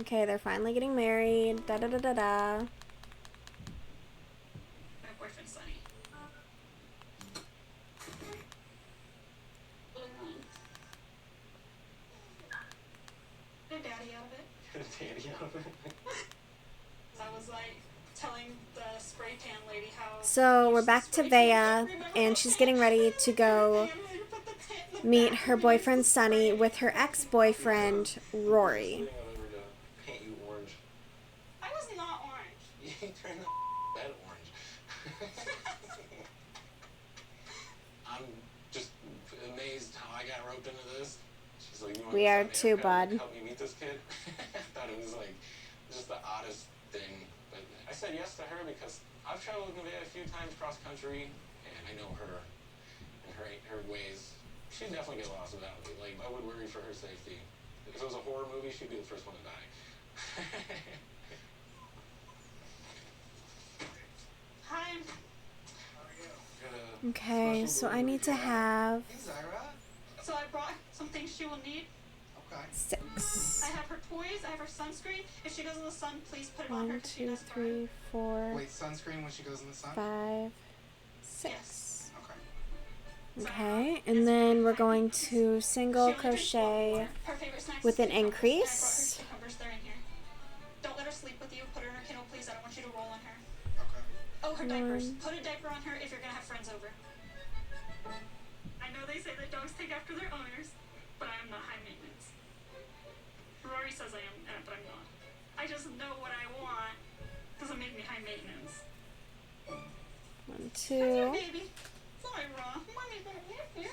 Okay, they're finally getting married. Da da da da da. My boyfriend Sunny. Get daddy out of it. Daddy out of it. I was like telling the spray tan lady how. So we're back to Vea, and she's getting ready to go meet her boyfriend Sunny with her ex-boyfriend Rory. Paint you orange. I was not orange. You turned the bed orange. I'm just amazed how I got roped into this. She's like, you want We to are sign me too, up? bud. Help me meet this kid. I thought it was like just the oddest thing. But I said yes to her because I've traveled with Nevaeh a few times cross country, and I know her and her ways. She'd definitely get lost without me. Like, I would worry for her safety. If it was a horror movie, she'd be the first one to die. Hi. Okay, so I need to have Hey, Zyra. So I brought some things she will need. Okay. 6. I have her toys. I have her sunscreen. If she goes in the sun, please put it on her. 1, 'Cause she 2, does burn. 3, 4, Wait, sunscreen when she goes in the sun? 5, 6. Yes. Okay. Okay, and then we're going to single crochet Her favorite snacks with an is cucumbers, increase. and I brought her cucumbers. They're in here. Don't let her sleep with you. Put her in her kennel, please. I don't want you to roll on her. Okay. Oh, her diapers. 1. Put a diaper on her if you're gonna have friends over. I know they say that dogs take after their owners, but I am not high maintenance. Rory says I am, but I'm not. I just know what I want. Doesn't make me high maintenance. 1, That's your 2. baby. Zyra, mommy's gonna miss you.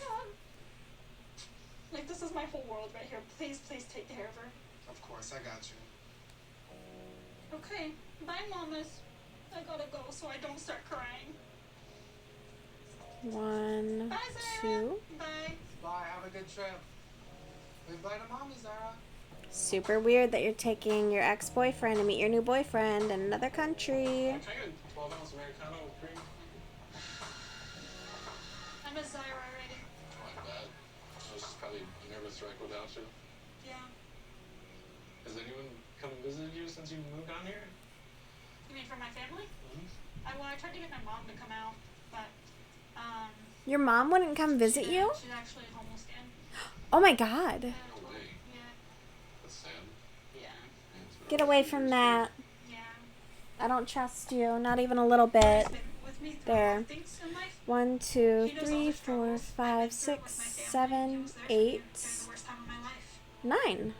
Like, this is my whole world right here. Please, please take care of her. Of course, I got you. Okay. Bye, mamas. I gotta go so I don't start crying. 1, Bye, Zyra. 2. Bye. Bye, have a good trip. Say bye to mommy, Zyra. Super weird that you're taking your ex-boyfriend to meet your new boyfriend in another country. Can I get a 12-ounce Americano with cream? I miss Zyra already. Like that. I was just probably a nervous wreck without you. Yeah. Has anyone come and visited you since you moved down here? You mean for my family? Mm-hmm. I tried to get my mom to come out, but Your mom wouldn't come visit you? She's actually homeless again. Oh my god. No way. Yeah. That's sad. Yeah. Get away from that. Yeah. I don't trust you, not even a little bit. With me through There. things in life. 1, 2, He knows all 3, the 4, struggles 5, I've been through 6, with my family. He 7, was there for me 8, during the worst time of my life. 9.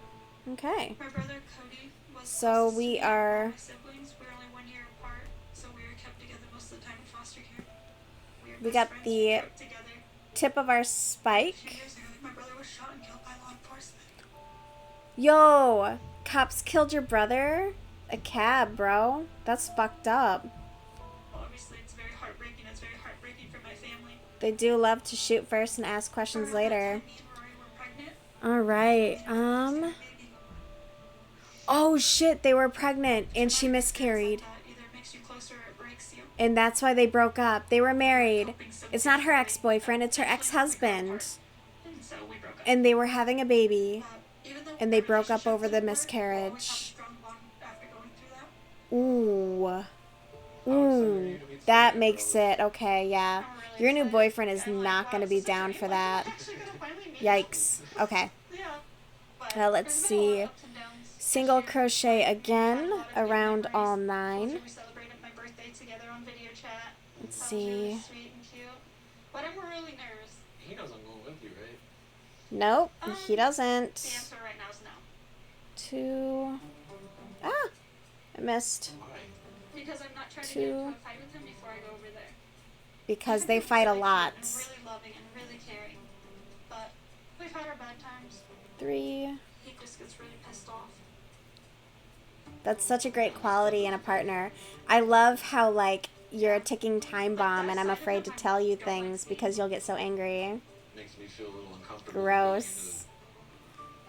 Okay. My brother Cody was So closest we to me of all are- my siblings. We were only 1 year apart, so we were kept together most of the time in foster care. We got friends. the We worked together. tip of our A few spike. years ago, my brother was shot and killed by law enforcement. Yo, cops killed your brother? A cab, bro. That's fucked up. Obviously, it's very heartbreaking. It's very heartbreaking for my family. They do love to shoot first and ask questions Around that later. time, me and Rory were pregnant. Alright, oh shit, they were pregnant and she miscarried. That either makes you closer or it breaks you. And that's why they broke up. They were married. It's not her ex-boyfriend, it's her ex-husband. And so we broke up. And they were having a baby. Even though And they broke up over the miscarriage. Ooh. Ooh. That makes it okay, yeah. Your new boyfriend is not going to be down for that. Yikes. Okay. Now let's see. Single crochet again around all 9. We celebrated my birthday together on video chat. Let's That was really see. sweet and cute. But I'm really nervous. He knows I'm going with you, right? Nope, he The doesn't. answer right now is no. 2. Ah, I missed. Why? Because I'm not trying to 2. get into a fight with him before I go over there. Because they fight a lot. And really loving and really caring. But we've had our bad times. 3. He just gets really pissed off. That's such a great quality in a partner. I love how, like, you're a ticking time bomb and I'm afraid to tell you things because you'll get so angry. Makes me feel a little uncomfortable. Gross.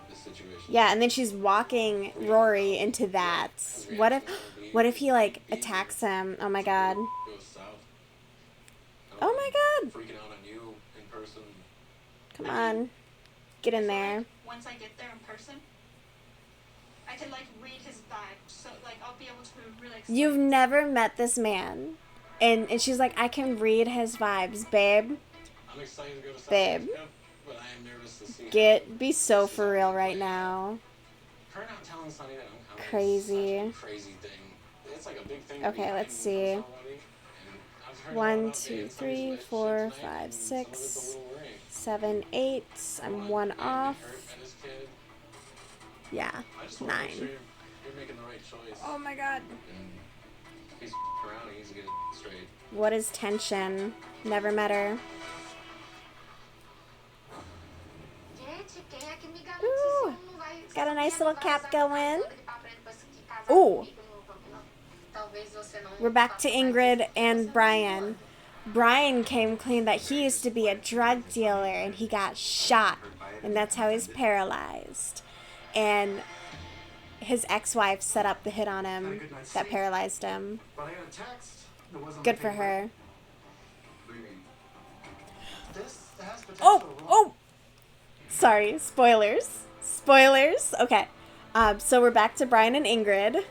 This situation. Yeah, and then she's walking Rory into that. What if he, like, attacks him? Oh my god. Goes south. Oh my god. Freaking out on you in person. Come on. Get in there. Once I get there in person, I can like read his vibe. So like I'll be able to really explain. You've never met this man. And she's like, I can read his vibes, babe. I'm excited to go to South Babe. Africa, but I am nervous to see Be so for real right now. her not telling Sunny that I'm coming. Crazy. Is such a crazy thing. It's like a big thing. Okay, let's see. 1, 2, 3, 4, 5, 6, 7, 8. I'm 1 off. Yeah, 9. You're making the right choice. Oh my god. And he's around, he needs to get it straight. What is tension? Never met her. Ooh, got a nice little cap going. Ooh. We're back to Ingrid and Brian. Brian came clean that he used to be a drug dealer and he got shot. And that's how he's paralyzed. And his ex-wife set up the hit on him that paralyzed him. But I got a text. It wasn't Good on for paper. her. What do you mean? This has potential. Oh! Sorry, spoilers. Spoilers. Okay. So we're back to Brian and Ingrid.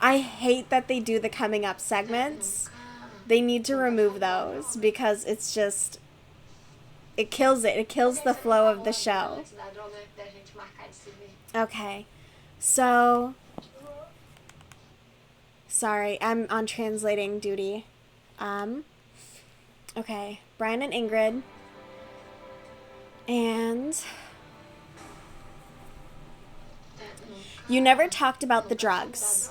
I hate that they do the coming up segments. They need to remove those because it's just... It kills it. It kills the flow of the show. Okay. So... Sorry, I'm on translating duty. Okay. Brian and Ingrid. And... You never talked about the drugs.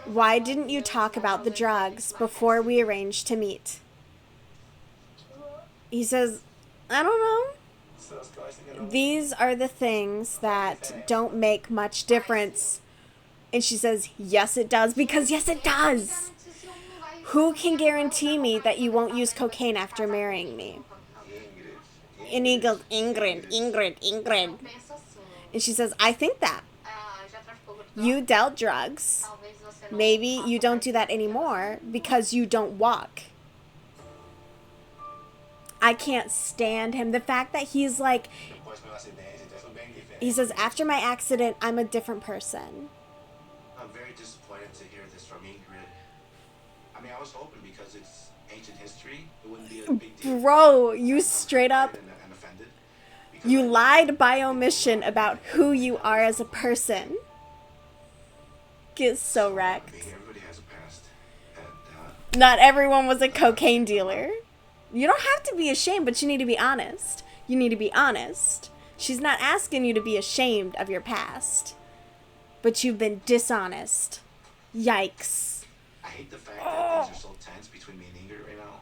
Why didn't you talk about the drugs before we arranged to meet? He says, I don't know. These are the things that don't make much difference. And she says, yes, it does. Because yes, it does. Who can guarantee me that you won't use cocaine after marrying me? And he goes, Ingrid. And she says, I think that. You dealt drugs. Maybe you don't do that anymore because you don't walk. I can't stand him. The fact that he's like, he says, after my accident, I'm a different person. I'm very disappointed to hear this from Ingrid. mean, I was hoping because it's ancient history, it wouldn't be a big deal. Bro, you straight up, And offended. you lied by omission about who you are as a person. Get so wrecked. Everybody has a past. Not everyone was a cocaine dealer. You don't have to be ashamed, but you need to be honest. You need to be honest. She's not asking you to be ashamed of your past, but you've been dishonest. Yikes. I hate the fact that things are so tense between me and Ingrid right now.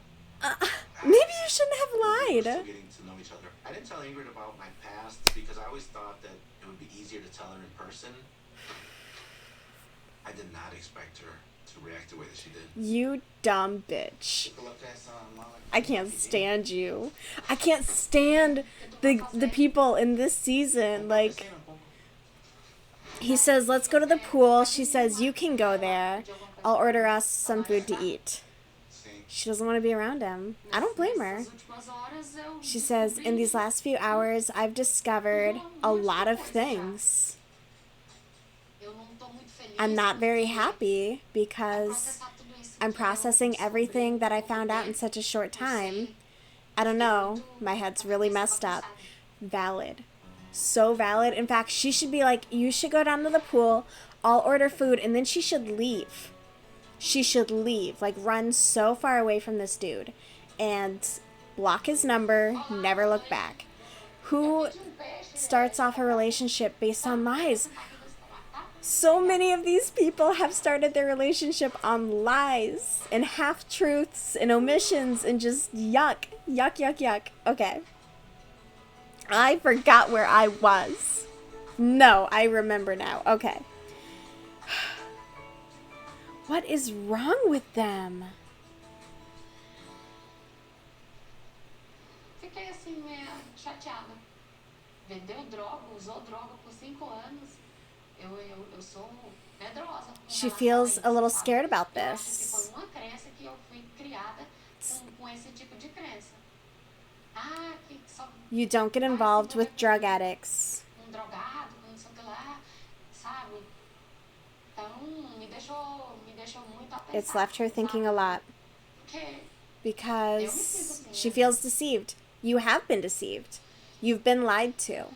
Maybe you shouldn't have We're still lied. getting to know each other. I didn't tell Ingrid about my past because I always thought that it would be easier to tell her in person. I did not expect her to react the way that she did. You dumb bitch. I can't stand you. I can't stand the people in this season. Like, he says, let's go to the pool. She says, you can go there. I'll order us some food to eat. She doesn't want to be around him. I don't blame her. She says, in these last few hours, I've discovered a lot of things. I'm not very happy because I'm processing everything that I found out in such a short time. I don't know. My head's really messed up. Valid. So valid. In fact, she should be like, you should go down to the pool. I'll order food. And then she should leave. She should leave. Like, run so far away from this dude. And block his number. Never look back. Who starts off a relationship based on lies? So many of these people have started their relationship on lies and half-truths and omissions and just yuck. Yuck, yuck, yuck. Okay. I forgot where I was. No, I remember now. Okay. What is wrong with them? Fiquei assim, meio chateada. Vendeu droga, usou droga por 5 anos. Eu sou medrosa. She feels a little scared about this. Foi uma crença que eu fui criada com esse tipo de crença. Ah, que só You don't get involved with drug addicts. Drogado, não sei o que lá, sabe? Então, me deixou muito a pensar. It's left her thinking a lot. Because she feels deceived. You have been deceived. You've been lied to.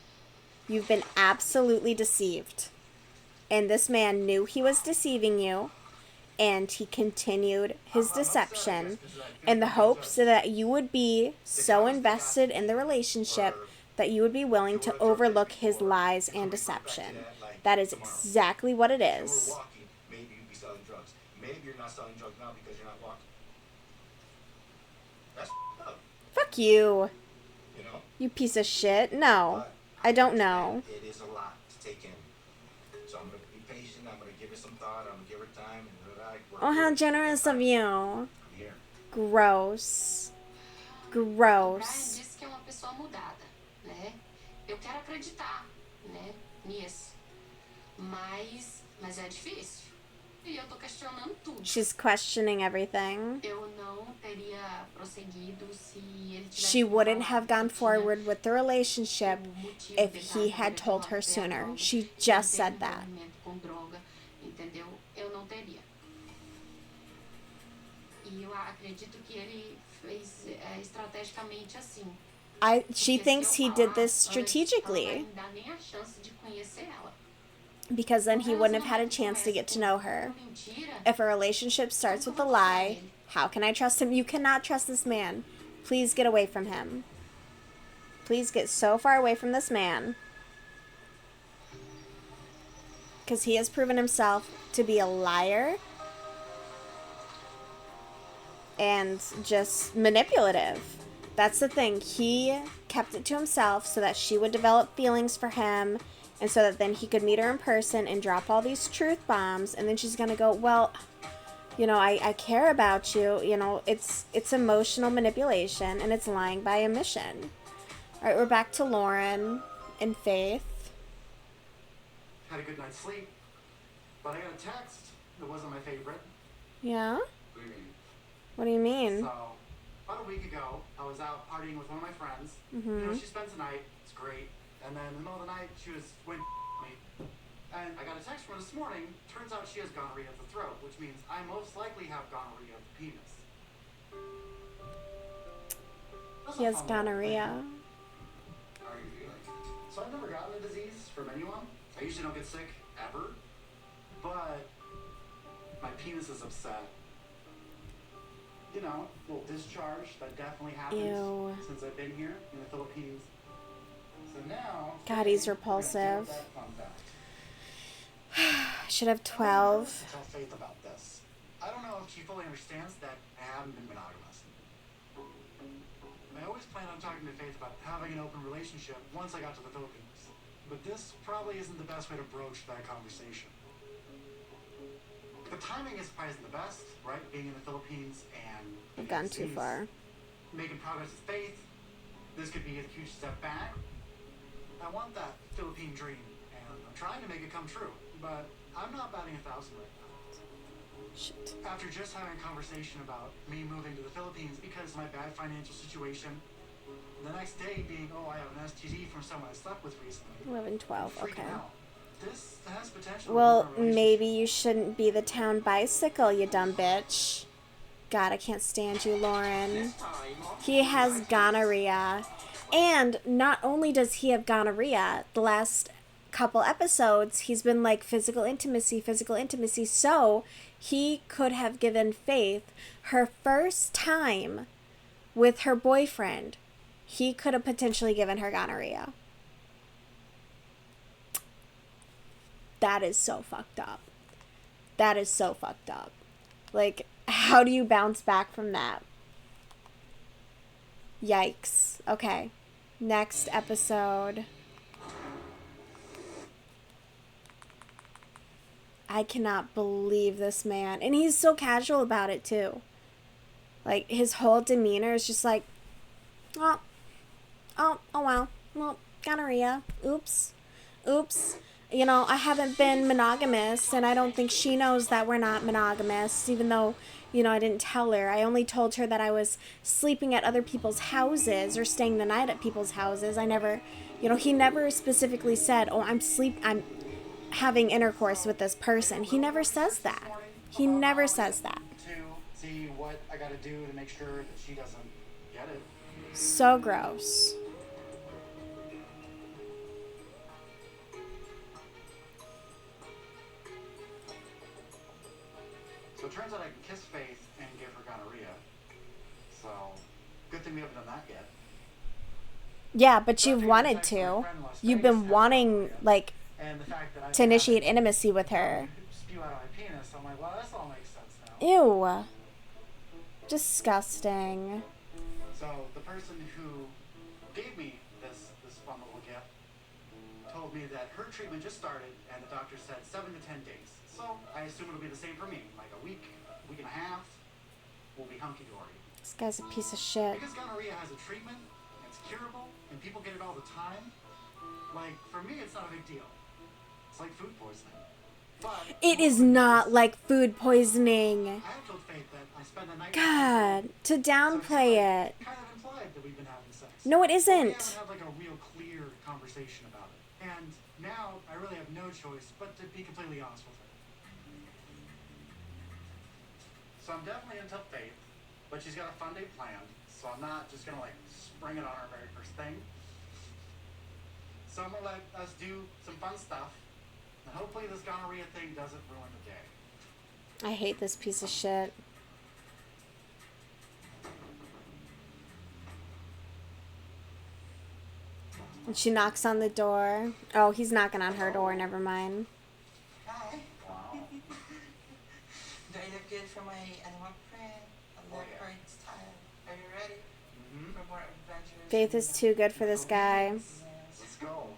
You've been absolutely deceived. And this man knew he was deceiving you, and he continued his deception in the hopes that you would be so invested in the relationship that you would be willing to overlook his lies and deception. That is exactly what it is. Maybe you'd be selling drugs. Maybe you're not selling drugs now because you're not walking. That's up. Fuck you. You know? You piece of shit. No, I don't know. It is a lot to take in. So I'm going to be patient. I'm going to give it some thought. I'm going to give her time. Oh, how generous of you. Gross. Gross. Disse que é uma pessoa mudada, né? Eu quero acreditar, né, nisso. Mas é difícil. E eu tô questionando tudo. She's questioning everything. Eu não teria prosseguido se ele tivesse. She wouldn't have gone forward with the relationship if he had told her sooner. She just said that. Com droga, entendeu? Eu não teria. E eu acredito que ele fez estrategicamente assim. She thinks he did this strategically. Não dá nem a chance de conhecer ela. Because then he wouldn't have had a chance to get to know her. If a relationship starts with a lie, how can I trust him? You cannot trust this man. Please get away from him. Please get so far away from this man. Because he has proven himself to be a liar and just manipulative. That's the thing. He kept it to himself so that she would develop feelings for him, and so that then he could meet her in person and drop all these truth bombs, and then she's gonna go, well, you know, I care about you. You know, it's emotional manipulation, and it's lying by omission. All right, we're back to Lauren and Faith. Had a good night's sleep, but I got a text that wasn't my favorite. Yeah? What do you mean? So, about a week ago, I was out partying with one of my friends. Mm-hmm. You know, she spends the night. It's great. And then in the middle of the night, she was with me. And I got a text from her this morning. Turns out she has gonorrhea of the throat, which means I most likely have gonorrhea of the penis. He has gonorrhea. How are you feeling? So I've never gotten the disease from anyone. I usually don't get sick, ever. But my penis is upset. You know, a little discharge that definitely happens since I've been here in the Philippines. So now... God, he's repulsive. Should have 12. Tell Faith about this. I don't know if she fully understands that I haven't been monogamous. I always planned on talking to Faith about having an open relationship once I got to the Philippines. But this probably isn't the best way to broach that conversation. The timing is probably isn't the best, right? Being in the Philippines and... I've gone too far. Making progress with Faith. This could be a huge step back. I want that Philippine dream, and I'm trying to make it come true. But I'm not batting 1,000 right now. Shit. After just having a conversation about me moving to the Philippines because of my bad financial situation, the next day being, oh, I have an STD from someone I slept with recently. 11, 12, okay. Out. This has potential. Well, maybe you shouldn't be the town bicycle, you dumb bitch. God, I can't stand you, Lauren. He has gonorrhea. And not only does he have gonorrhea, the last couple episodes, he's been like physical intimacy. So he could have given Faith her first time with her boyfriend. He could have potentially given her gonorrhea. That is so fucked up. That is so fucked up. Like, how do you bounce back from that? Yikes. Okay. Next episode. I cannot believe this man. And he's so casual about it, too. Like, his whole demeanor is just like, oh wow. Well, gonorrhea. Oops. You know, I haven't been monogamous, and I don't think she knows that we're not monogamous, even though, you know, I didn't tell her. I only told her that I was sleeping at other people's houses or staying the night at people's houses. I never, you know, he never specifically said, oh, I'm having intercourse with this person. He never says that. He never says that. To see what I gotta do to make sure that she doesn't get it. So gross. So it turns out I can kiss Faith and give her gonorrhea. So, good thing we haven't done that yet. Yeah, but you've wanted to. You've been wanting, like, to initiate intimacy with her. Spew out of my penis. I'm like, well, this all makes sense now. Ew. Disgusting. So, the person who gave me this fun little gift told me that her treatment just started and the doctor said 7 to 10 days. So, I assume it'll be the same for me. Like a week and a half, we'll be hunky-dory. This guy's a piece of shit. Because gonorrhea has a treatment, it's curable, and people get it all the time, like, for me, it's not a big deal. It's like food poisoning. But it is not like food poisoning. I have told Faith that I spend the night... God, to downplay it. Kind of implied that we've been having sex. No, it isn't. We haven't had, like, a real clear conversation about it. And now, I really have no choice but to be completely honest with her. So I'm definitely into Faith, but she's got a fun day planned, so I'm not just gonna like spring it on her very first thing. So I'm gonna let us do some fun stuff, and hopefully this gonorrhea thing doesn't ruin the day. I hate this piece of shit. And she knocks on the door. Oh, he's knocking on her door, never mind. Hi. Wow. Do I look good for my animal print? A leopard style. Are you ready? For more adventures? Faith is too good for this guy. Let's go.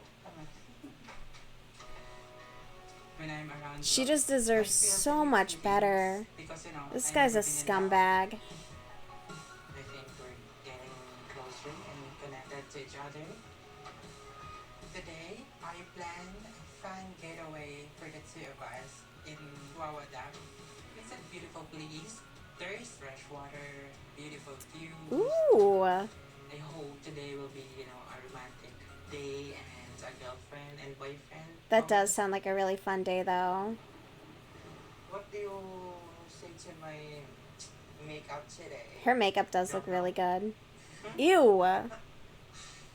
When I'm around, She just deserves so much better. because, you know, This I'm guy's a working in love. scumbag. I think we're getting closer and connected to each other. Today, I planned a fun getaway for the two of us in Wawadak. It's a beautiful place. There is fresh water, beautiful views. Ooh. I hope today will be, you know, a romantic day and a girlfriend and boyfriend. That does sound like a really fun day, though. What do you say to my makeup today? Her makeup does look really good. Ew.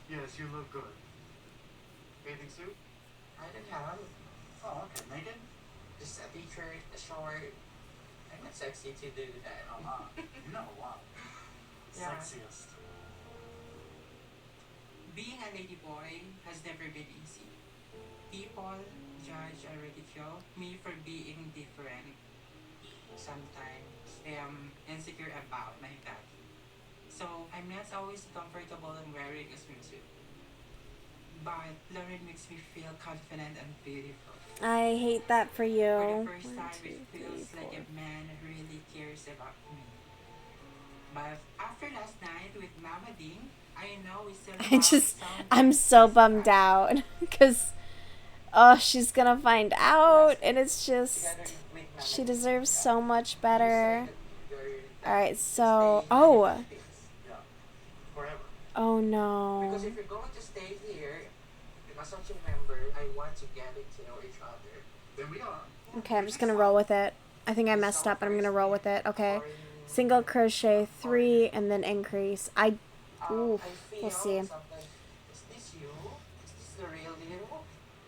Yes, you look good. Bathing suit? I don't have. Oh, okay. Naked? Just a t-shirt, a short. I'm not sexy to do that. No, wow. Yeah. Sexiest. Being a lady boy has never been easy. People judge and ridicule me for being different. Sometimes I am insecure about my back. So I'm not always comfortable in wearing a swimsuit. But Lauren makes me feel confident and beautiful. I hate that for you. For the first time, it feels like a man really cares about me. But after last night with Mama Ding, I know we still I'm so bummed out because, oh, she's gonna find out, and it's just, she deserves so much better. Alright, so, oh. Oh no. Because if you're going to stay here, as such a member, I want to get it to know each other. Then we are. Okay, I'm just gonna roll with it. I think I messed up, but I'm gonna roll with it. Okay. Single crochet 3 and then increase. Ooh, we'll see. Is this you? Is this the real you?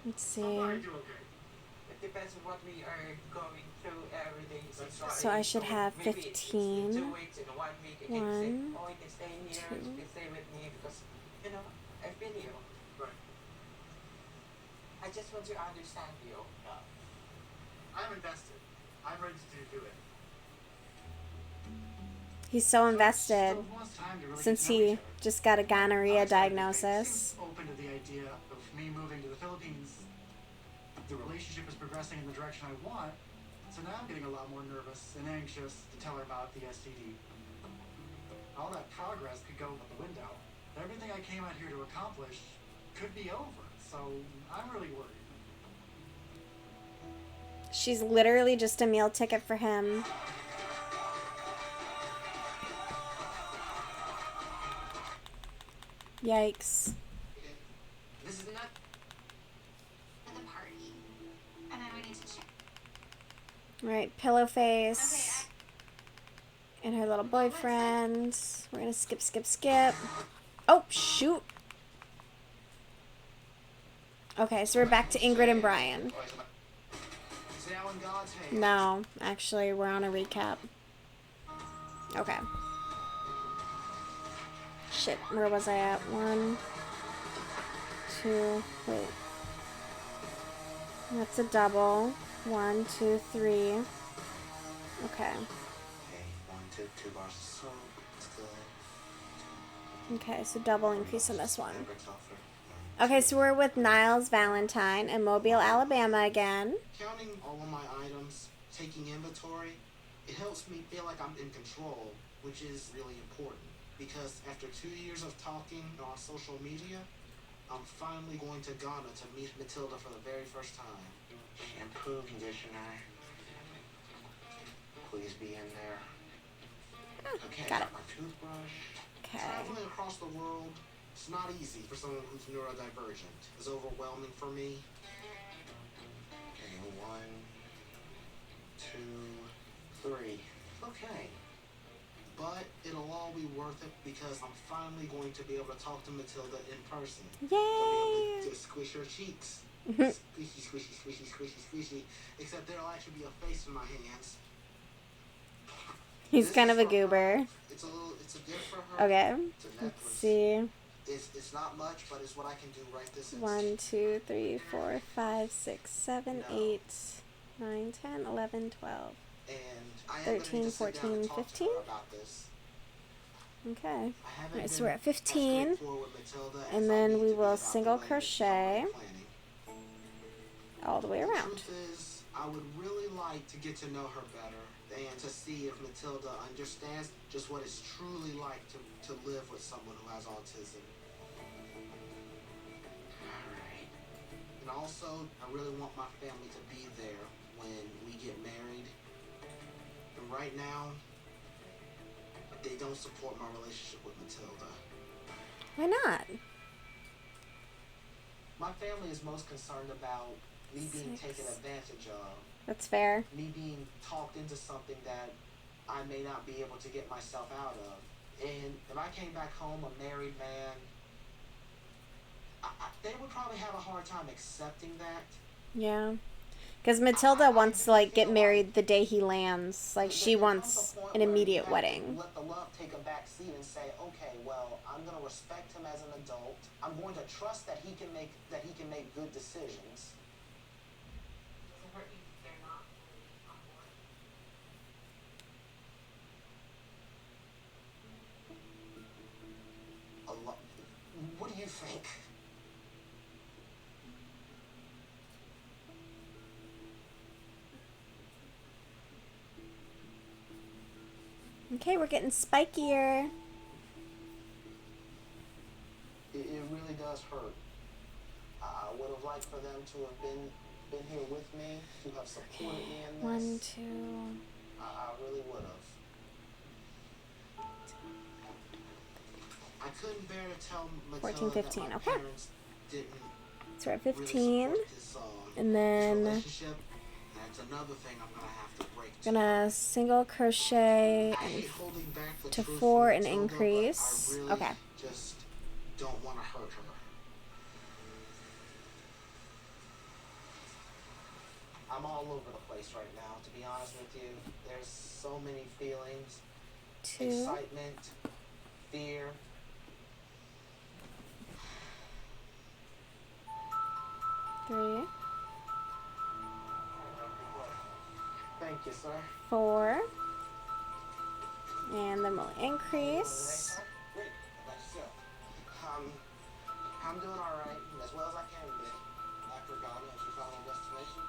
Let's see. It depends on what we are going through every day. So I should have 15. 2 weeks in 1 week. You can say, oh, you can stay here, you can stay with me because, you know, I feel you. Right. I just want to understand you. I'm invested. I'm ready to do it. He's so invested since he just got a gonorrhea diagnosis. Open to the idea of me moving to the Philippines. The relationship is progressing in the direction I want, so now I'm getting a lot more nervous and anxious to tell her about the STD. All that progress could go out the window. Everything I came out here to accomplish could be over, so I'm really worried. She's literally just a meal ticket for him. Yikes. This is not the party. And then we need to check. Right, pillow face. And her little boyfriend. We're gonna skip. Oh, shoot. Okay, so we're back to Ingrid and Brian. No, actually, we're on a recap. Okay. Shit, where was I at? 1, 2, wait. That's a double. 1, 2, 3. Okay. Okay, 1, 2, 2 bars of soap. It's good. Okay, so double increase on this one. Okay, so we're with Niles Valentine in Mobile, Alabama again. Counting all of my items, taking inventory, it helps me feel like I'm in control, which is really important. Because after 2 years of talking on social media, I'm finally going to Ghana to meet Matilda for the very first time. Shampoo, conditioner. Please be in there. Okay, got it. my toothbrush. Okay. Traveling across the world, it's not easy for someone who's neurodivergent. It's overwhelming for me. Okay, 1, 2, 3. Okay. But it'll all be worth it because I'm finally going to be able to talk to Matilda in person. Yay! I'll be able to squish her cheeks. Squishy, squishy, squishy, squishy, squishy. Except there'll actually be a face in my hands. He's kind of a goober. It's a gift for her. Okay, let's see. It's not much, but it's what I can do right this instant. 1, 2, 3, 4, 5, 6, 7, 8, 9, 10, 11, 12. And I am 13, 14, 15. Okay. Alright, so we're at 15. And then we will single crochet all the way The around. truth is, I would really like to get to know her better and to see if Matilda understands just what it's truly like to live with someone who has autism. Alright. And also, I really want my family to be there when we get married. And right now, they don't support my relationship with Matilda. Why not? My family is most concerned about me being taken advantage of. That's fair. Me being talked into something that I may not be able to get myself out of. And if I came back home a married man, they would probably have a hard time accepting that. Yeah. Because Matilda wants to, like, get married the day he lands. Like, she wants an immediate wedding. Let the love take a back seat and say, okay, well, I'm going to respect him as an adult. I'm going to trust that he can make good decisions. What do you think? Okay, we're getting spikier. It really does hurt. I would have liked for them to have been here with me, to have supported me in this. 1, 2. I really would have. I couldn't bear to tell Matilda 14, 15. that my Okay. parents didn't So we're at 15. really support this, And then relationship. That's another thing I'm gonna have to break. gonna single crochet I hate holding back the to truth 4 from and Matilda, but increase. I really Okay. just don't want to hurt her. I'm all over the place right now, to be honest with you. There's so many feelings. 2. Excitement, fear. 3. Thank you, sir. 4. And then we'll increase. Great. Myself. I'm doing all right, as well as I can be. After Ghana, as your final destination.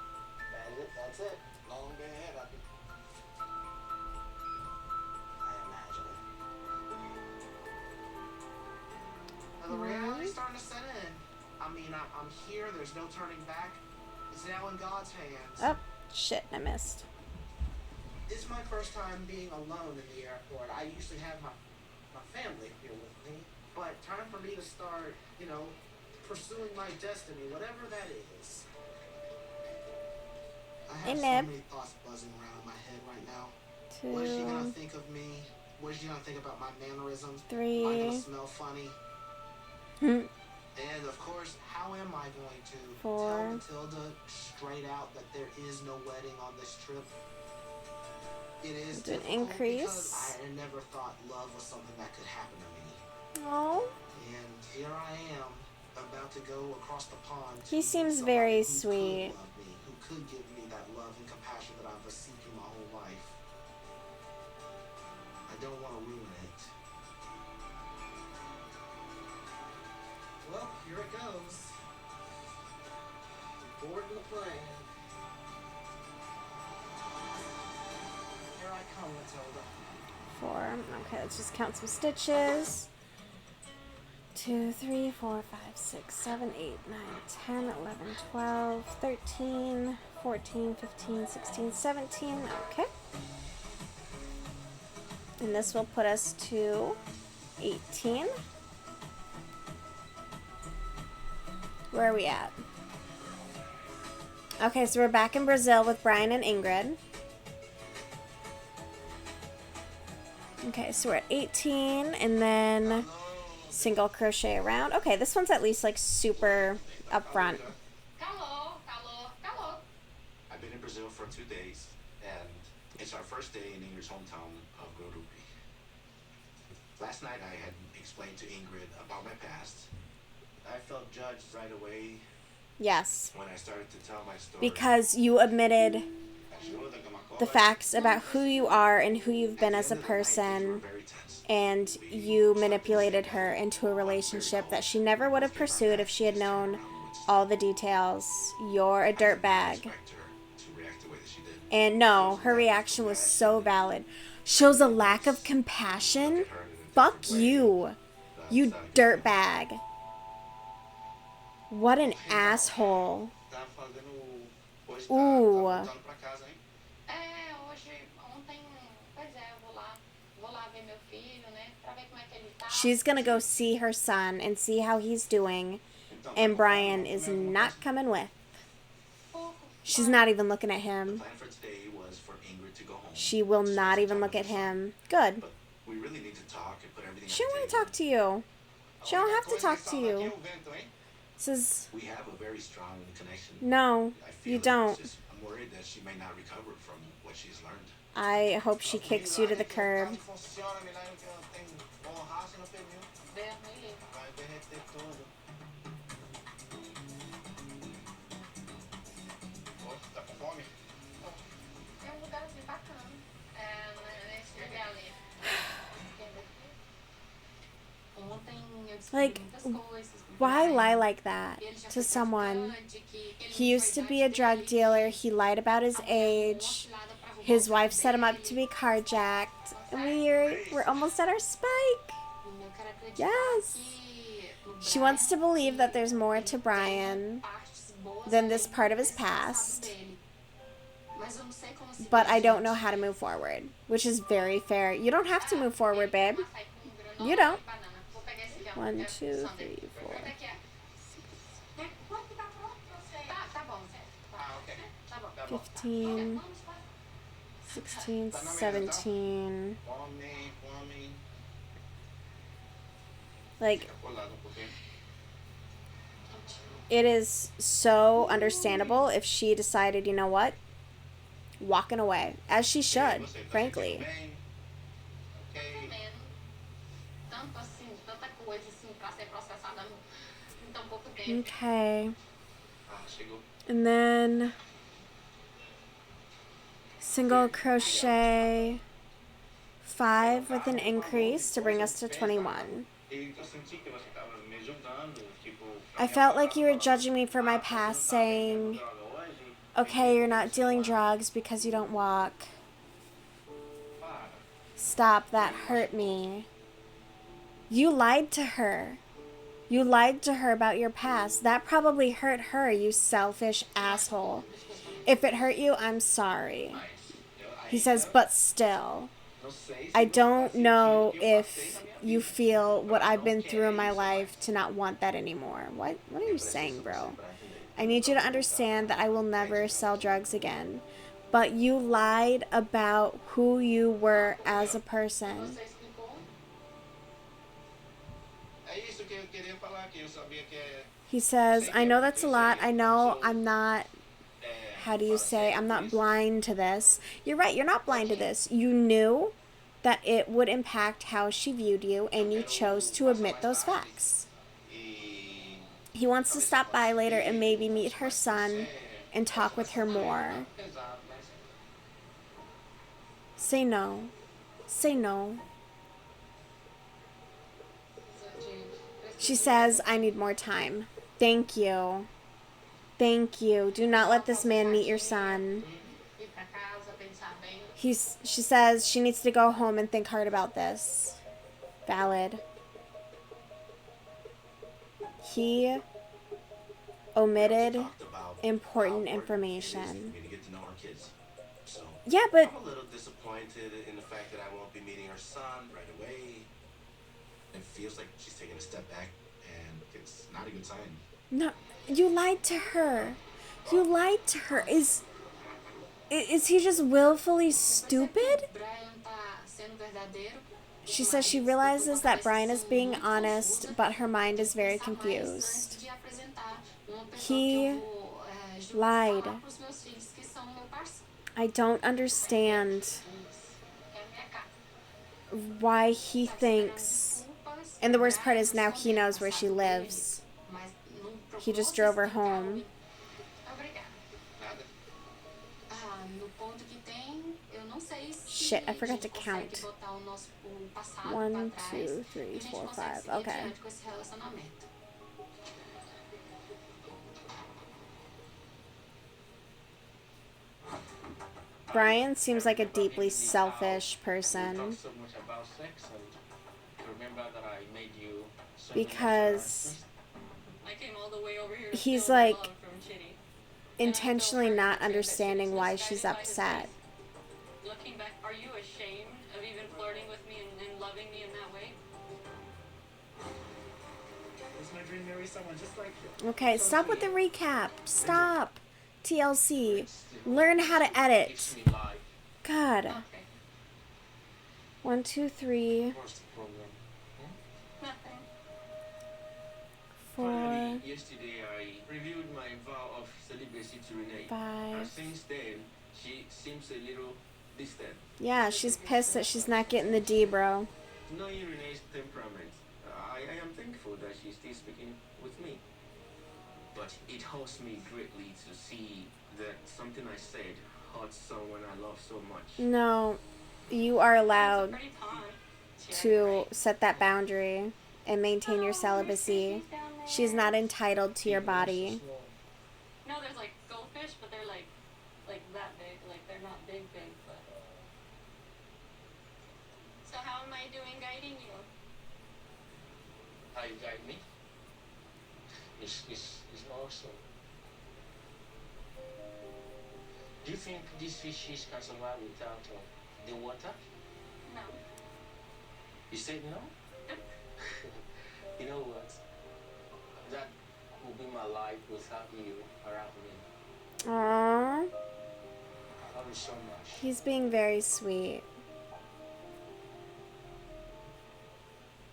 That's it. Long day ahead, I imagine it. Now, the reality's starting to set in. I mean, I'm here. There's no turning back. It's now in God's hands. Oh, shit, I missed. It's my first time being alone in the airport. I usually have my family here with me. But time for me to start, pursuing my destiny, whatever that is. I have so many thoughts buzzing around in my head right now. 2. What is she gonna think of me? What is she gonna think about my mannerisms? 3. Am I gonna smell funny? And of course, how am I going to 4. tell Matilda straight out that there is no wedding on this trip? It is Do an difficult increase. because I never thought love was something that could happen to me. Oh. And here I am, about to go across the pond. He seems very sweet. Who could give me that love and compassion that I've been seeking my whole life. I don't want to ruin it. Well, here it goes. Boarding the plane. Here I come, Matilda. 4. Okay, let's just count some stitches. 2, 3, 4, 5, 6, 7, 8, 9, 10, 11, 12, 13, 14, 15, 16, 17. Okay. And this will put us to 18. Where are we at? Okay, so we're back in Brazil with Brian and Ingrid. Okay, so we're at 18, and then single crochet around. Okay, this one's at least like super upfront. I've been in Brazil for 2 days, and it's our first day in Ingrid's hometown of Guadalupe. Last night I had explained to Ingrid about my past. I felt judged right away. Yes. When I started to tell my story. Because you admitted the facts about who you are and who you've been as a person, and you manipulated her into a relationship that she never would have pursued if she had known all the details. You're a dirtbag. And no, her reaction was so valid. Shows a lack of compassion? Fuck you. You dirtbag. What an asshole. Ooh. She's gonna go see her son and see how he's doing and Brian is not coming with. She's not even looking at him. The plan for today was for Ingrid to go home. She will not even look at him. Good. But we really need to talk and put everything She on don't the want to table. talk to you. She don't have to talk to you. This is... We have a very strong connection. No, you don't. I'm worried that she may not recover from what she's learned. I hope she kicks you to the curb. Like, why lie like that to someone? He used to be a drug dealer. He lied about his age. His wife set him up to be carjacked. And we're almost at our spike. Yes. She wants to believe that there's more to Brian than this part of his past. But I don't know how to move forward, which is very fair. You don't have to move forward, babe. You don't. 1, 2, 3, 4. 15, 16, 17. Like, it is so understandable if she decided, you know what? Walking away. As she should, frankly. Okay. And then single crochet 5 with an increase to bring us to 21. I felt like you were judging me for my past, saying, okay, you're not dealing drugs because you don't walk. Stop, that hurt me. You lied to her. You lied to her about your past. That probably hurt her, you selfish asshole. If it hurt you, I'm sorry. He says, but still. I don't know if you feel what I've been through in my life to not want that anymore. What are you saying, bro? I need you to understand that I will never sell drugs again. But you lied about who you were as a person. He says, I know that's a lot. I know I'm not, how do you say, I'm not blind to this. You're right, you're not blind to this. You knew that it would impact how she viewed you, and you chose to admit those facts. He wants to stop by later and maybe meet her son and talk with her more. Say no. Say no. She says, I need more time. Thank you. Thank you. Do not let this man meet your son. She says she needs to go home and think hard about this. Valid. He omitted important information. Yeah, but I'm a little disappointed in the fact that I won't be meeting her son right away. It feels like she's taking a step back, and it's not a good sign. no, you lied to her. You lied to her. Is he just willfully stupid? She says she realizes that Brian is being honest, but her mind is very confused. He lied. I don't understand why he thinks, and the worst part is now he knows where she lives. He just drove her home. Shit, I forgot to count. 1, 2, 3, 4, 5. Okay. Brian seems like a deeply selfish person. Because he's like intentionally not understanding why she's upset. Looking back, are you ashamed of even flirting with me and loving me in that way? dream marry someone just like you. Okay, stop with the recap. Stop. TLC. Learn how to edit. God. Okay. 1, 2, 3, What's the problem? nothing. 4, Finally, yesterday I reviewed my vow of celibacy to Renee. 5. And since then, she seems a little distant. Yeah, she's pissed that she's not getting the D, bro. Knowing Renee's temperament, I am thankful that she's still speaking with me. But it hurts me greatly to see that something I said hurts someone I love so much. No, you are allowed Pretty pond. to set that boundary and maintain your celibacy. She's not entitled to your body. No, there's like goldfish, but they're like that big. Like they're not big, but. So how am I doing guiding you? How you guide me? It's awesome. Do you think these fishes can survive without the water? No. You said no? You know what? That will be my life without you around me. Aww. I love you so much. He's being very sweet.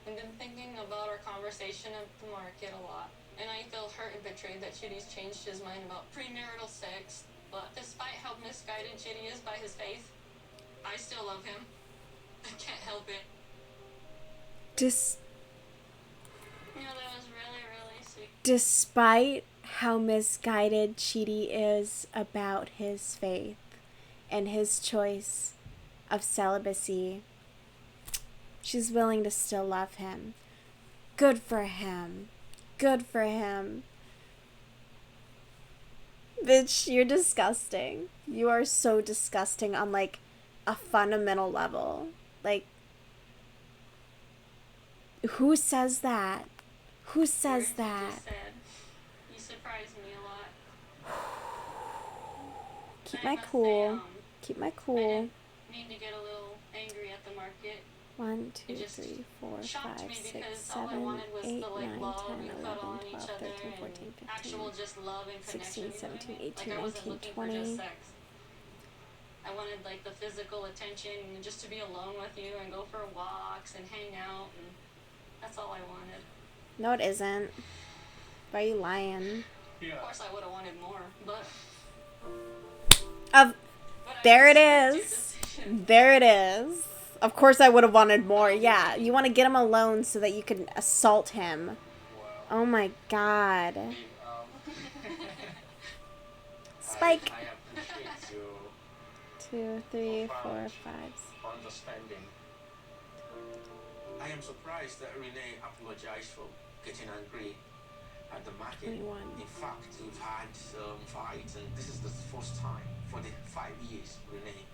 I've been thinking about our conversation at the market a lot, and I feel hurt and betrayed that Chitty's changed his mind about premarital sex. But despite how misguided Chitty is by his faith, I still love him. I can't help it. You know, that was really, really sweet. Despite how misguided Chidi is about his faith and his choice of celibacy, she's willing to still love him. Good for him. Good for him. Bitch, you're disgusting. You are so disgusting on, like, a fundamental level. Like, who says that? Who says that? Just said, you surprised me a lot. Keep I my must cool. say, Keep my I cool. didn't mean to get a little angry at the market. 1, 2, It just 3, 4, 5, shocked me 6, because all I 7, wanted was 8, the like 9, love 10, and 11, cuddle on 12, each other 13, 14, and 15, actual just love and connection. 16, 17, you know what I 18, mean? Like I wasn't 19, looking for just 20. sex. I wanted like the physical attention and just to be alone with you and go for walks and hang out, and that's all I wanted. No, it isn't. Why are you lying? Of course, I would have wanted more, but There it is. There it is. Of course I would have wanted more. Yeah, you want to get him alone so that you can assault him. Oh my god. Spike. I appreciate you 2, 3, 4, 5. understanding. I am surprised that Renee apologized for getting angry at the market. 21. In fact, we've had some fights, and this is the first time for the 5 years Renee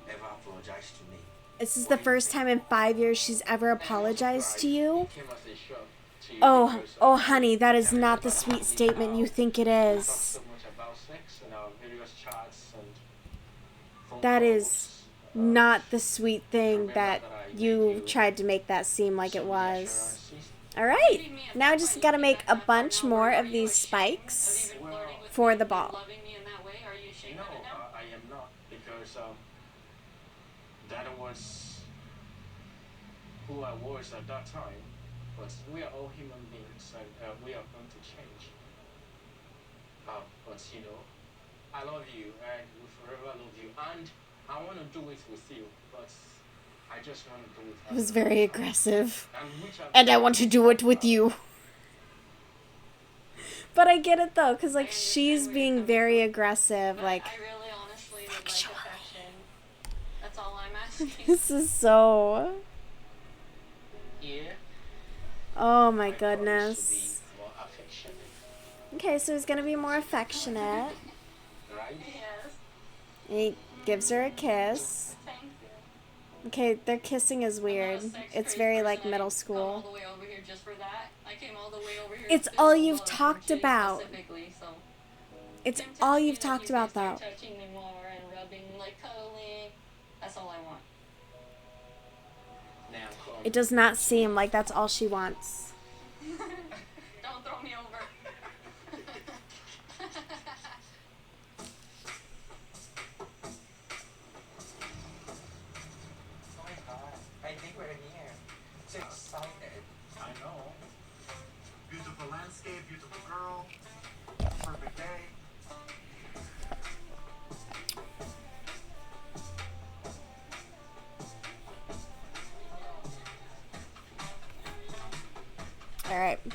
ever apologized to me. This is the first time in 5 years she's ever apologized to you? It came as a shock to you Oh, because, oh honey, that is not the sweet statement you think it we talked is. so much about sex and our various chats and phone That calls. is not the sweet thing that you tried to make that seem like it was. Alright, now I just gotta make a bunch more of these spikes for the ball. loving me in that way, are you ashamed No, of it now? I am not, because that was who I was at that time. But we are all human beings, and we are going to change. But you know, I love you, and will forever love you, and I want to do it with you, but I just want to do it. It was very aggressive. which And I want to do it with you. But I get it though, because like she's being very aggressive, like I really honestly would like affection. That's all I'm asking. this is so... Yeah. Oh my goodness. More affectionate, Okay, so he's gonna be more affectionate. right? Yes. And he gives her a kiss. Thank you. Okay, their kissing is weird. It's very like middle All school. the way over here just for that. I came all the way over here. It's to all feel you've love talked from Chitty about. specifically, so. It's Him all telling you've me that talked you about can though. start touching me more and rubbing, like cuddling. That's all I want. Now, It does not seem like that's all she wants. Don't throw me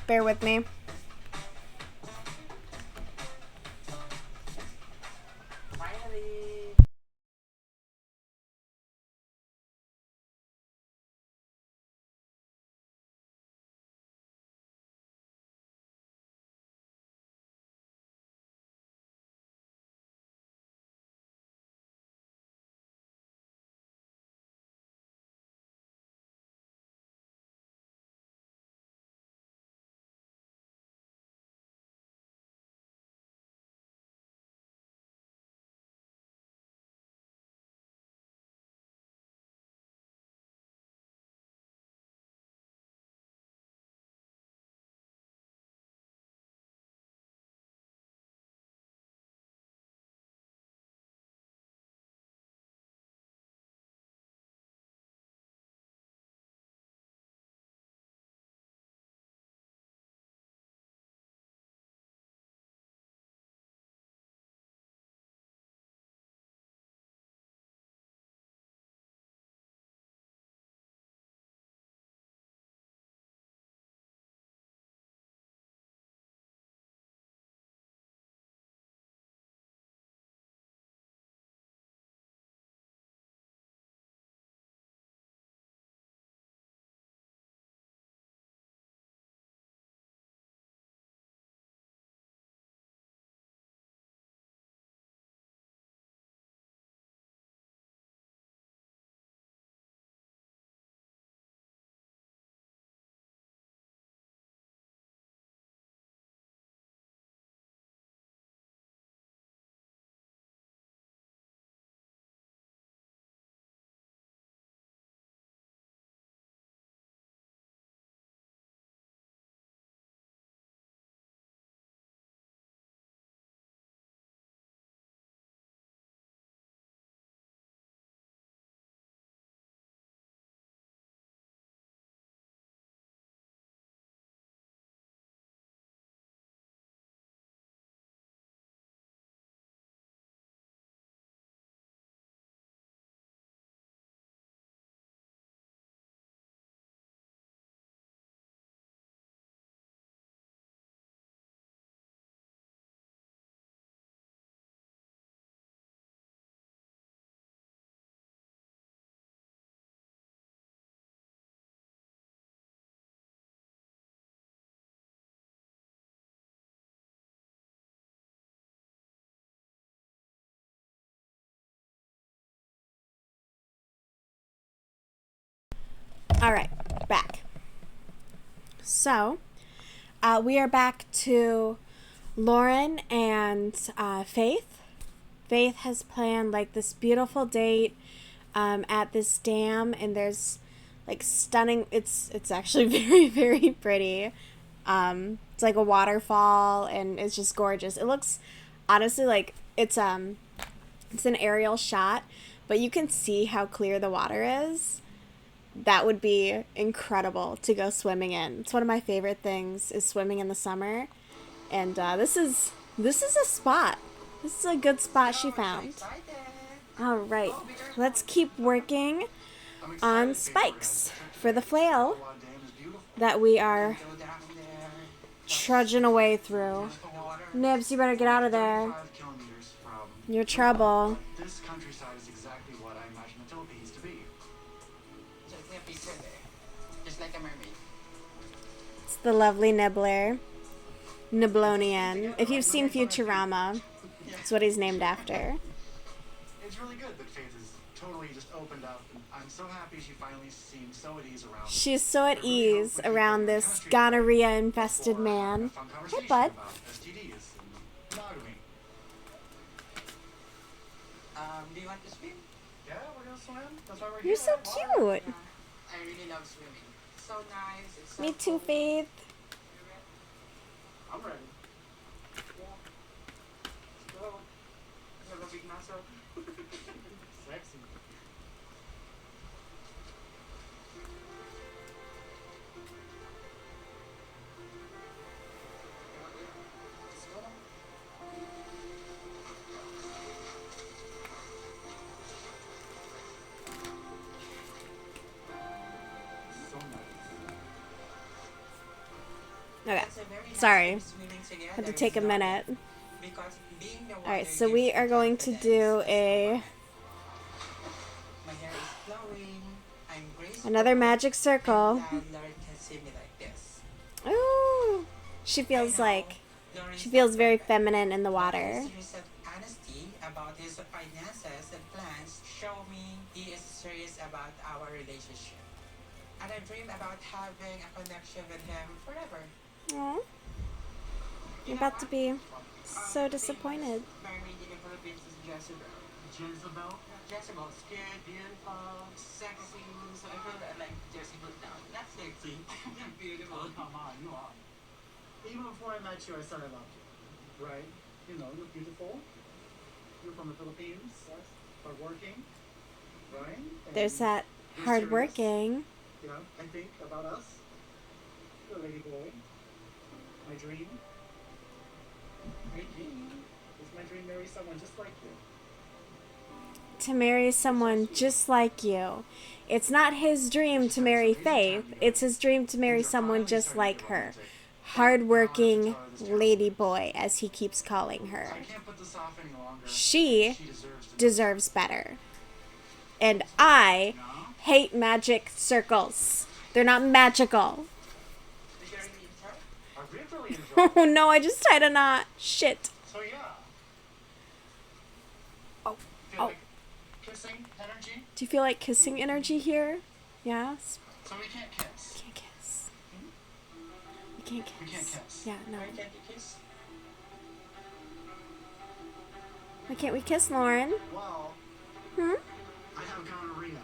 Bear with me. Finally. All right, back. So, we are back to Lauren and Faith. Faith has planned like this beautiful date at this dam, and there's like stunning. It's actually very, very pretty. It's like a waterfall, and it's just gorgeous. It looks honestly like it's an aerial shot, but you can see how clear the water is. That would be incredible to go swimming in. It's one of my favorite things is swimming in the summer. And this is a spot. This is a good spot she found. All right, let's keep working on spikes for the flail that we are trudging away through. Nibs, you better get out of there. You're trouble. This countryside is exactly what I imagine the Philippines to be. Just a picture there. Just like a mermaid. It's the lovely Nibbler. Niblonian. If you've seen Futurama, that's what he's named after. It's really good that Faith is totally just opened up, and I'm so happy she finally seems so at ease around. She's so at ease around this gonorrhea-infested man. Hey, bud. STDs and monogamy. Do you want to swim? Yeah, we're gonna swim. That's why we're You're here. so cute. I really love swimming. So nice. It's so Me too, cool. Faith. I'm ready. Let's go. You have a big muscle. Sexy. Let's go. So nice. Okay. has a very nice Sorry. time swimming together. Had to take a minute. Because being the Alright, water so we gives are me going to confidence do as a well. My hair is flowing. I'm graceful. another magic I'm circle. glad Lauren can see me like this. Ooh. She feels like she feels very feminine in the water. His recent honesty about his finances and plans show me he is serious about our relationship. And I dream about having a connection with him forever. Aww. You're about to be so disappointed. Married in the Philippines is Jezebel. Jezebel? Jezebel, scared, beautiful, sexy. So I feel that like Jezebel now. Not sexy, beautiful. Oh, come on, you are. Even before I met you, I said I loved you. Right? You know, you're beautiful. You're from the Philippines. Yes. Hardworking. Right? And There's that you're hardworking. serious. You know, I think about us. You're a lady boy. My dream. My dream is my dream marry someone just like you. To marry someone just like you. It's not his dream to marry Faith. It's his dream to marry someone just like her. Hardworking lady boy, as he keeps calling her. I can't put this off any longer. She deserves better. And I hate magic circles. They're not magical. I really enjoy Oh no, I just tied a knot. Shit. So yeah. Oh. Feel Oh. like kissing energy? Do you feel like kissing energy here? Yes? So we can't kiss. Can't kiss. We can't kiss. We can't kiss. Yeah, no. Why can't you kiss? Why can't we kiss, Lauren? Well, Hmm? I have gonorrhea.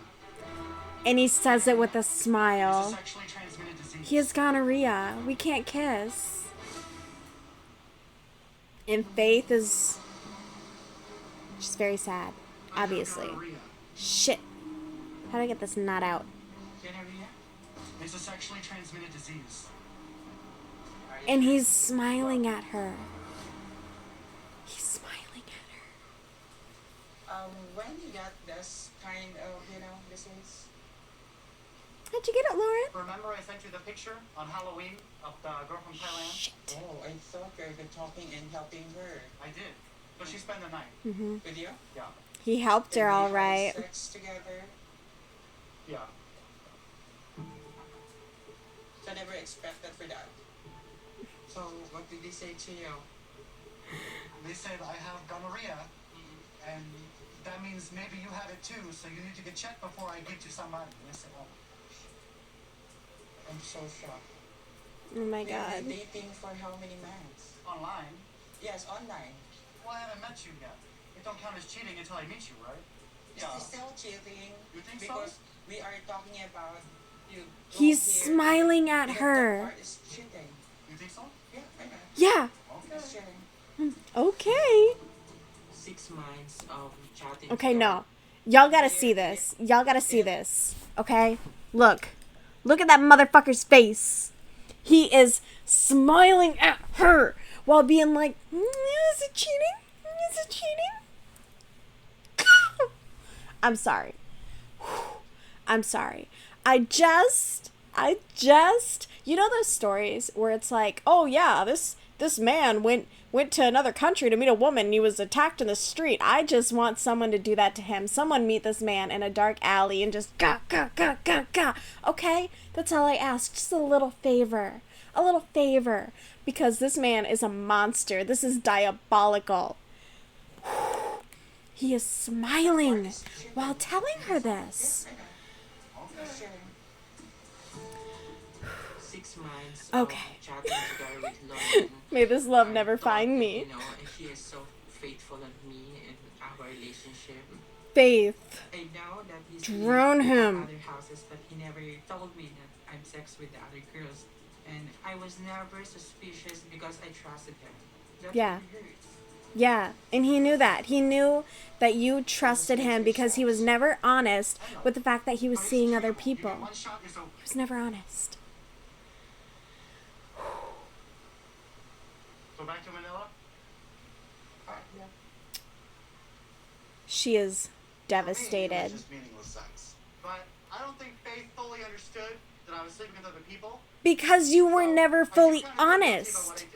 And he says it with a It's a smile. sexually transmitted disease. He has gonorrhea. We can't kiss. And Faith is... She's very sad. Obviously. Shit. How do I get this knot out? Gonorrhea? It's a sexually transmitted disease. And he's smiling at her. He's smiling at her. When you got this kind of, disease? How'd you get it, Lauren? Remember I sent you the picture on Halloween of the girl from Thailand? Shit. Oh, I thought you were talking and helping her. I did. But she spent the night. Mm-hmm. With you? Yeah. He helped her, And all we had right. Sex together. Yeah. So I never expected for that. So what did they say to you? They said I have gonorrhea, and that means maybe you have it too, so you need to get checked before I give to somebody. And I said, oh. I'm so shocked. Oh my They were god. dating for how many months? Online? Yes, online. Well, I haven't met you yet. It don't count as cheating until I meet you, right? Is this still cheating? You think so? Because we are talking about you. He's here, smiling at because her. That part is cheating. You think so? Yeah, I know. Yeah. It's cheating. Okay. 6 months of chatting. Okay, no. Y'all gotta see this. Y'all gotta see this. Okay? Look. Look at that motherfucker's face. He is smiling at her while being like, is it cheating? Is it cheating? I'm sorry. I'm sorry. I just, you know those stories where it's like, oh yeah, this man went to another country to meet a woman and he was attacked in the street. I just want someone to do that to him. Someone meet this man in a dark alley and just ga. Okay? That's all I ask. Just a little favor. A little favor. Because this man is a monster. This is diabolical. He is smiling while telling her this. 6 months. Okay. Chatting together with Lauren. May this love I never thought find that, me. You know, he is so faithful on me and our relationship. Faith. I know that he's Drown lived in him. other houses, but he never told me that I'm sex with the other girls. And I was never suspicious because I trusted him. That's Yeah. what hurts. Yeah, and he knew that. He knew that you trusted him because he was never honest with the fact that he was seeing other people. He was never honest. Go back to Manila? Yeah. She is It was devastated. just meaningless sex. But I don't think Faith fully understood the that I was sleeping with other people. Because you were never fully Kind of feel guilty about honest. what I did.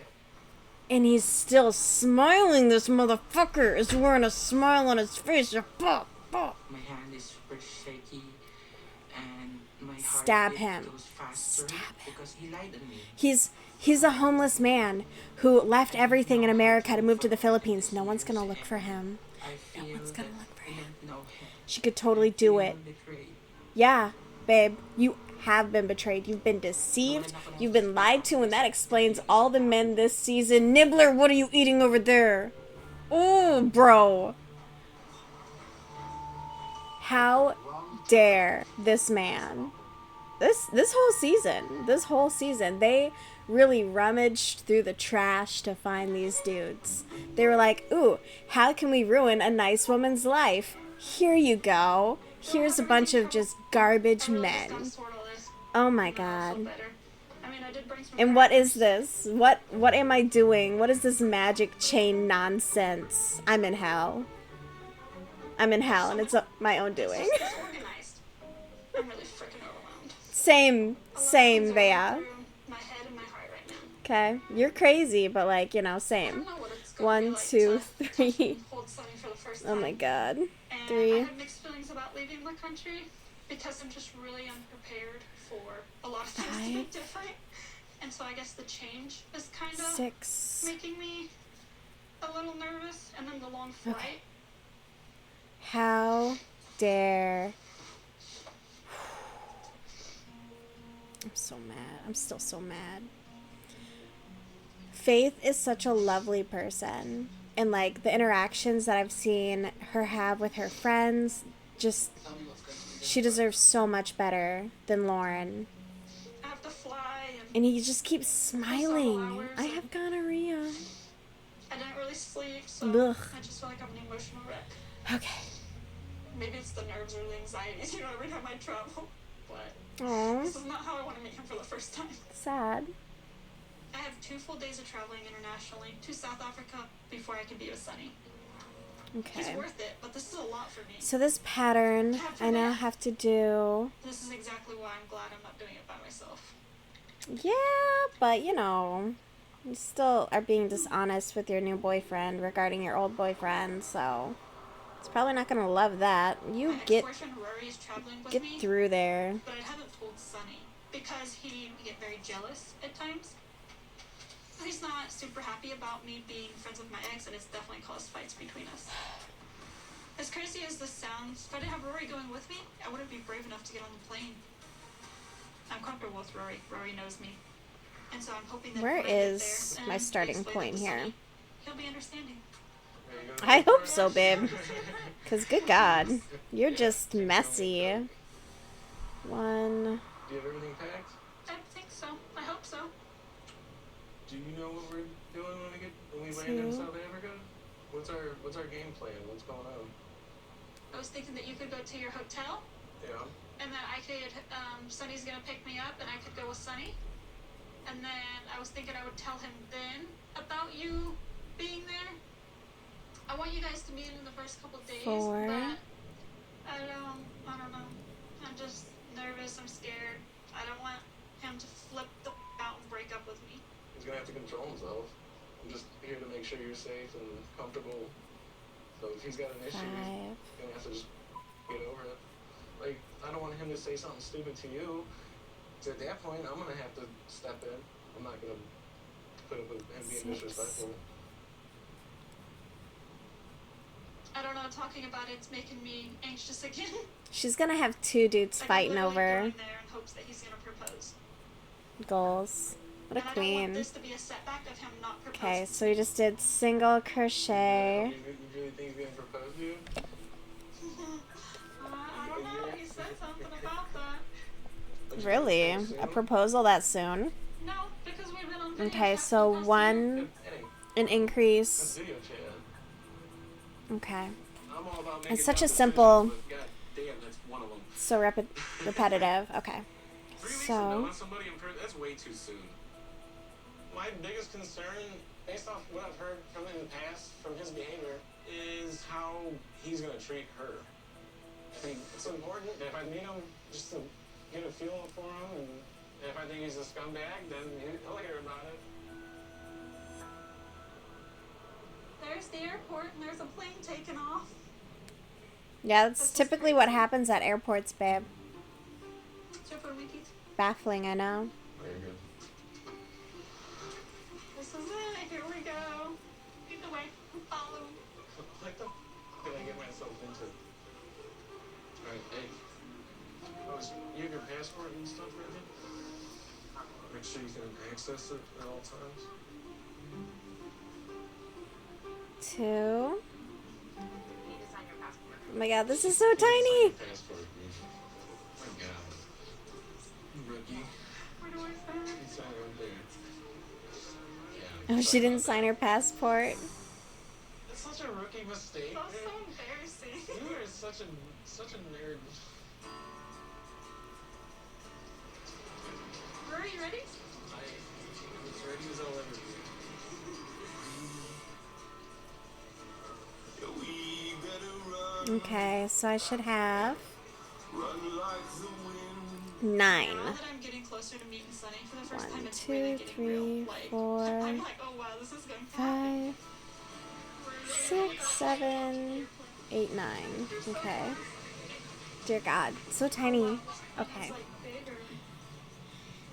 And he's still smiling. This motherfucker is wearing a smile on his face. Fuck. My hand is super shaky, and my heart Stab rate him. goes faster because he lied on me. He's a homeless man who left everything in America to move to the Philippines. No one's gonna look for him. No one's gonna look for him. She could totally do it. Yeah, babe, you have been betrayed. You've been deceived. You've been lied to, and that explains all the men this season. Nibbler, what are you eating over there? Oh, bro. How dare this man? This whole season, they really rummaged through the trash to find these dudes. They were like, ooh, how can we ruin a nice woman's life? Here you go. Here's a bunch of just garbage men. Oh my god. And what is this? What am I doing? What is this magic chain nonsense? I'm in hell. I'm in hell, and it's my own doing. I'm really freaking overwhelmed. Same, Bea. My head and my heart right now. Okay, you're crazy, but like, you know, same. 1, 2, 3. Oh my god. And 3. I have mixed feelings about leaving the country because I'm just really unprepared for a lot of things to be different. And so I guess the change is kind of 6. making me a little nervous. And then the long flight. Okay. How dare... I'm so mad. I'm still so mad. Faith is such a lovely person. And, like, the interactions that I've seen her have with her friends, just... She deserves so much better than Lauren. I have to fly. And he just keeps smiling. I have gonorrhea. I didn't really sleep, so Ugh. I just feel like I'm an emotional wreck. Okay. Maybe it's the nerves or the anxieties, you know, every time I travel. But Aww. this is not how I want to meet him for the first time. Sad. I have 2 full days of traveling internationally to South Africa before I can be with Sunny. Okay. He's worth it, but this is a lot for me. So this pattern, I now have to do... This is exactly why I'm glad I'm not doing it by myself. Yeah, but you know, you still are being dishonest with your new boyfriend regarding your old boyfriend, so it's probably not gonna love that. You get through there. But I haven't told Sunny because he get very jealous at times. He's not super happy about me being friends with my ex, and it's definitely caused fights between us. As crazy as this sounds, if I didn't have Rory going with me, I wouldn't be brave enough to get on the plane. I'm comfortable with Rory. Rory knows me. And so I'm hoping that Where when I get is there my and starting explain point it to here? Sunny, he'll be understanding. I hope so, babe. Because good God, you're just messy. 1. Do you have everything packed? I think so. I hope so. Do you know what we're doing when we land in South Africa? What's our game plan? What's going on? I was thinking that you could go to your hotel. Yeah. And then I could, Sunny's gonna pick me up and I could go with Sunny. And then I was thinking I would tell him then about you being there. I want you guys to meet in the first couple days, 4. but I don't know. I'm just nervous, I'm scared. I don't want him to flip the out and break up with me. He's gonna have to control himself. I'm just here to make sure you're safe and comfortable. So if he's got an issue, he's gonna have to just get over it. Like, I don't want him to say something stupid to you. So at that point, I'm gonna have to step in. I'm not gonna put up with him being disrespectful. I don't know, talking about it's making me anxious again. She's gonna have 2 dudes fighting over Going there in hopes that he's gonna propose. goals. What a And I don't queen. want this to be a setback of him not proposing. Okay, so we just did single crochet. You really think he's gonna propose to you? I don't know, he said something about that. Really? A proposal that soon? No, because we've been on video Okay, chat so for the past 1, an increase. Video chat. Okay. I'm all about making It's such a decisions, simple, but God damn, that's one of them. so repetitive. Okay. 3 weeks So, ago, somebody in person, that's way too soon. My biggest concern, based off what I've heard from him in the past, from his behavior, is how he's gonna treat her. I think it's important that if I meet him, just to get a feel for him, and if I think he's a scumbag, then he'll hear about it. There's the airport and there's a plane taking off. Yeah, that's typically what happens at airports, babe. Super wiki. Baffling, I know. Very good. This is it. Here we go. Lead the way. Follow. What the f did I get myself into? Alright, hey. Oh, you have your passport and stuff ready? Make sure you can access it at all times. 2. Oh my god, this is so tiny! Passport, oh my god. Rookie. Where do I sign? You sign right there. Yeah. Oh, she didn't sign her passport. That's such a rookie mistake. That's so embarrassing. You are such a nerd. Are you ready? I'm as ready as I'll ever be. Okay, so I should have 9. Now that I'm getting closer to meeting Sunny for the first time, 1, it's really 2, getting 3, real. Like, 4, I'm like, oh wow, this is going to happen. 5, 6, 7, 8, 9. Okay. Dear God, so tiny. Okay.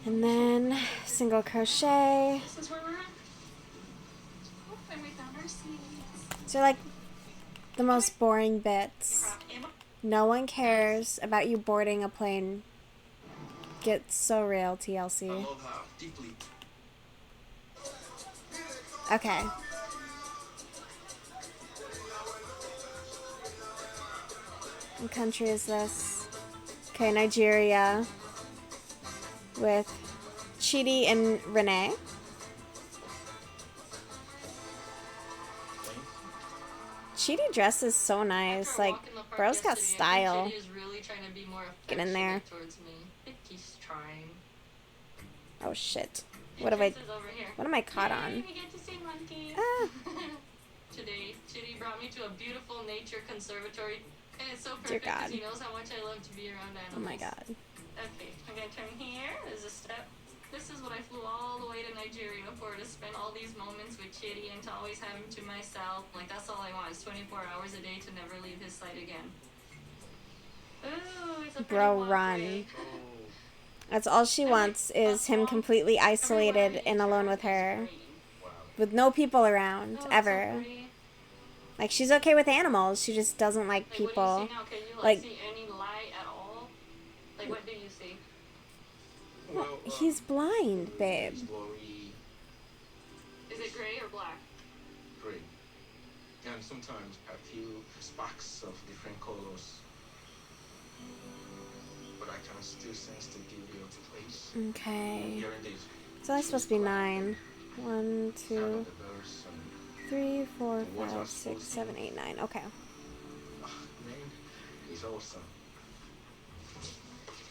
And then single crochet. This is where we're at. Oh, and we found our seats. These are like the most boring bits. No one cares about you boarding a plane. Get so real, TLC. I love her deeply. Okay. What country is this? Okay, Nigeria. With Chidi and Renee. Chidi dresses so nice. Like, bro's got style. Get in there. He's trying. Oh shit. What am I caught on? We get to see monkeys. Ah. Today, Chitty brought me to a beautiful nature conservatory, and it's so Dear perfect God. because he knows how much I love to be around animals. Oh my god. Okay, I'm gonna turn here. There's a step. This is what I flew all the way to Nigeria for, to spend all these moments with Chitty and to always have him to myself. Like, that's all I want, is 24 hours a day to never leave his sight again. Ooh, it's a Bro, run. That's all she wants, is him completely isolated and alone with her. With no people around, ever. Like, she's okay with animals, she just doesn't like people. Like, see any light at all? Like, what do you see? Well, he's blind, babe. Is it gray or black? Gray. And sometimes I feel sparks of different colors. But I can still sense the beauty of the place. Okay. Here it is. It's only supposed to be 9. 1, 2, 3, 4, 5, 6, 7, 8, 9. Okay. Man, it's awesome.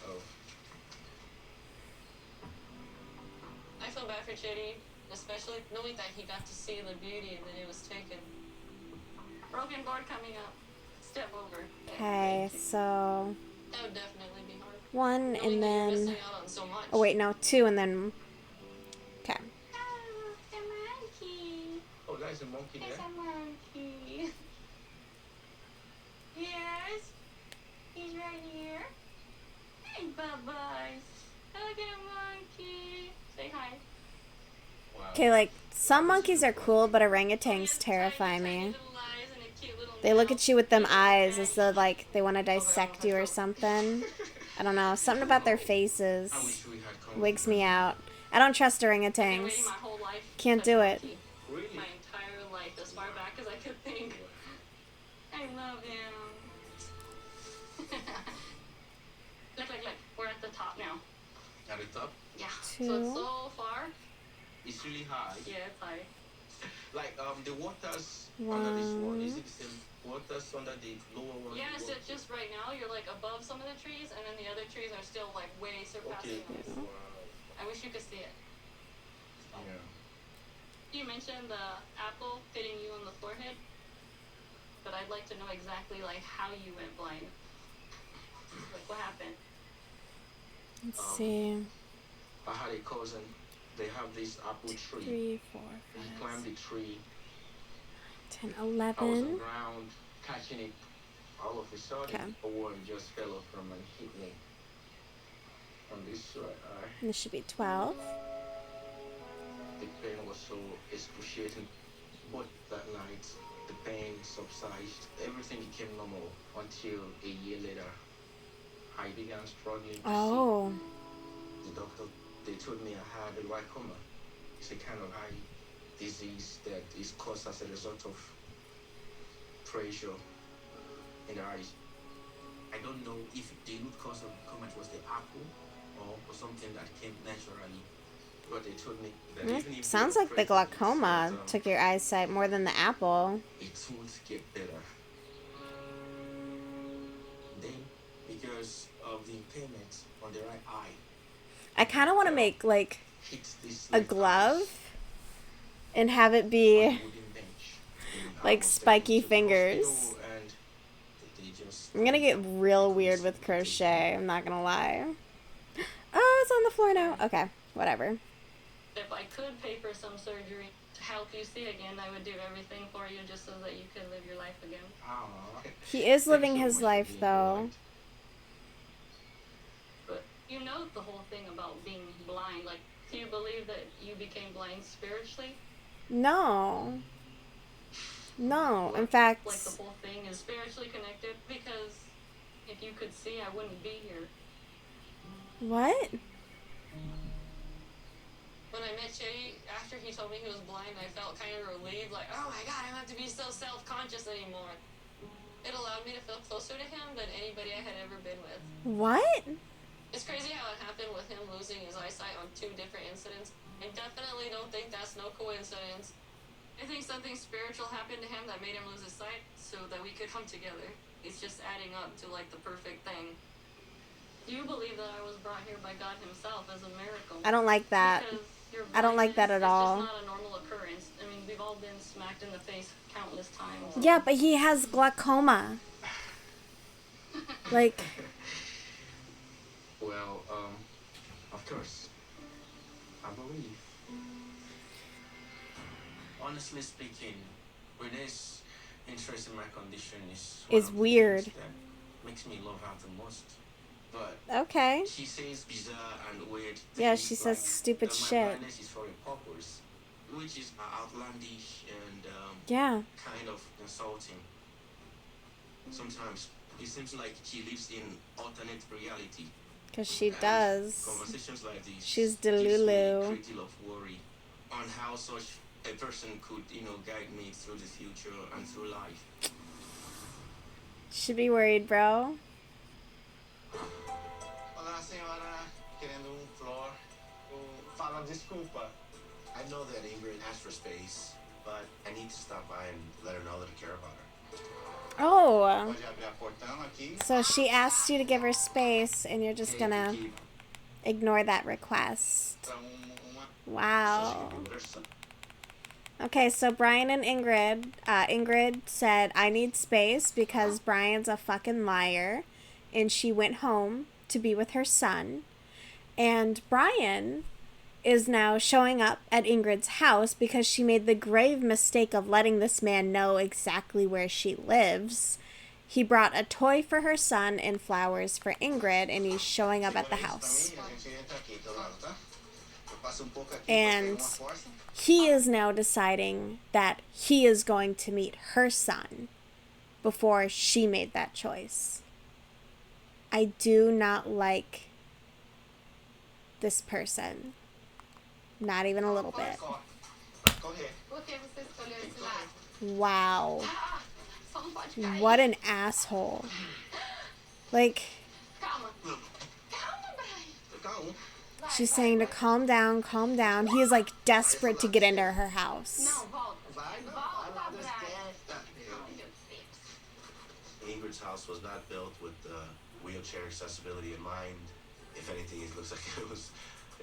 Oh. I feel bad for Chitty, especially knowing that he got to see the beauty and then it was taken. Broken board coming up. Step over. Okay, so That would definitely be hard. 1 Knowing and that you're then... missing out on so much. Oh wait, no, 2 and then... Okay. Oh, the monkey. Oh, there's a monkey there. There's a monkey. Yes. He's right here. Hey, Bubba. Look at a monkey. Say hi. Okay, like, some monkeys are cool, but orangutans terrify me. They look at you with them eyes as though, like, they want to dissect you or something. I don't know. Something about their faces wigs me out. I don't trust orangutans. Can't do it. My entire life, as far back as I could think. I love him. Look. We're at the top now. At the top? Yeah. 2. So it's so far. It's really high. Yeah, it's high. Like, the waters under this one, is it the same waters under the lower one? Yeah, so just right now, you're like above some of the trees, and then the other trees are still like way surpassing us. I wish you could see it. Yeah. You mentioned the apple hitting you on the forehead, but I'd like to know exactly like how you went blind. Like what happened? Let's see. I had a cousin. They have this apple tree. 3, 4, 5, He climbed the tree. 10, I was 11. on the ground catching it. All of a sudden, Okay. a worm just fell off from and hit me on this right eye. And this should be 12. The pain was so excruciating. But that night, the pain subsided. Everything became normal until a year later. I began struggling to Oh. see. The doctor, they told me I had a glaucoma. It's a kind of eye disease that is caused as a result of pressure in the eyes. I don't know if the root cause of glaucoma was the apple or something that came naturally. But they told me that even if Sounds like the glaucoma took your eyesight more than the apple. it would get better. Then, because of the impairment on the right eye, I kind of want to make like hit this a left glove and have it be wooden bench. like spiky fingers. And they just I'm gonna get real weird with crochet, I'm not gonna lie. Oh, it's on the floor now. Okay, whatever. If I could pay for some surgery to help you see again, I would do everything for you just so that you could live your life again. He is living his life though. But you know the whole thing about being blind. Like, do you believe that you became blind spiritually? No. No, in fact, Like the whole thing is spiritually connected? Because if you could see, I wouldn't be here. what? When I met Jay, after he told me he was blind, I felt kind of relieved, like, oh my god, I don't have to be so self-conscious anymore. It allowed me to feel closer to him than anybody I had ever been with. What? It's crazy how it happened with him losing his eyesight on 2 different incidents. I definitely don't think that's no coincidence. I think something spiritual happened to him that made him lose his sight so that we could come together. It's just adding up to like the perfect thing. Do you believe that I was brought here by God himself as a miracle? I don't like that. Because your I don't like that at blindness all. is just not a normal occurrence. I mean, we've all been smacked in the face countless times. Yeah, but he has glaucoma. Like, Well, of course, I believe. Honestly speaking, Renee's interest in my condition is one is of the weird. things that makes me love her the most. But Okay. she says bizarre and weird Yeah, things she says like stupid that shit. My blindness is for a purpose, which is outlandish and Yeah. kind of insulting. Sometimes it seems like she lives in alternate reality. Because she And does. Conversations like this She's gives me a delulu. great deal of worry on how such a person could, guide me through the future and through life. Should be worried, bro. Olá, senhora. Querendo flor. Fala desculpa. I know that Ingrid asked for space, but I need to stop by and let her know that I care about her. Oh. Pode abrir a portão aqui. So she asked you to give her space, and you're just gonna ignore that request. Wow. Okay, so Brian and Ingrid, Ingrid said, I need space because Brian's a fucking liar, and she went home to be with her son. And Brian is now showing up at Ingrid's house because she made the grave mistake of letting this man know exactly where she lives. He brought a toy for her son and flowers for Ingrid, and he's showing up at the house. And he is now deciding that he is going to meet her son before she made that choice. I do not like this person. Not even a little bit. Wow. What an asshole. Like, she's saying to calm down, calm down. He is like desperate to get into her house. Ingrid's house was not built with wheelchair accessibility in mind. If anything, it looks like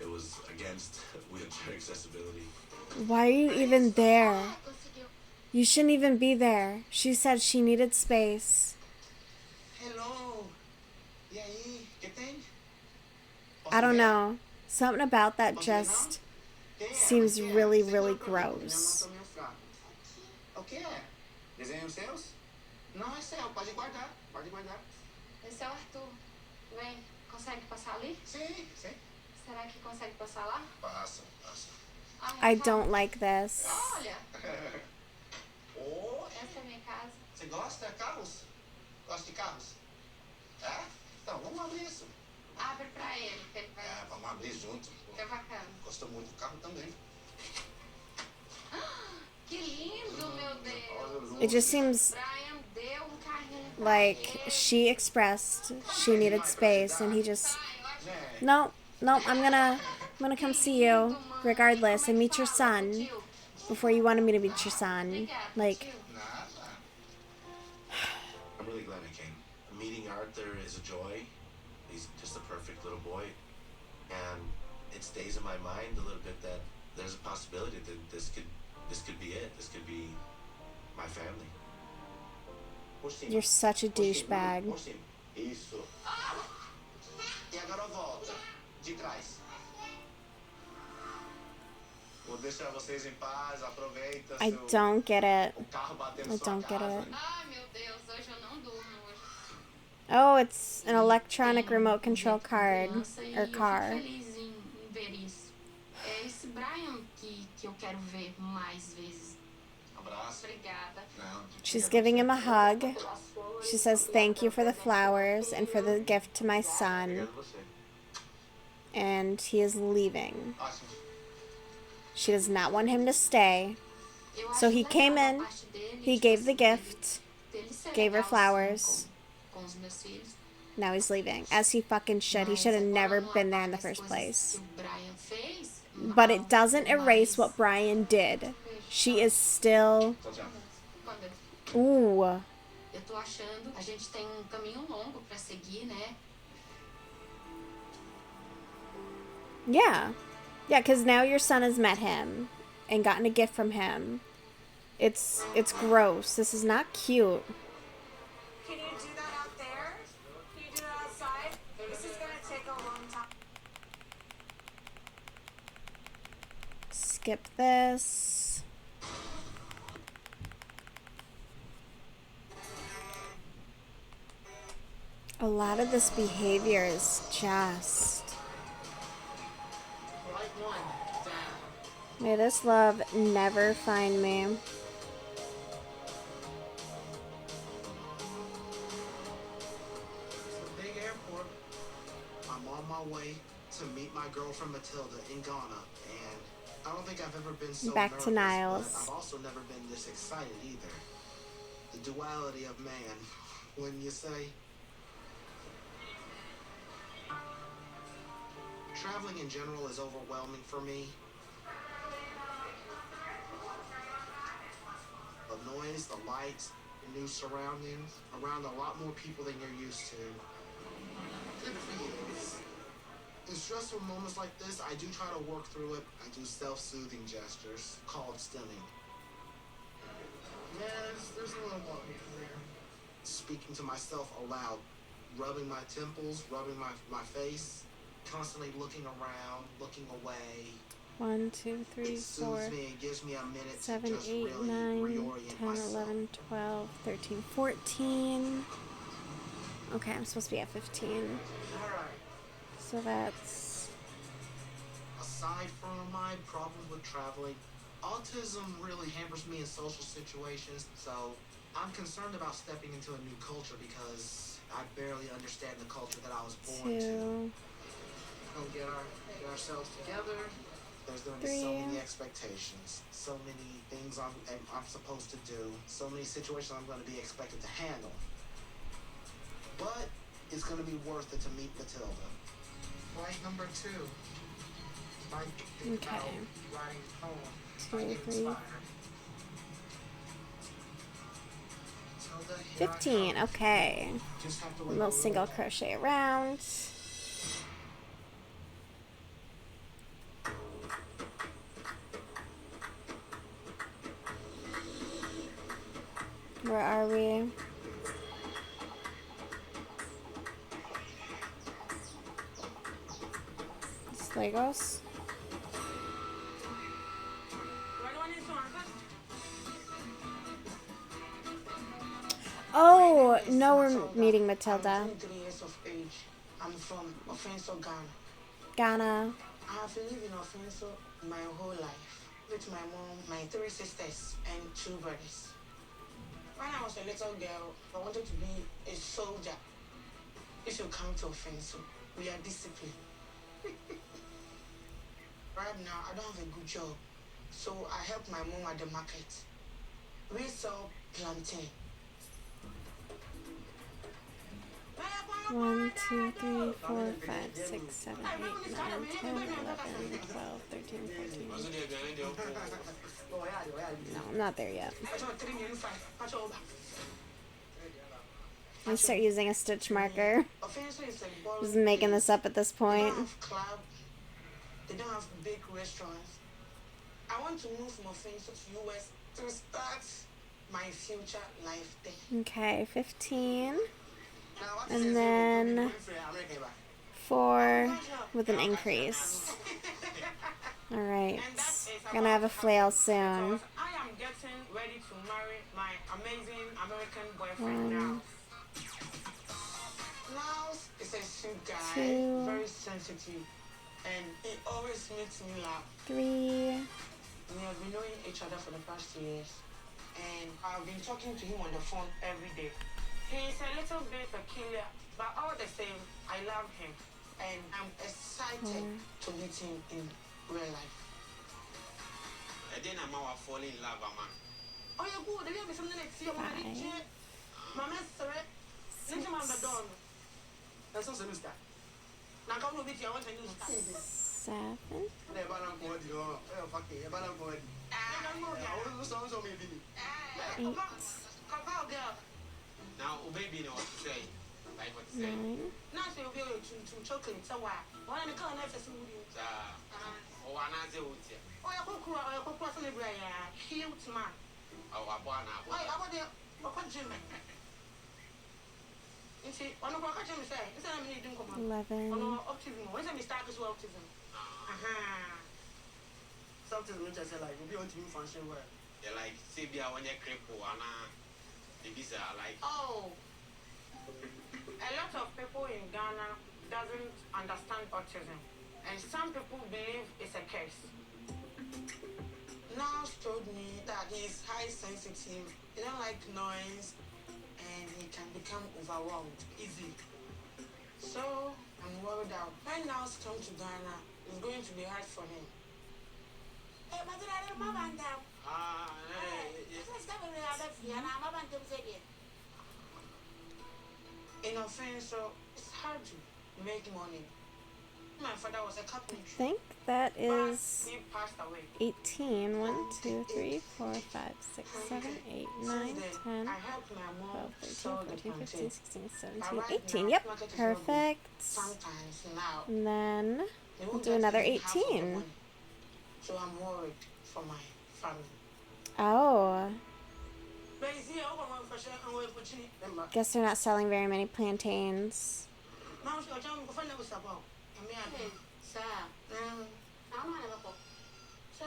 it was against wheelchair accessibility. Why are you even there? You shouldn't even be there. She said she needed space. Hello. E aí, que tem? I don't know. Something about that just seems really, really gross. O que é? Desenhos seus? Não é seu, pode guardar, pode guardar. Esse é o Arthur. Vem, consegue passar ali? Sim, sim. Será que consegue passar lá? Passa, passa. I don't like this. Olha, Oh, essa é a minha casa. você gosta de carros? Gosta de carros? É? Então, vamos abrir isso. Abre pra ele, que ele vai... É, vamos abrir junto. Que bacana. Gosta muito do carro também. Que lindo, meu Deus. It just seems Brian deu carrinho pra like ele. she expressed she needed space and he just, no, I'm gonna come see you regardless and meet your son before you wanted me to meet your son. Like, I'm really glad I came. Meeting Arthur is a joy. He's just a perfect little boy. And it stays in my mind a little bit that there's a possibility that this could be it. This could be my family. you're such a douchebag. Isso. E agora volta. De trás. Vou deixar vocês em paz. Aproveita. I don't get it. O carro batendo I sua don't get casa. it. Ai, meu Deus, hoje eu não durmo hoje. Oh, it's an electronic remote control card Criança, e or eu car. fico feliz em ver isso. É esse Brian que eu quero ver mais vezes. Abraço. Obrigada. Não. She's giving him a hug. She says thank you for the flowers and for the gift to my son. Obrigado você. And he is leaving. Ótimo. She does not want him to stay. Eu So acho he legal came da in, parte dele, he tipo gave the assim, gift, dele ser gave her legal, assim, flowers. com os meus filhos. Now he's leaving. As he fucking should. He should have never been there in the first place. Que o Brian fez, But it doesn't erase what Brian did. She is still... quando Ooh. eu tô achando, a gente tem um caminho longo pra seguir, né? Yeah. Yeah, because now your son has met him and gotten a gift from him. It's gross. This is not cute. Can you do that out there? Can you do that outside? This is gonna take a long time. Skip this. A lot of this behavior is just... Right one. Down. May this love never find me. It's a big airport. I'm on my way to meet my girlfriend Matilda in Ghana, and I don't think I've ever been so Back nervous, to Niles. but I've also never been this excited either. The duality of man, wouldn't you say? Traveling in general is overwhelming for me. The noise, the lights, the new surroundings, around a lot more people than you're used to. Good for you. In stressful moments like this, I do try to work through it. I do self-soothing gestures called stimming. Yeah, there's a little more there. Speaking to myself aloud, rubbing my temples, rubbing my face, constantly looking around, looking away. 1, 2, 3, It 4, soothes me and gives me a minute 7, to just 8, really 9, reorient 10, myself. 11, 12, 13, 14. Okay, I'm supposed to be at 15. Alright. So that's... Aside from my problems with traveling, autism really hampers me in social situations, so I'm concerned about stepping into a new culture because I barely understand the culture that I was born to. 2, We'll get ourselves together. There's going to be so many expectations, so many things I'm supposed to do, so many situations I'm going to be expected to handle. But it's going to be worth it to meet Matilda. Flight number 2. Okay. Writing a poem. 2, 3, Matilda, here I 15. come. Okay. Just have to A wait little single crochet around. Where are we? Legos. Oh, no, we're meeting Matilda. I'm 23 years of age. I'm from Offenso, Ghana. Ghana. I have lived in Offenso my whole life with my mom, my 3 sisters, and 2 brothers. When I was a little girl, I wanted to be a soldier. If you come to Offenso, we are disciplined. Right now, I don't have a good job, so I help my mom at the market. We sell plantain. 1, 2, 3, 4, 5, 6, 7, 8, 9, 10, 11, 12, 13, 14. No, I'm not there yet. I start using a stitch marker. Just making this up at this point. They don't have big restaurants. I want to move from Offenso to US to start my future life there. Okay, 15. And then 4 with an increase. Alright. Gonna have a flail soon. I am getting ready to marry my amazing American boyfriend now. Niles is a sweet guy, 2, very sensitive, and he always makes me laugh. 3. We have been knowing each other for the past 2 years, and I've been talking to him on the phone every day. He's a little bit peculiar, but all the same, I love him, and I'm excited to meet him in real life. And then I'm out falling in love, man. Oh, you're good. There will be something like see. Mama, sir, let him have the door. That's also Mr. Now come with you. I want to use 7. Now, baby, know what to say. Like what to say. 9. Now, so you'll be able to chocolate. So, why? Why don't you call an FS with you? Oh, I'm not there with you. Oh, you're going to celebrate a cute man. Oh, I'm born now. Oh, I'm going to gym. You see, I'm going to gym. It's not me doing come on. 11. Oh, optimism. When's the mistake is optimism? Something which I say, like, we'll be on to you function where. You're like, say, be a one year cripple, and these are like. Oh, a lot of people in Ghana doesn't understand autism, and some people believe it's a curse. Niles told me that he's high sensitive, he don't like noise, and he can become overwhelmed easily. So I'm worried that when Niles comes to Ghana, it's going to be hard for him. Hey, but I don't know about that. In Offense, so it's hard to make money. My father was a carpenter. I think that is He passed away. 18. 1, 2, 3, 4, 5, 6, 7, 8, 9, 10, I helped my 12, mom 13, sell the 14, 15, plantain. 16, But 17, right 18. now, Yep, market is not good. perfect. Sometimes now, And then they we'll won't do get another even half of the 18. money. So I'm worried for my family. Oh, But you see, I want for sure and wait for Chini. guess they're not selling very many plantains. Now, so I'm going to find out what's about. Sir, I'm not a couple. So,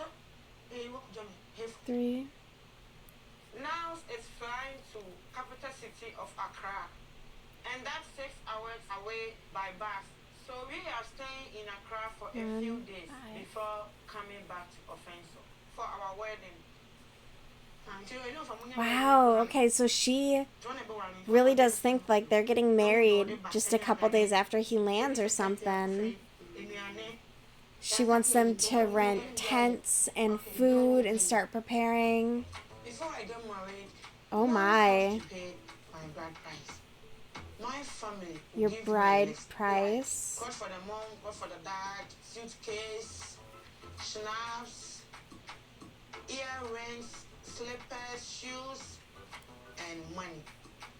hey, what Johnny? Hey, 3. Niles is flying to capital city of Accra, and that's 6 hours away by bus. So we are staying in Accra for a few days before coming back to Offenso for our wedding. Wow, okay, so she really does think like they're getting married just a couple days after he lands or something. She wants them to rent tents and food and start preparing. Before I get married, Oh my. my bride price. My family Your give bride me price. God for the mom, God for the dad, suitcase, schnapps, earrings, slippers, shoes, and money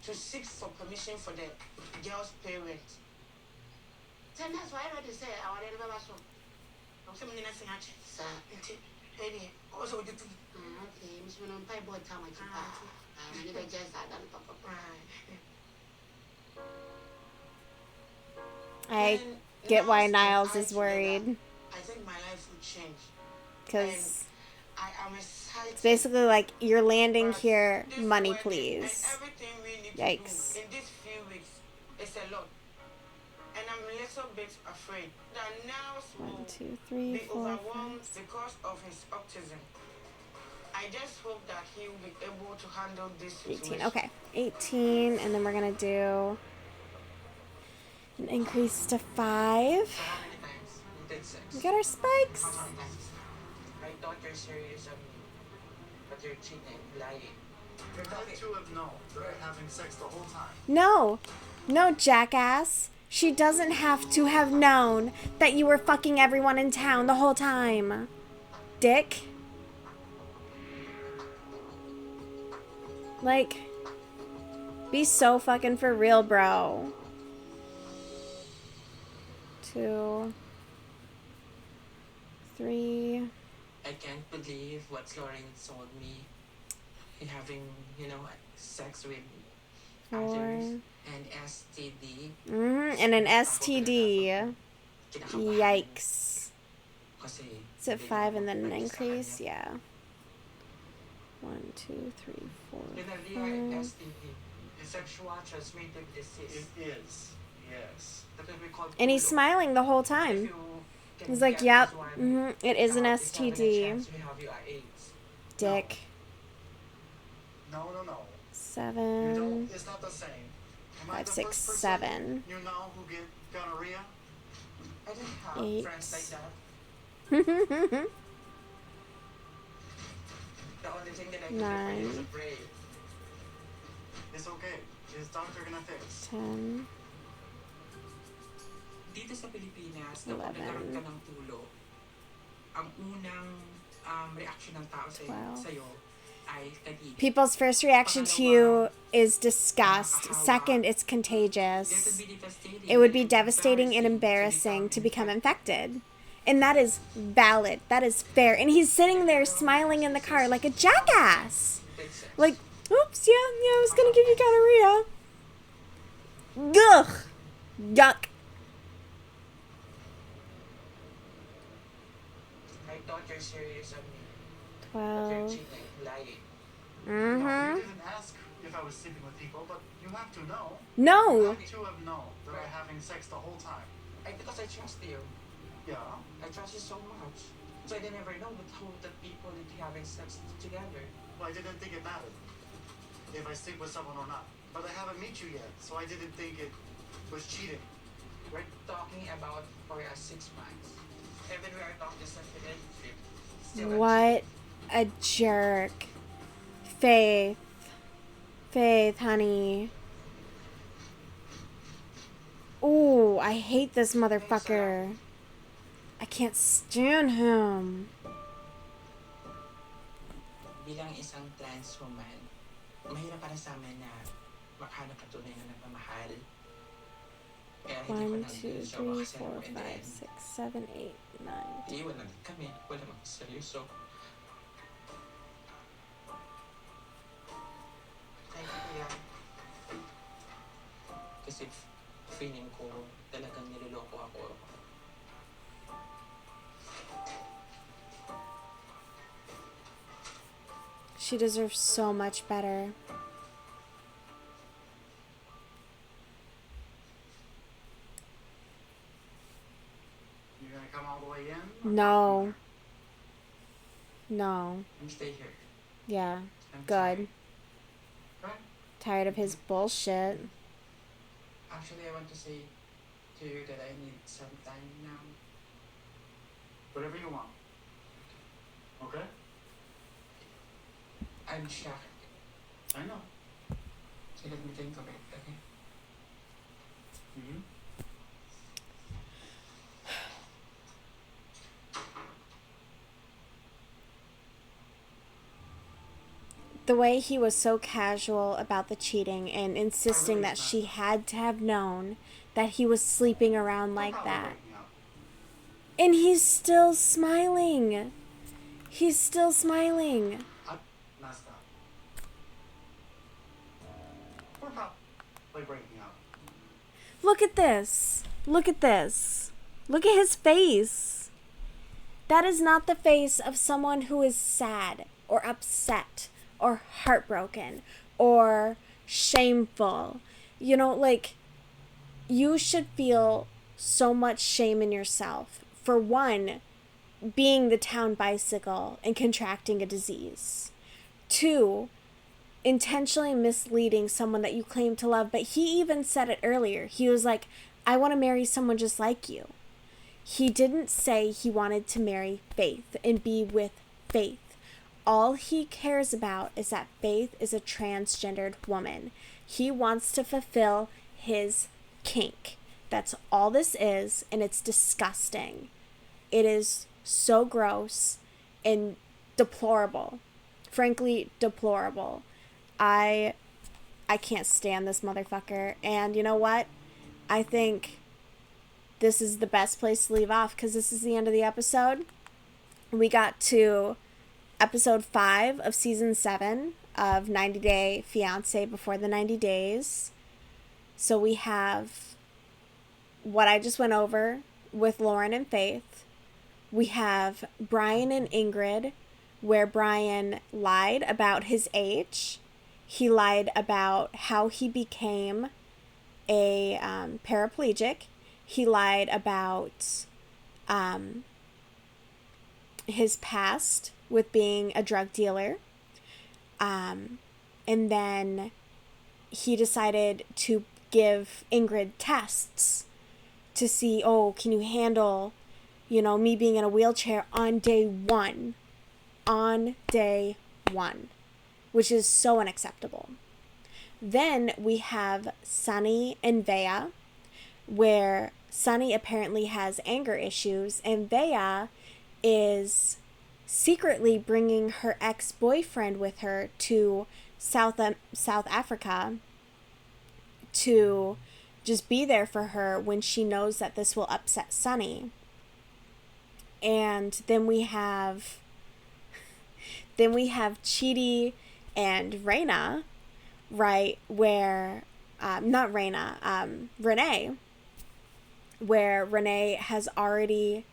to seek for permission for the girl's parents. Then that's why I already say I want to remember so. I'm saying nothing actually. Sir. Any also with the two. Okay, Miss Winon Pie Boy Tama Chipa. I'm never just that done, Papa. I get why Niles is worried. life will change. Because I am excited. it's basically like, you're landing But here, this money wedding please. And everything we need Yikes. to do in these few weeks is a lot. And I'm a little bit afraid that Niles 1, will 2, 3, be 4, overwhelmed 5. because of his autism. I just hope that he will be able to handle this 18. situation. Okay, 18, and then we're gonna do an increase to 5. So how many times you did sex? We got our spikes. How many times? I thought you're serious but you're cheating, lying. You had to have known they're having sex the whole time. No, no, jackass. She doesn't have to have known that you were fucking everyone in town the whole time. Dick. Like, be so fucking for real, bro. 2, 3. I can't believe what Lauren told me. Having, sex with 4. others and STD. And an STD. Yikes. Is it 5 and then an increase? Yeah. 1, 2, 3, 4, 5. Sexual transmitted disease. It is, yes. That's what we call And he's smiling the whole time. He's like, yep, it is an STD. Dick. No. 7. It's not the same. Am 5, I the 6, first person 7. You know who get gonorrhea? I didn't have 8. friends like that. The only thing that I can do for you is 9. pray. It's okay. His doctor gonna fix. 10. Dito sa Pilipinas, kapag 11. nagkaroon ka ng tulo, ang unang reaction ng tao sa'yo ay kadiri. People's first reaction to you is disgust. Second, it's contagious. It would be devastating and embarrassing to become infected. And that is valid. That is fair. And he's sitting there smiling in the car like a jackass. Like, oops, yeah, I was gonna give you gonorrhea. Gugh. Yuck. I thought you're serious on me. 12. You're cheating, lying. No, you didn't ask if I was sleeping with people, but you have to know. No. You have to have known that we're having sex the whole time. Because I trust you. Yeah. I trust you so much. So I didn't ever know that people did having sex together. Well, I didn't think it mattered if I sleep with someone or not. But I haven't met you yet, so I didn't think it was cheating. We're talking about for 6 months. Even we are talking just relationship. What a jerk. Faith, honey. Ooh, I hate this motherfucker. I can't stand him. Bilang isang trans woman, mahirap para sa amin na makahanap ka tunay na nagmamahal. 1, 2, 3, 4, 5, 6, 7, 8, 9. Iiwan lang kami. Wala mang seryoso. Kasi feeling ko talagang niloloko ako. She deserves so much better. You gonna come all the way in? No. No. You stay here. Yeah. I'm Good. Okay. Tired of his bullshit. Actually, I want to say to you that I need some time now. Whatever you want. Okay? I'm shocked. I know. So let me think of it, okay? Mm-hmm. The way he was so casual about the cheating and insisting that she had to have known that he was sleeping around like that. And he's still smiling. He's still smiling. Not stop. We're probably breaking up. Look at this. Look at this. Look at his face. That is not the face of someone who is sad or upset or heartbroken or shameful. You know, like, you should feel so much shame in yourself for, one, being the town bicycle and contracting a disease. 2, intentionally misleading someone that you claim to love. But he even said it earlier. He was like, I want to marry someone just like you. He didn't say he wanted to marry Faith and be with Faith. All he cares about is that Faith is a transgendered woman. He wants to fulfill his kink. That's all this is, and it's disgusting. It is so gross and deplorable. Frankly, deplorable. I can't stand this motherfucker. And you know what? I think this is the best place to leave off, because this is the end of the episode. We got to episode 5 of season 7 of 90 Day Fiancé before the 90 days. So we have what I just went over with Lauren and Faith. We have Brian and Ingrid, where Brian lied about his age. He lied about how he became a paraplegic. He lied about his past with being a drug dealer. And then he decided to give Ingrid tests to see, oh, can you handle, me being in a wheelchair on day 1? On day 1, which is so unacceptable. Then we have Sunny and Vea, where Sunny apparently has anger issues, and Vea is secretly bringing her ex-boyfriend with her to South Africa to just be there for her when she knows that this will upset Sunny. And then we have Chidi and Raina, right, where not Raina, Renee, where Renee has already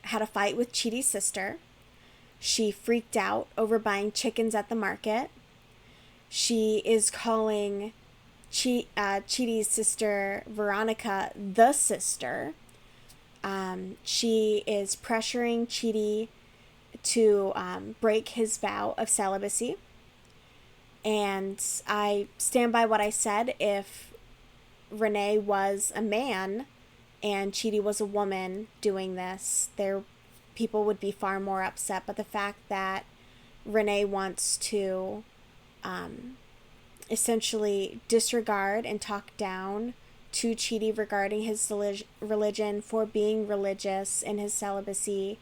had a fight with Chidi's sister. She freaked out over buying chickens at the market. She is calling Chidi's sister Veronica the sister. She is pressuring Chidi to break his vow of celibacy. And I stand by what I said. If Renee was a man and Chidi was a woman doing this, people would be far more upset. But the fact that Renee wants to essentially disregard and talk down to Chidi regarding his religion for being religious in his celibacy,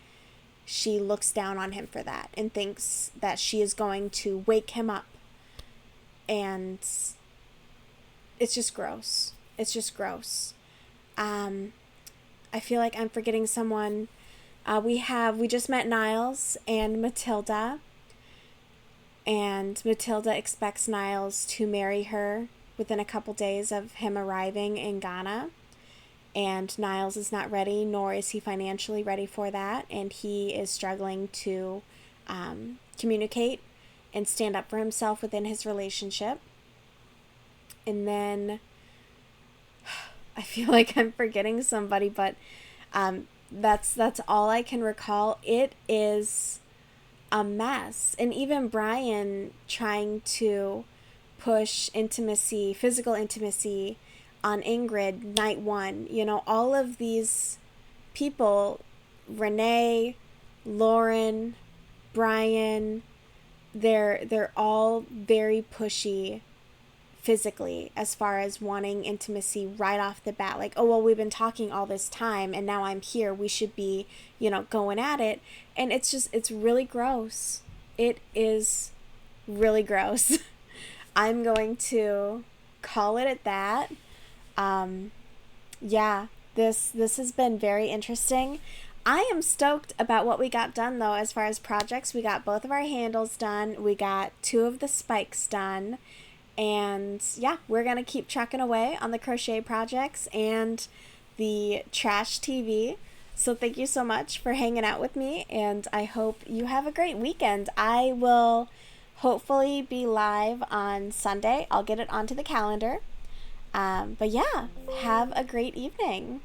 she looks down on him for that and thinks that she is going to wake him up. And it's just gross. It's just gross. I feel like I'm forgetting someone. We just met Niles and Matilda. And Matilda expects Niles to marry her within a couple days of him arriving in Ghana. And Niles is not ready, nor is he financially ready for that. And he is struggling to communicate and stand up for himself within his relationship. And then I feel like I'm forgetting somebody, but that's all I can recall. It is a mess. And even Brian trying to push intimacy, physical intimacy on Ingrid night 1. All of these people, Renee, Lauren, Brian, they're all very pushy physically as far as wanting intimacy right off the bat. Like, oh, well, we've been talking all this time and now I'm here. We should be, going at it. And it's really gross. It is really gross. I'm going to call it at that. Yeah, this has been very interesting. I am stoked about what we got done, though, as far as projects. We got both of our handles done. We got 2 of the spikes done. And, yeah, we're going to keep trucking away on the crochet projects and the trash TV. So thank you so much for hanging out with me, and I hope you have a great weekend. I will hopefully be live on Sunday. I'll get it onto the calendar. But yeah, have a great evening.